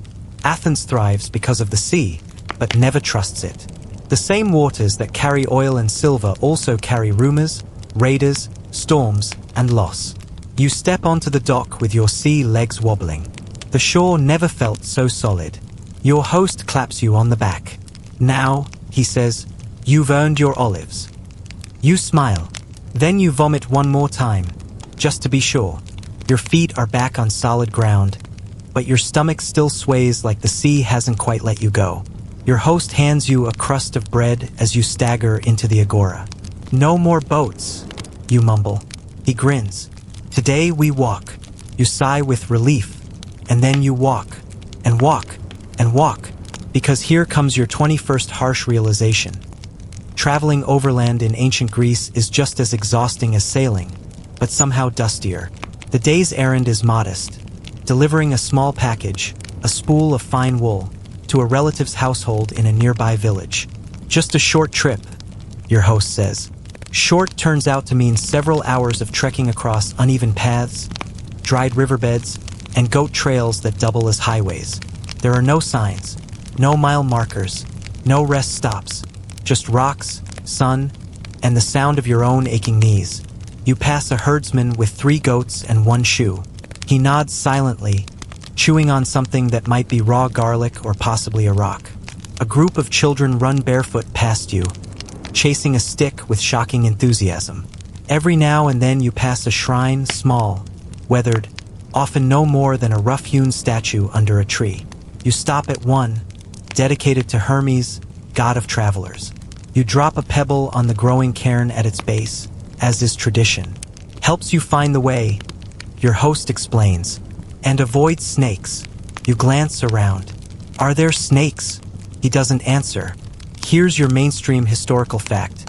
Athens thrives because of the sea, but never trusts it. The same waters that carry oil and silver also carry rumors, raiders, storms, and loss. You step onto the dock with your sea legs wobbling. The shore never felt so solid. Your host claps you on the back. Now, he says, you've earned your olives. You smile. Then you vomit one more time, just to be sure. Your feet are back on solid ground, but your stomach still sways like the sea hasn't quite let you go. Your host hands you a crust of bread as you stagger into the agora. No more boats, you mumble. He grins. Today we walk. You sigh with relief, and then you walk, and walk, and walk, because here comes your 21st harsh realization. Traveling overland in ancient Greece is just as exhausting as sailing, but somehow dustier. The day's errand is modest, delivering a small package, a spool of fine wool, to a relative's household in a nearby village. Just a short trip, your host says. Short turns out to mean several hours of trekking across uneven paths, dried riverbeds, and goat trails that double as highways. There are no signs, no mile markers, no rest stops, just rocks, sun, and the sound of your own aching knees. You pass a herdsman with 3 goats and 1 shoe. He nods silently, chewing on something that might be raw garlic or possibly a rock. A group of children run barefoot past you, chasing a stick with shocking enthusiasm. Every now and then you pass a shrine, small, weathered, often no more than a rough-hewn statue under a tree. You stop at one, dedicated to Hermes, god of travelers. You drop a pebble on the growing cairn at its base, as is tradition. Helps you find the way, your host explains, and avoid snakes. You glance around. Are there snakes? He doesn't answer. Here's your mainstream historical fact.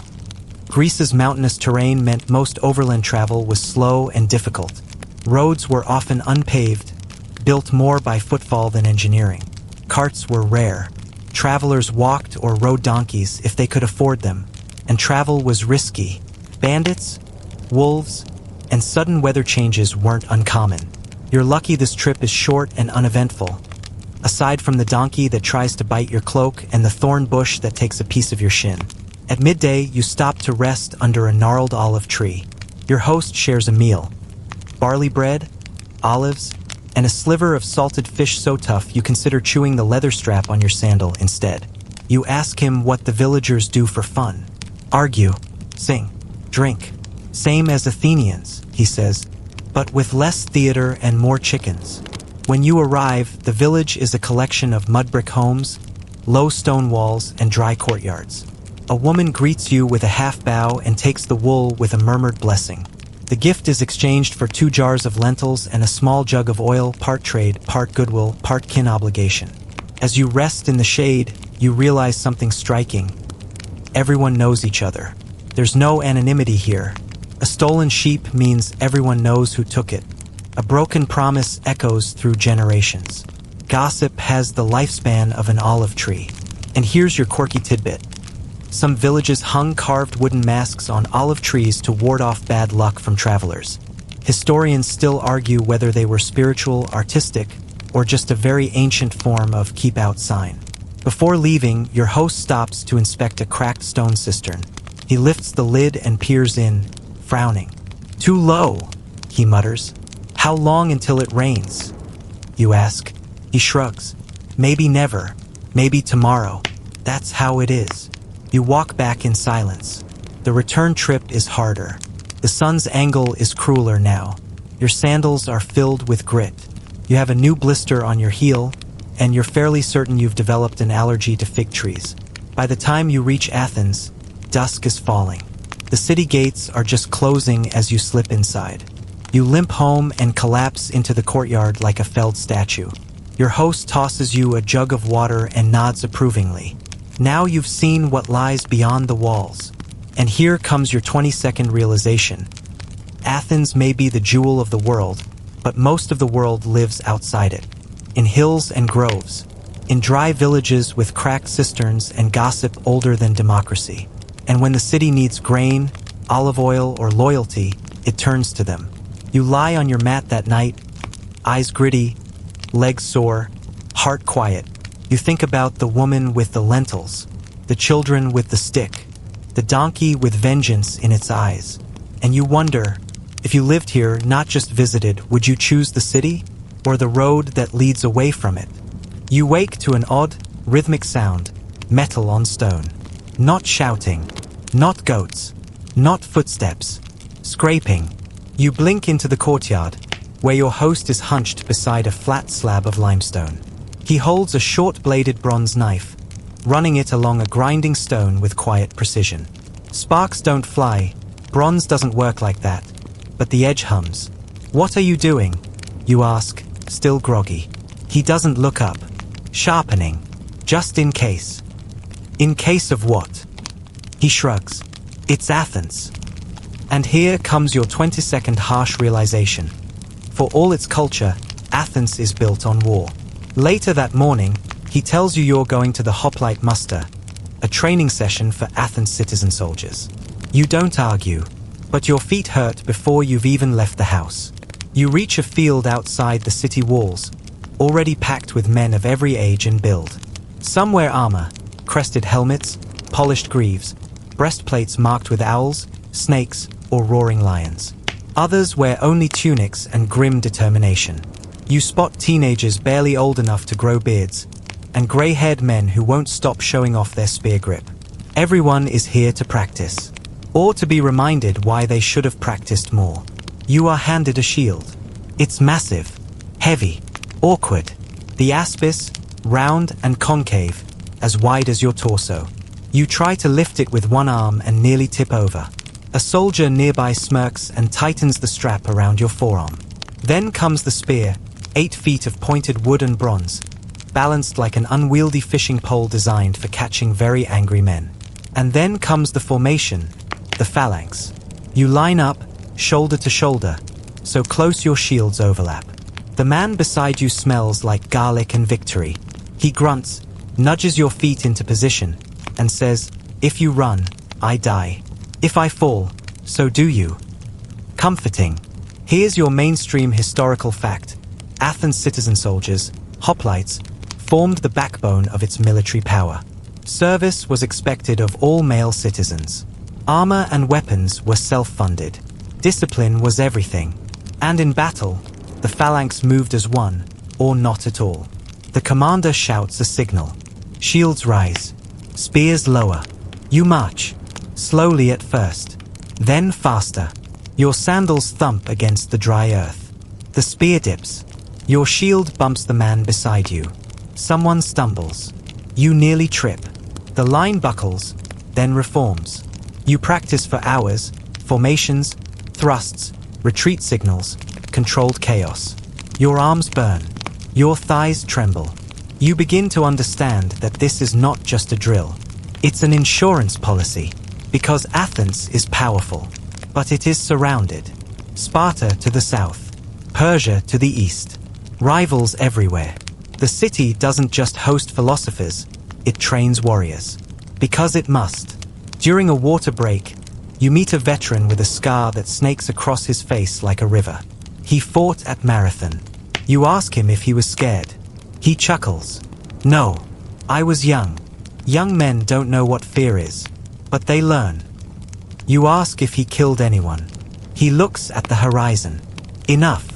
Greece's mountainous terrain meant most overland travel was slow and difficult. Roads were often unpaved, built more by footfall than engineering. Carts were rare. Travelers walked or rode donkeys if they could afford them, and travel was risky. Bandits, wolves, and sudden weather changes weren't uncommon. You're lucky this trip is short and uneventful. Aside from the donkey that tries to bite your cloak and the thorn bush that takes a piece of your shin. At midday, you stop to rest under a gnarled olive tree. Your host shares a meal. Barley bread, olives, and a sliver of salted fish so tough you consider chewing the leather strap on your sandal instead. You ask him what the villagers do for fun. Argue, sing, drink. Same as Athenians, he says, but with less theater and more chickens. When you arrive, the village is a collection of mud brick homes, low stone walls, and dry courtyards. A woman greets you with a half bow and takes the wool with a murmured blessing. The gift is exchanged for 2 jars of lentils and a small jug of oil, part trade, part goodwill, part kin obligation. As you rest in the shade, you realize something striking. Everyone knows each other. There's no anonymity here. A stolen sheep means everyone knows who took it. A broken promise echoes through generations. Gossip has the lifespan of an olive tree. And here's your quirky tidbit. Some villages hung carved wooden masks on olive trees to ward off bad luck from travelers. Historians still argue whether they were spiritual, artistic, or just a very ancient form of keep-out sign. Before leaving, your host stops to inspect a cracked stone cistern. He lifts the lid and peers in, frowning. "Too low," he mutters. "How long until it rains?" you ask. He shrugs. "Maybe never. Maybe tomorrow. That's how it is." You walk back in silence. The return trip is harder. The sun's angle is crueler now. Your sandals are filled with grit. You have a new blister on your heel, and you're fairly certain you've developed an allergy to fig trees. By the time you reach Athens, dusk is falling. The city gates are just closing as you slip inside. You limp home and collapse into the courtyard like a felled statue. Your host tosses you a jug of water and nods approvingly. Now you've seen what lies beyond the walls. And here comes your 20-second realization. Athens may be the jewel of the world, but most of the world lives outside it. In hills and groves. In dry villages with cracked cisterns and gossip older than democracy. And when the city needs grain, olive oil, or loyalty, it turns to them. You lie on your mat that night, eyes gritty, legs sore, heart quiet. You think about the woman with the lentils, the children with the stick, the donkey with vengeance in its eyes. And you wonder, if you lived here, not just visited, would you choose the city or the road that leads away from it? You wake to an odd, rhythmic sound, metal on stone. Not shouting, not goats, not footsteps, scraping. You blink into the courtyard, where your host is hunched beside a flat slab of limestone. He holds a short-bladed bronze knife, running it along a grinding stone with quiet precision. Sparks don't fly, bronze doesn't work like that, but the edge hums. "What are you doing?" You ask, still groggy. He doesn't look up. Sharpening. Just in case. In case of what? He shrugs. It's Athens. And here comes your 20-second harsh realization. For all its culture, Athens is built on war. Later that morning, he tells you you're going to the hoplite muster, a training session for Athens citizen soldiers. You don't argue, but your feet hurt before you've even left the house. You reach a field outside the city walls, already packed with men of every age and build. Some wear armor, crested helmets, polished greaves, breastplates marked with owls, snakes, or roaring lions. Others wear only tunics and grim determination. You spot teenagers barely old enough to grow beards, and gray-haired men who won't stop showing off their spear grip. Everyone is here to practice, or to be reminded why they should have practiced more. You are handed a shield. It's massive, heavy, awkward. The aspis, round and concave, as wide as your torso. You try to lift it with one arm and nearly tip over. A soldier nearby smirks and tightens the strap around your forearm. Then comes the spear, 8 feet of pointed wood and bronze, balanced like an unwieldy fishing pole designed for catching very angry men. And then comes the formation, the phalanx. You line up, shoulder to shoulder, so close your shields overlap. The man beside you smells like garlic and victory. He grunts, nudges your feet into position, and says, "If you run, I die. If I fall, so do you." Comforting. Here's your mainstream historical fact. Athens citizen soldiers, hoplites, formed the backbone of its military power. Service was expected of all male citizens. Armor and weapons were self-funded. Discipline was everything. And in battle, the phalanx moved as one, or not at all. The commander shouts a signal. Shields rise. Spears lower. You march. Slowly at first. Then faster. Your sandals thump against the dry earth. The spear dips. Your shield bumps the man beside you. Someone stumbles. You nearly trip. The line buckles, then reforms. You practice for hours, formations, thrusts, retreat signals, controlled chaos. Your arms burn. Your thighs tremble. You begin to understand that this is not just a drill. It's an insurance policy. Because Athens is powerful, but it is surrounded. Sparta to the south, Persia to the east. Rivals everywhere. The city doesn't just host philosophers, it trains warriors. Because it must. During a water break, you meet a veteran with a scar that snakes across his face like a river. He fought at Marathon. You ask him if he was scared. He chuckles. No, I was young. Young men don't know what fear is, but they learn. You ask if he killed anyone. He looks at the horizon. Enough.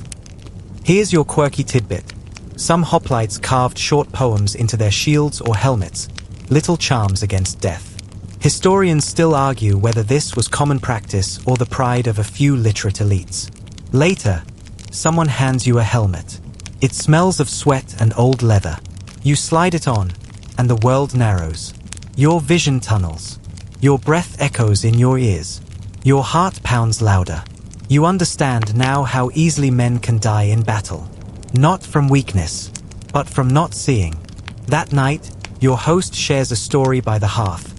Here's your quirky tidbit. Some hoplites carved short poems into their shields or helmets, little charms against death. Historians still argue whether this was common practice or the pride of a few literate elites. Later, someone hands you a helmet. It smells of sweat and old leather. You slide it on, and the world narrows. Your vision tunnels. Your breath echoes in your ears. Your heart pounds louder. You understand now how easily men can die in battle. Not from weakness, but from not seeing. That night, your host shares a story by the hearth.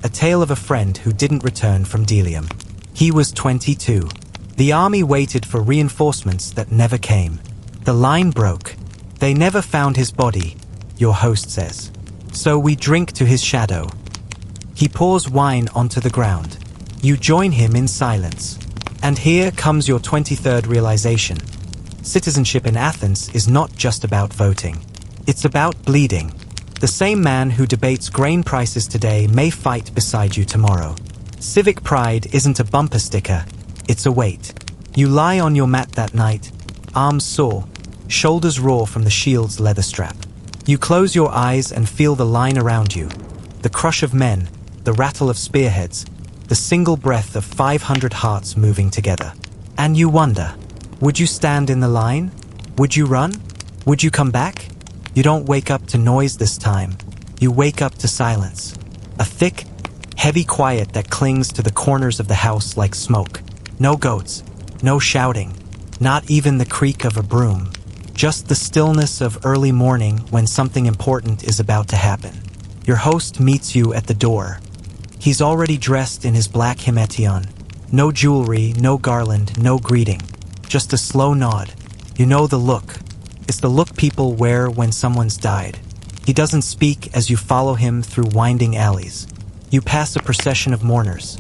A tale of a friend who didn't return from Delium. He was 22. The army waited for reinforcements that never came. The line broke. They never found his body, your host says. So we drink to his shadow. He pours wine onto the ground. You join him in silence. And here comes your 23rd realization. Citizenship in Athens is not just about voting. It's about bleeding. The same man who debates grain prices today may fight beside you tomorrow. Civic pride isn't a bumper sticker, it's a weight. You lie on your mat that night, arms sore, shoulders raw from the shield's leather strap. You close your eyes and feel the line around you. The crush of men, the rattle of spearheads, the single breath of 500 hearts moving together. And you wonder, would you stand in the line? Would you run? Would you come back? You don't wake up to noise this time. You wake up to silence. A thick, heavy quiet that clings to the corners of the house like smoke. No goats, no shouting, Not even the creak of a broom. Just the stillness of early morning when something important is about to happen. Your host meets you at the door. He's already dressed in his black himation. No jewelry, no garland, no greeting. Just a slow nod. You know the look. It's the look people wear when someone's died. He doesn't speak as you follow him through winding alleys. You pass a procession of mourners.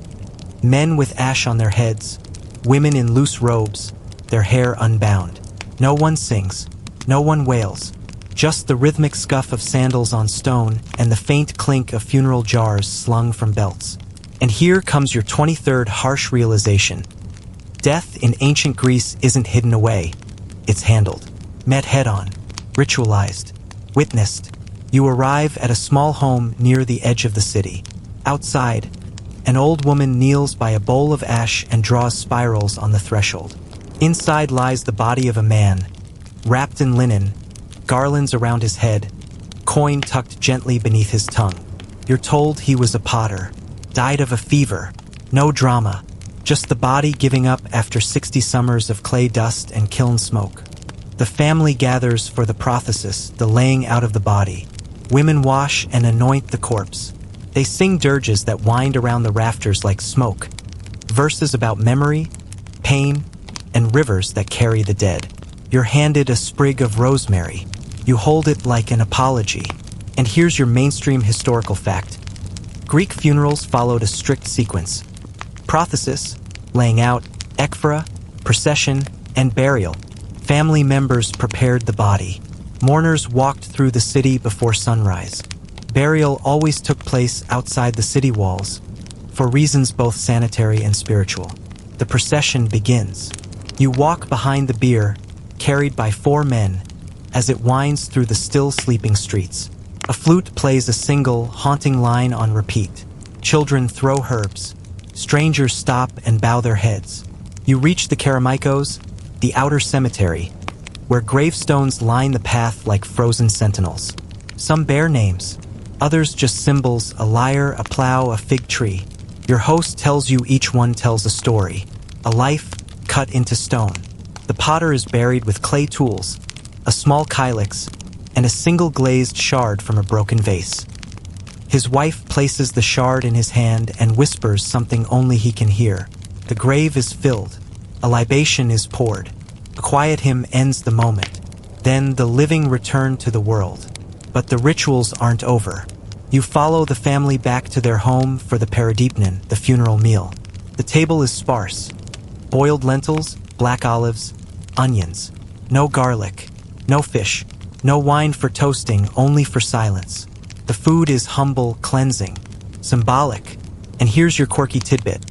Men with ash on their heads, women in loose robes, their hair unbound. No one sings, no one wails. Just the rhythmic scuff of sandals on stone and the faint clink of funeral jars slung from belts. And here comes your 23rd harsh realization. Death in ancient Greece isn't hidden away. It's handled. Met head-on. Ritualized. Witnessed. You arrive at a small home near the edge of the city. Outside, an old woman kneels by a bowl of ash and draws spirals on the threshold. Inside lies the body of a man, wrapped in linen, garlands around his head, coin tucked gently beneath his tongue. You're told he was a potter, died of a fever. No drama, just the body giving up after 60 summers of clay dust and kiln smoke. The family gathers for the prothesis, the laying out of the body. Women wash and anoint the corpse. They sing dirges that wind around the rafters like smoke. Verses about memory, pain, and rivers that carry the dead. You're handed a sprig of rosemary. You hold it like an apology. And here's your mainstream historical fact. Greek funerals followed a strict sequence. Prothesis, laying out, ekphora, procession, and burial. Family members prepared the body. Mourners walked through the city before sunrise. Burial always took place outside the city walls, for reasons both sanitary and spiritual. The procession begins. You walk behind the bier, carried by 4 men, as it winds through the still sleeping streets. A flute plays a single, haunting line on repeat. Children throw herbs. Strangers stop and bow their heads. You reach the Kerameikos, the outer cemetery, where gravestones line the path like frozen sentinels. Some bear names, others just symbols, a lyre, a plow, a fig tree. Your host tells you each one tells a story, a life cut into stone. The potter is buried with clay tools, a small kylix, and a single glazed shard from a broken vase. His wife places the shard in his hand and whispers something only he can hear. The grave is filled. A libation is poured. A quiet hymn ends the moment. Then the living return to the world. But the rituals aren't over. You follow the family back to their home for the paradipnon, the funeral meal. The table is sparse. Boiled lentils, black olives, onions. No garlic, no fish, no wine for toasting, only for silence. The food is humble, cleansing, symbolic. And here's your quirky tidbit.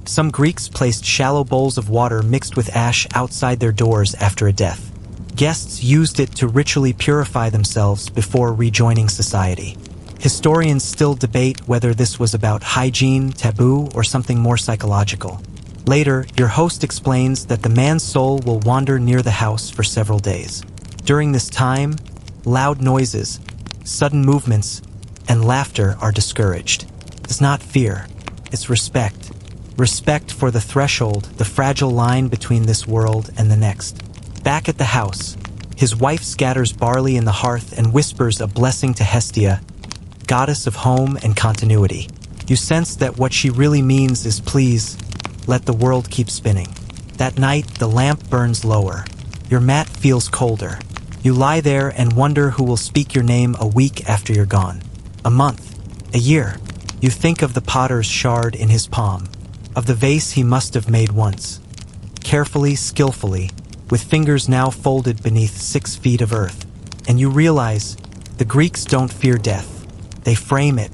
Some Greeks placed shallow bowls of water mixed with ash outside their doors after a death. Guests used it to ritually purify themselves before rejoining society. Historians still debate whether this was about hygiene, taboo, or something more psychological. Later, your host explains that the man's soul will wander near the house for several days. During this time, loud noises, sudden movements, and laughter are discouraged. It's not fear, it's respect. Respect for the threshold, the fragile line between this world and the next. Back at the house, his wife scatters barley in the hearth and whispers a blessing to Hestia, goddess of home and continuity. You sense that what she really means is please, let the world keep spinning. That night, the lamp burns lower. Your mat feels colder. You lie there and wonder who will speak your name a week after you're gone. A month, a year. You think of the potter's shard in his palm, of the vase he must have made once. Carefully, skillfully, with fingers now folded beneath 6 feet of earth. And you realize the Greeks don't fear death. They frame it,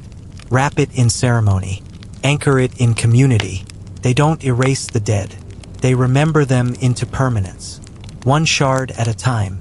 wrap it in ceremony, anchor it in community. They don't erase the dead. They remember them into permanence, one shard at a time.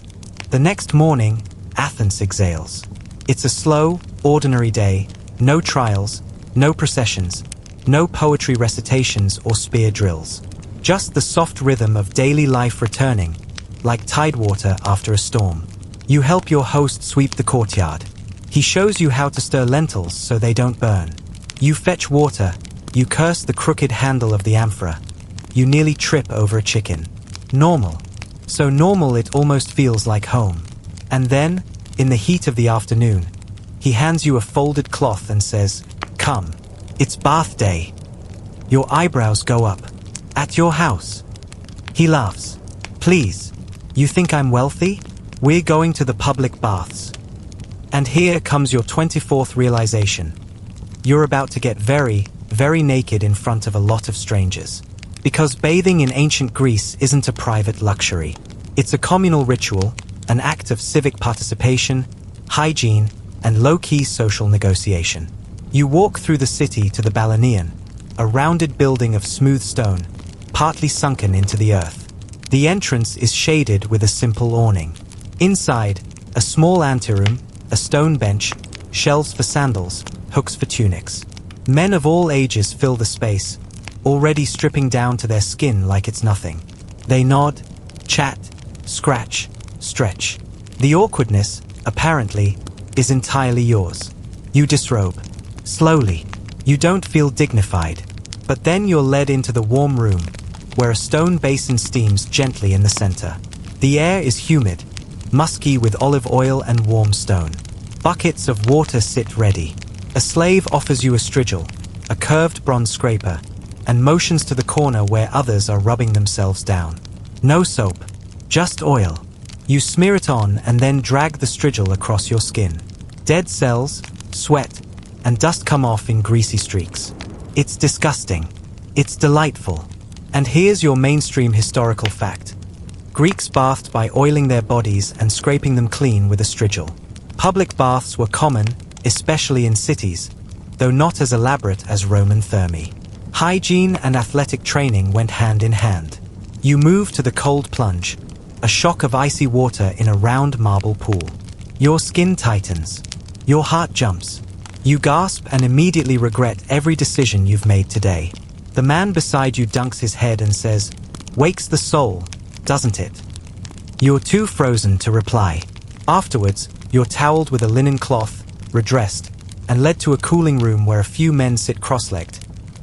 The next morning, Athens exhales. It's a slow, ordinary day, no trials, no processions, no poetry recitations or spear drills. Just the soft rhythm of daily life returning, like tidewater after a storm. You help your host sweep the courtyard. He shows you how to stir lentils so they don't burn. You fetch water. You curse the crooked handle of the amphora. You nearly trip over a chicken. Normal, So normal it almost feels like home. And then, in the heat of the afternoon, he hands you a folded cloth and says, "Come, it's bath day." Your eyebrows go up. "At your house?" He laughs. "Please, you think I'm wealthy? We're going to the public baths." And here comes your 24th realization. You're about to get very, very naked in front of a lot of strangers. Because bathing in ancient Greece isn't a private luxury. It's a communal ritual, an act of civic participation, hygiene, and low-key social negotiation. You walk through the city to the Balneareum, a rounded building of smooth stone, partly sunken into the earth. The entrance is shaded with a simple awning. Inside, a small anteroom, a stone bench, shelves for sandals, hooks for tunics. Men of all ages fill the space, already stripping down to their skin like it's nothing. They nod, chat, scratch, stretch. The awkwardness, apparently, is entirely yours. You disrobe. Slowly. You don't feel dignified. But then you're led into the warm room, where a stone basin steams gently in the center. The air is humid, musky with olive oil and warm stone. Buckets of water sit ready. A slave offers you a strigil, a curved bronze scraper, and motions to the corner where others are rubbing themselves down. No soap, just oil. You smear it on and then drag the strigil across your skin. Dead cells, sweat, and dust come off in greasy streaks. It's disgusting. It's delightful. And here's your mainstream historical fact. Greeks bathed by oiling their bodies and scraping them clean with a strigil. Public baths were common, especially in cities, though not as elaborate as Roman thermae. Hygiene and athletic training went hand in hand. You move to the cold plunge, a shock of icy water in a round marble pool. Your skin tightens. Your heart jumps. You gasp and immediately regret every decision you've made today. The man beside you dunks his head and says, "Wakes the soul, doesn't it?" You're too frozen to reply. Afterwards, you're toweled with a linen cloth, redressed, and led to a cooling room where a few men sit cross-legged,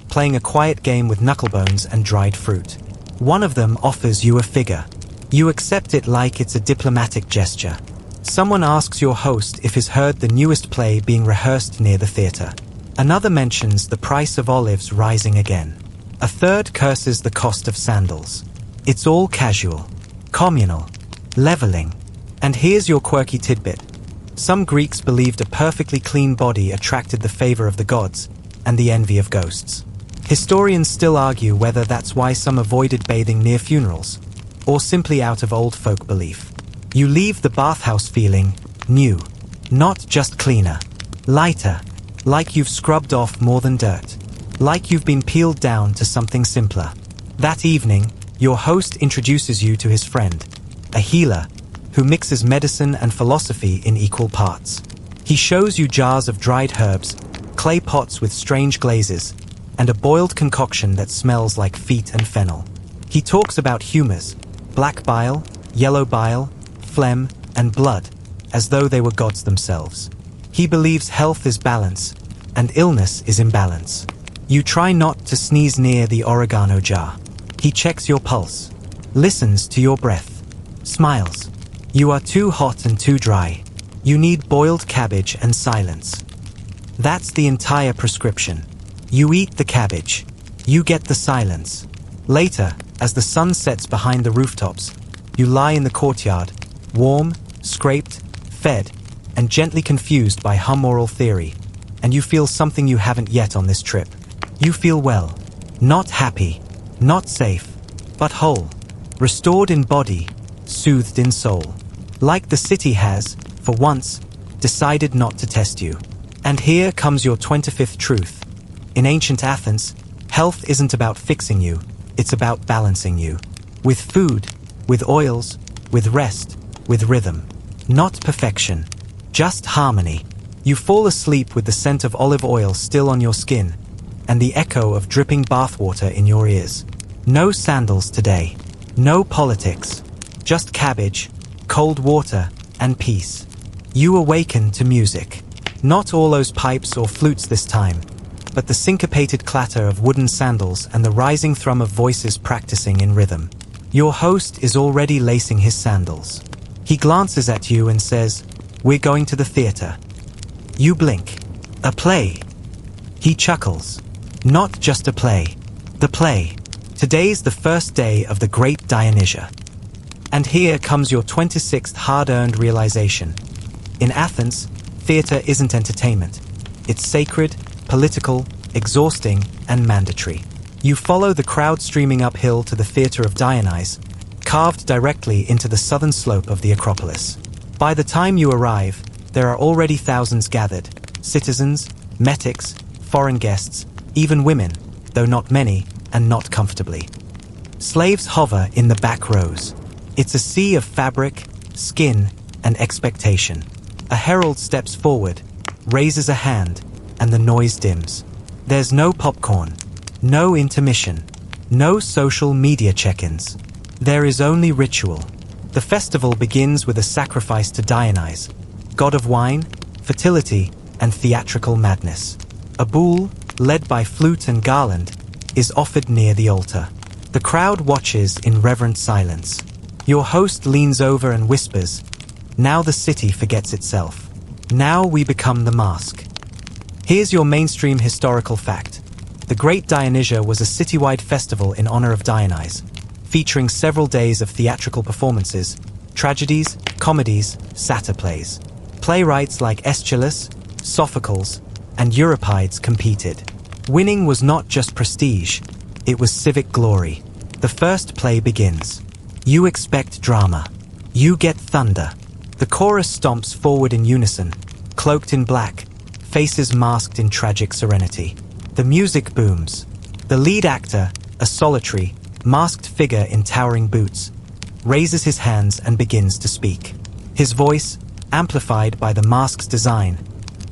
playing a quiet game with knucklebones and dried fruit. One of them offers you a figure. You accept it like it's a diplomatic gesture. Someone asks your host if he's heard the newest play being rehearsed near the theater. Another mentions the price of olives rising again. A third curses the cost of sandals. It's all casual, communal, leveling. And here's your quirky tidbit. Some Greeks believed a perfectly clean body attracted the favor of the gods and the envy of ghosts. Historians still argue whether that's why some avoided bathing near funerals, or simply out of old folk belief. You leave the bathhouse feeling new, not just cleaner, lighter, like you've scrubbed off more than dirt, like you've been peeled down to something simpler. That evening, your host introduces you to his friend, a healer who mixes medicine and philosophy in equal parts. He shows you jars of dried herbs, clay pots with strange glazes, and a boiled concoction that smells like feet and fennel. He talks about humors, black bile, yellow bile, phlegm, and blood, as though they were gods themselves. He believes health is balance, and illness is imbalance. You try not to sneeze near the oregano jar. He checks your pulse, listens to your breath, smiles. You are too hot and too dry. You need boiled cabbage and silence. That's the entire prescription. You eat the cabbage. You get the silence. Later, as the sun sets behind the rooftops, you lie in the courtyard, warm, scraped, fed, and gently confused by humoral theory, and you feel something you haven't yet on this trip. You feel well, not happy, not safe, but whole, restored in body, soothed in soul. Like the city has, for once, decided not to test you. And here comes your 25th truth. In ancient Athens, health isn't about fixing you, it's about balancing you. With food, with oils, with rest, with rhythm. Not perfection, just harmony. You fall asleep with the scent of olive oil still on your skin, and the echo of dripping bathwater in your ears. No sandals today, no politics, just cabbage, cold water, and peace. You awaken to music. Not all those pipes or flutes this time, but the syncopated clatter of wooden sandals and the rising thrum of voices practicing in rhythm. Your host is already lacing his sandals. He glances at you and says, "We're going to the theater." You blink. "A play?" He chuckles. "Not just a play. The play. Today's the first day of the Great Dionysia." And here comes your 26th hard-earned realization. In Athens, theater isn't entertainment. It's sacred, political, exhausting, and mandatory. You follow the crowd streaming uphill to the Theatre of Dionysus, carved directly into the southern slope of the Acropolis. By the time you arrive, there are already thousands gathered: citizens, metics, foreign guests, even women, though not many and not comfortably. Slaves hover in the back rows. It's a sea of fabric, skin, and expectation. A herald steps forward, raises a hand, and the noise dims. There's no popcorn, no intermission, no social media check-ins. There is only ritual. The festival begins with a sacrifice to Dionysus, god of wine, fertility, and theatrical madness. A bull, led by flute and garland, is offered near the altar. The crowd watches in reverent silence. Your host leans over and whispers, "Now the city forgets itself. Now we become the mask." Here's your mainstream historical fact. The Great Dionysia was a citywide festival in honor of Dionysus, featuring several days of theatrical performances, tragedies, comedies, satyr plays. Playwrights like Aeschylus, Sophocles, and Euripides competed. Winning was not just prestige, it was civic glory. The first play begins. You expect drama. You get thunder. The chorus stomps forward in unison, cloaked in black, faces masked in tragic serenity. The music booms. The lead actor, a solitary, masked figure in towering boots, raises his hands and begins to speak. His voice, amplified by the mask's design,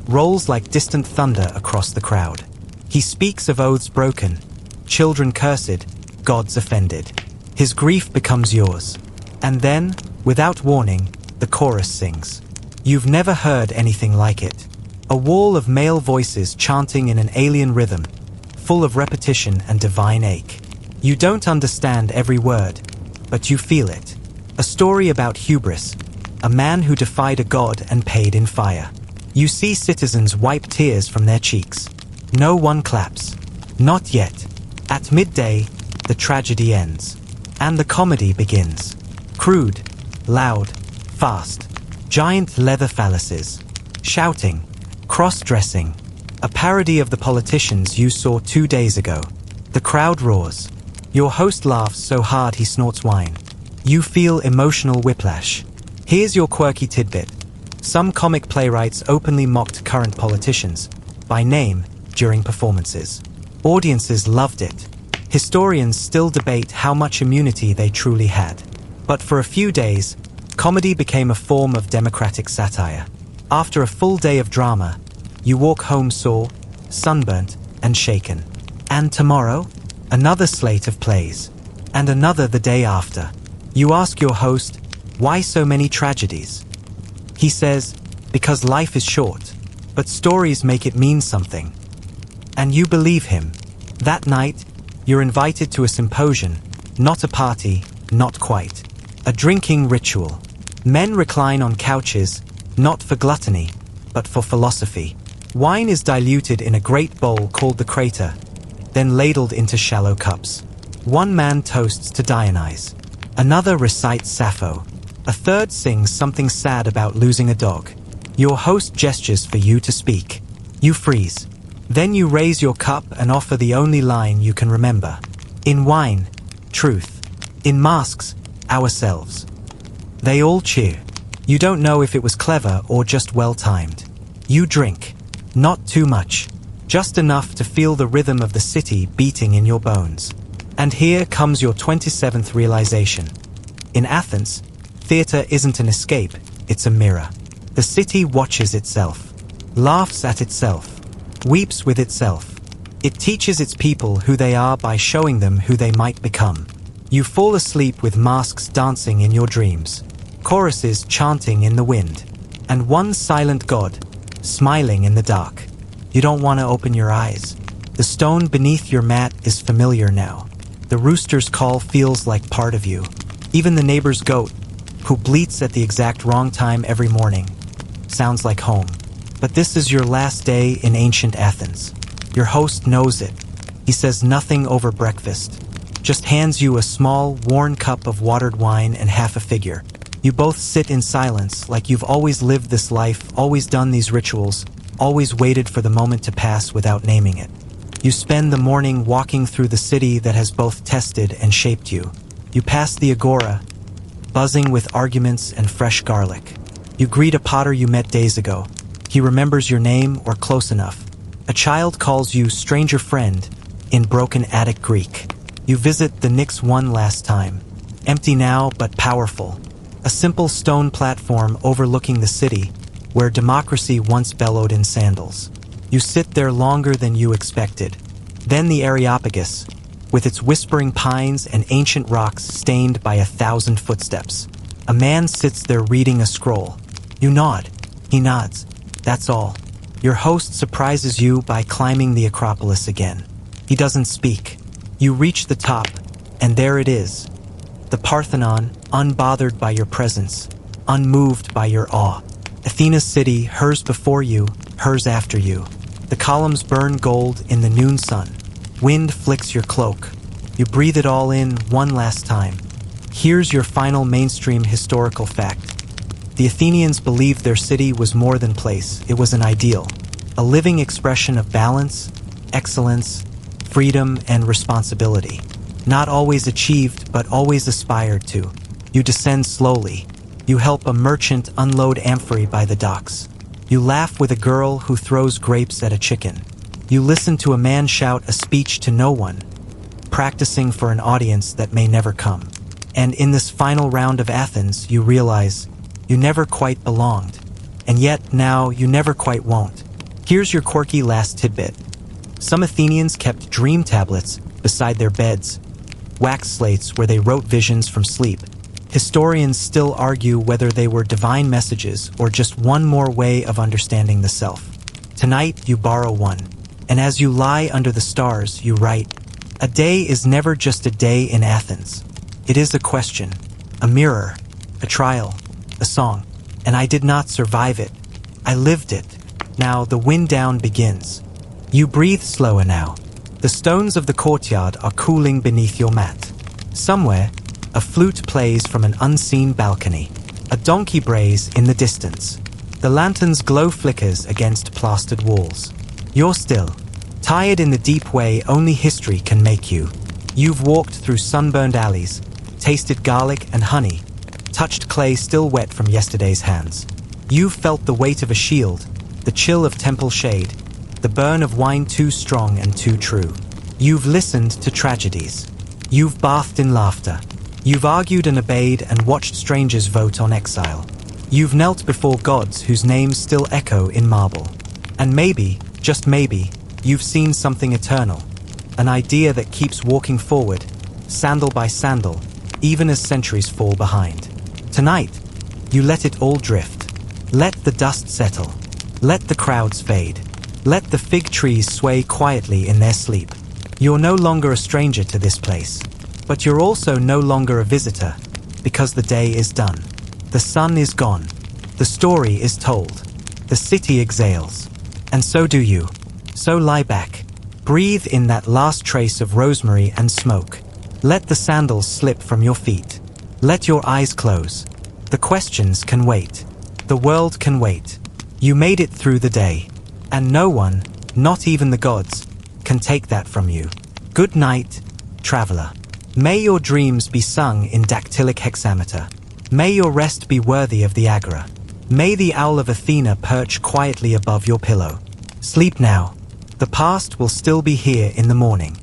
rolls like distant thunder across the crowd. He speaks of oaths broken, children cursed, gods offended. His grief becomes yours. And then, without warning, the chorus sings. You've never heard anything like it. A wall of male voices chanting in an alien rhythm, full of repetition and divine ache. You don't understand every word, but you feel it. A story about hubris, a man who defied a god and paid in fire. You see citizens wipe tears from their cheeks. No one claps. Not yet. At midday, the tragedy ends, and the comedy begins. Crude, loud, fast, giant leather phalluses, shouting, cross-dressing, a parody of the politicians you saw 2 days ago. The crowd roars. Your host laughs so hard he snorts wine. You feel emotional whiplash. Here's your quirky tidbit. Some comic playwrights openly mocked current politicians, by name, during performances. Audiences loved it. Historians still debate how much immunity they truly had. But for a few days, comedy became a form of democratic satire. After a full day of drama, you walk home sore, sunburnt, and shaken. And tomorrow, another slate of plays. And another the day after. You ask your host, why so many tragedies? He says, because life is short, but stories make it mean something. And you believe him. That night, you're invited to a symposium, not a party, not quite. A drinking ritual. Men recline on couches, not for gluttony, but for philosophy. Wine is diluted in a great bowl called the crater, then ladled into shallow cups. One man toasts to Dionysus. Another recites Sappho. A third sings something sad about losing a dog. Your host gestures for you to speak. You freeze. Then you raise your cup and offer the only line you can remember. In wine, truth. In masks, ourselves. They all cheer. You don't know if it was clever or just well-timed. You drink. Not too much. Just enough to feel the rhythm of the city beating in your bones. And here comes your 27th realization. In Athens, theater isn't an escape, it's a mirror. The city watches itself, laughs at itself, weeps with itself. It teaches its people who they are by showing them who they might become. You fall asleep with masks dancing in your dreams, choruses chanting in the wind, and one silent god, smiling in the dark. You don't want to open your eyes. The stone beneath your mat is familiar now. The rooster's call feels like part of you. Even the neighbor's goat, who bleats at the exact wrong time every morning, sounds like home. But this is your last day in ancient Athens. Your host knows it. He says nothing over breakfast, just hands you a small, worn cup of watered wine and half a figure. You both sit in silence, like you've always lived this life, always done these rituals, always waited for the moment to pass without naming it. You spend the morning walking through the city that has both tested and shaped you. You pass the agora, buzzing with arguments and fresh garlic. You greet a potter you met days ago. He remembers your name or close enough. A child calls you stranger friend in broken Attic Greek. You visit the Knicks one last time. Empty now, but powerful. A simple stone platform overlooking the city, where democracy once bellowed in sandals. You sit there longer than you expected. Then the Areopagus, with its whispering pines and ancient rocks stained by 1,000 footsteps. A man sits there reading a scroll. You nod. He nods. That's all. Your host surprises you by climbing the Acropolis again. He doesn't speak. You reach the top, and there it is. The Parthenon, unbothered by your presence, unmoved by your awe. Athena's city, hers before you, hers after you. The columns burn gold in the noon sun. Wind flicks your cloak. You breathe it all in one last time. Here's your final mainstream historical fact. The Athenians believed their city was more than place. It was an ideal, a living expression of balance, excellence, freedom, and responsibility. Not always achieved, but always aspired to. You descend slowly. You help a merchant unload amphorae by the docks. You laugh with a girl who throws grapes at a chicken. You listen to a man shout a speech to no one, practicing for an audience that may never come. And in this final round of Athens, you realize you never quite belonged. And yet now you never quite won't. Here's your quirky last tidbit. Some Athenians kept dream tablets beside their beds, wax slates where they wrote visions from sleep. Historians still argue whether they were divine messages or just one more way of understanding the self. Tonight, you borrow one. And as you lie under the stars, you write, "A day is never just a day in Athens. It is a question, a mirror, a trial, a song. And I did not survive it. I lived it. Now the wind down begins. You breathe slower now. The stones of the courtyard are cooling beneath your mat. Somewhere, a flute plays from an unseen balcony. A donkey brays in the distance. The lantern's glow flickers against plastered walls. You're still, tired in the deep way only history can make you. You've walked through sunburned alleys, tasted garlic and honey, touched clay still wet from yesterday's hands. You've felt the weight of a shield, the chill of temple shade, the burn of wine too strong and too true. You've listened to tragedies. You've bathed in laughter. You've argued and obeyed and watched strangers vote on exile. You've knelt before gods whose names still echo in marble. And maybe, just maybe, you've seen something eternal, an idea that keeps walking forward, sandal by sandal, even as centuries fall behind. Tonight, you let it all drift. Let the dust settle. Let the crowds fade. Let the fig trees sway quietly in their sleep. You're no longer a stranger to this place, but you're also no longer a visitor, because the day is done. The sun is gone. The story is told. The city exhales. And so do you. So lie back. Breathe in that last trace of rosemary and smoke. Let the sandals slip from your feet. Let your eyes close. The questions can wait. The world can wait. You made it through the day. And no one, not even the gods, can take that from you. Good night, traveler. May your dreams be sung in dactylic hexameter. May your rest be worthy of the agora. May the owl of Athena perch quietly above your pillow. Sleep now. The past will still be here in the morning.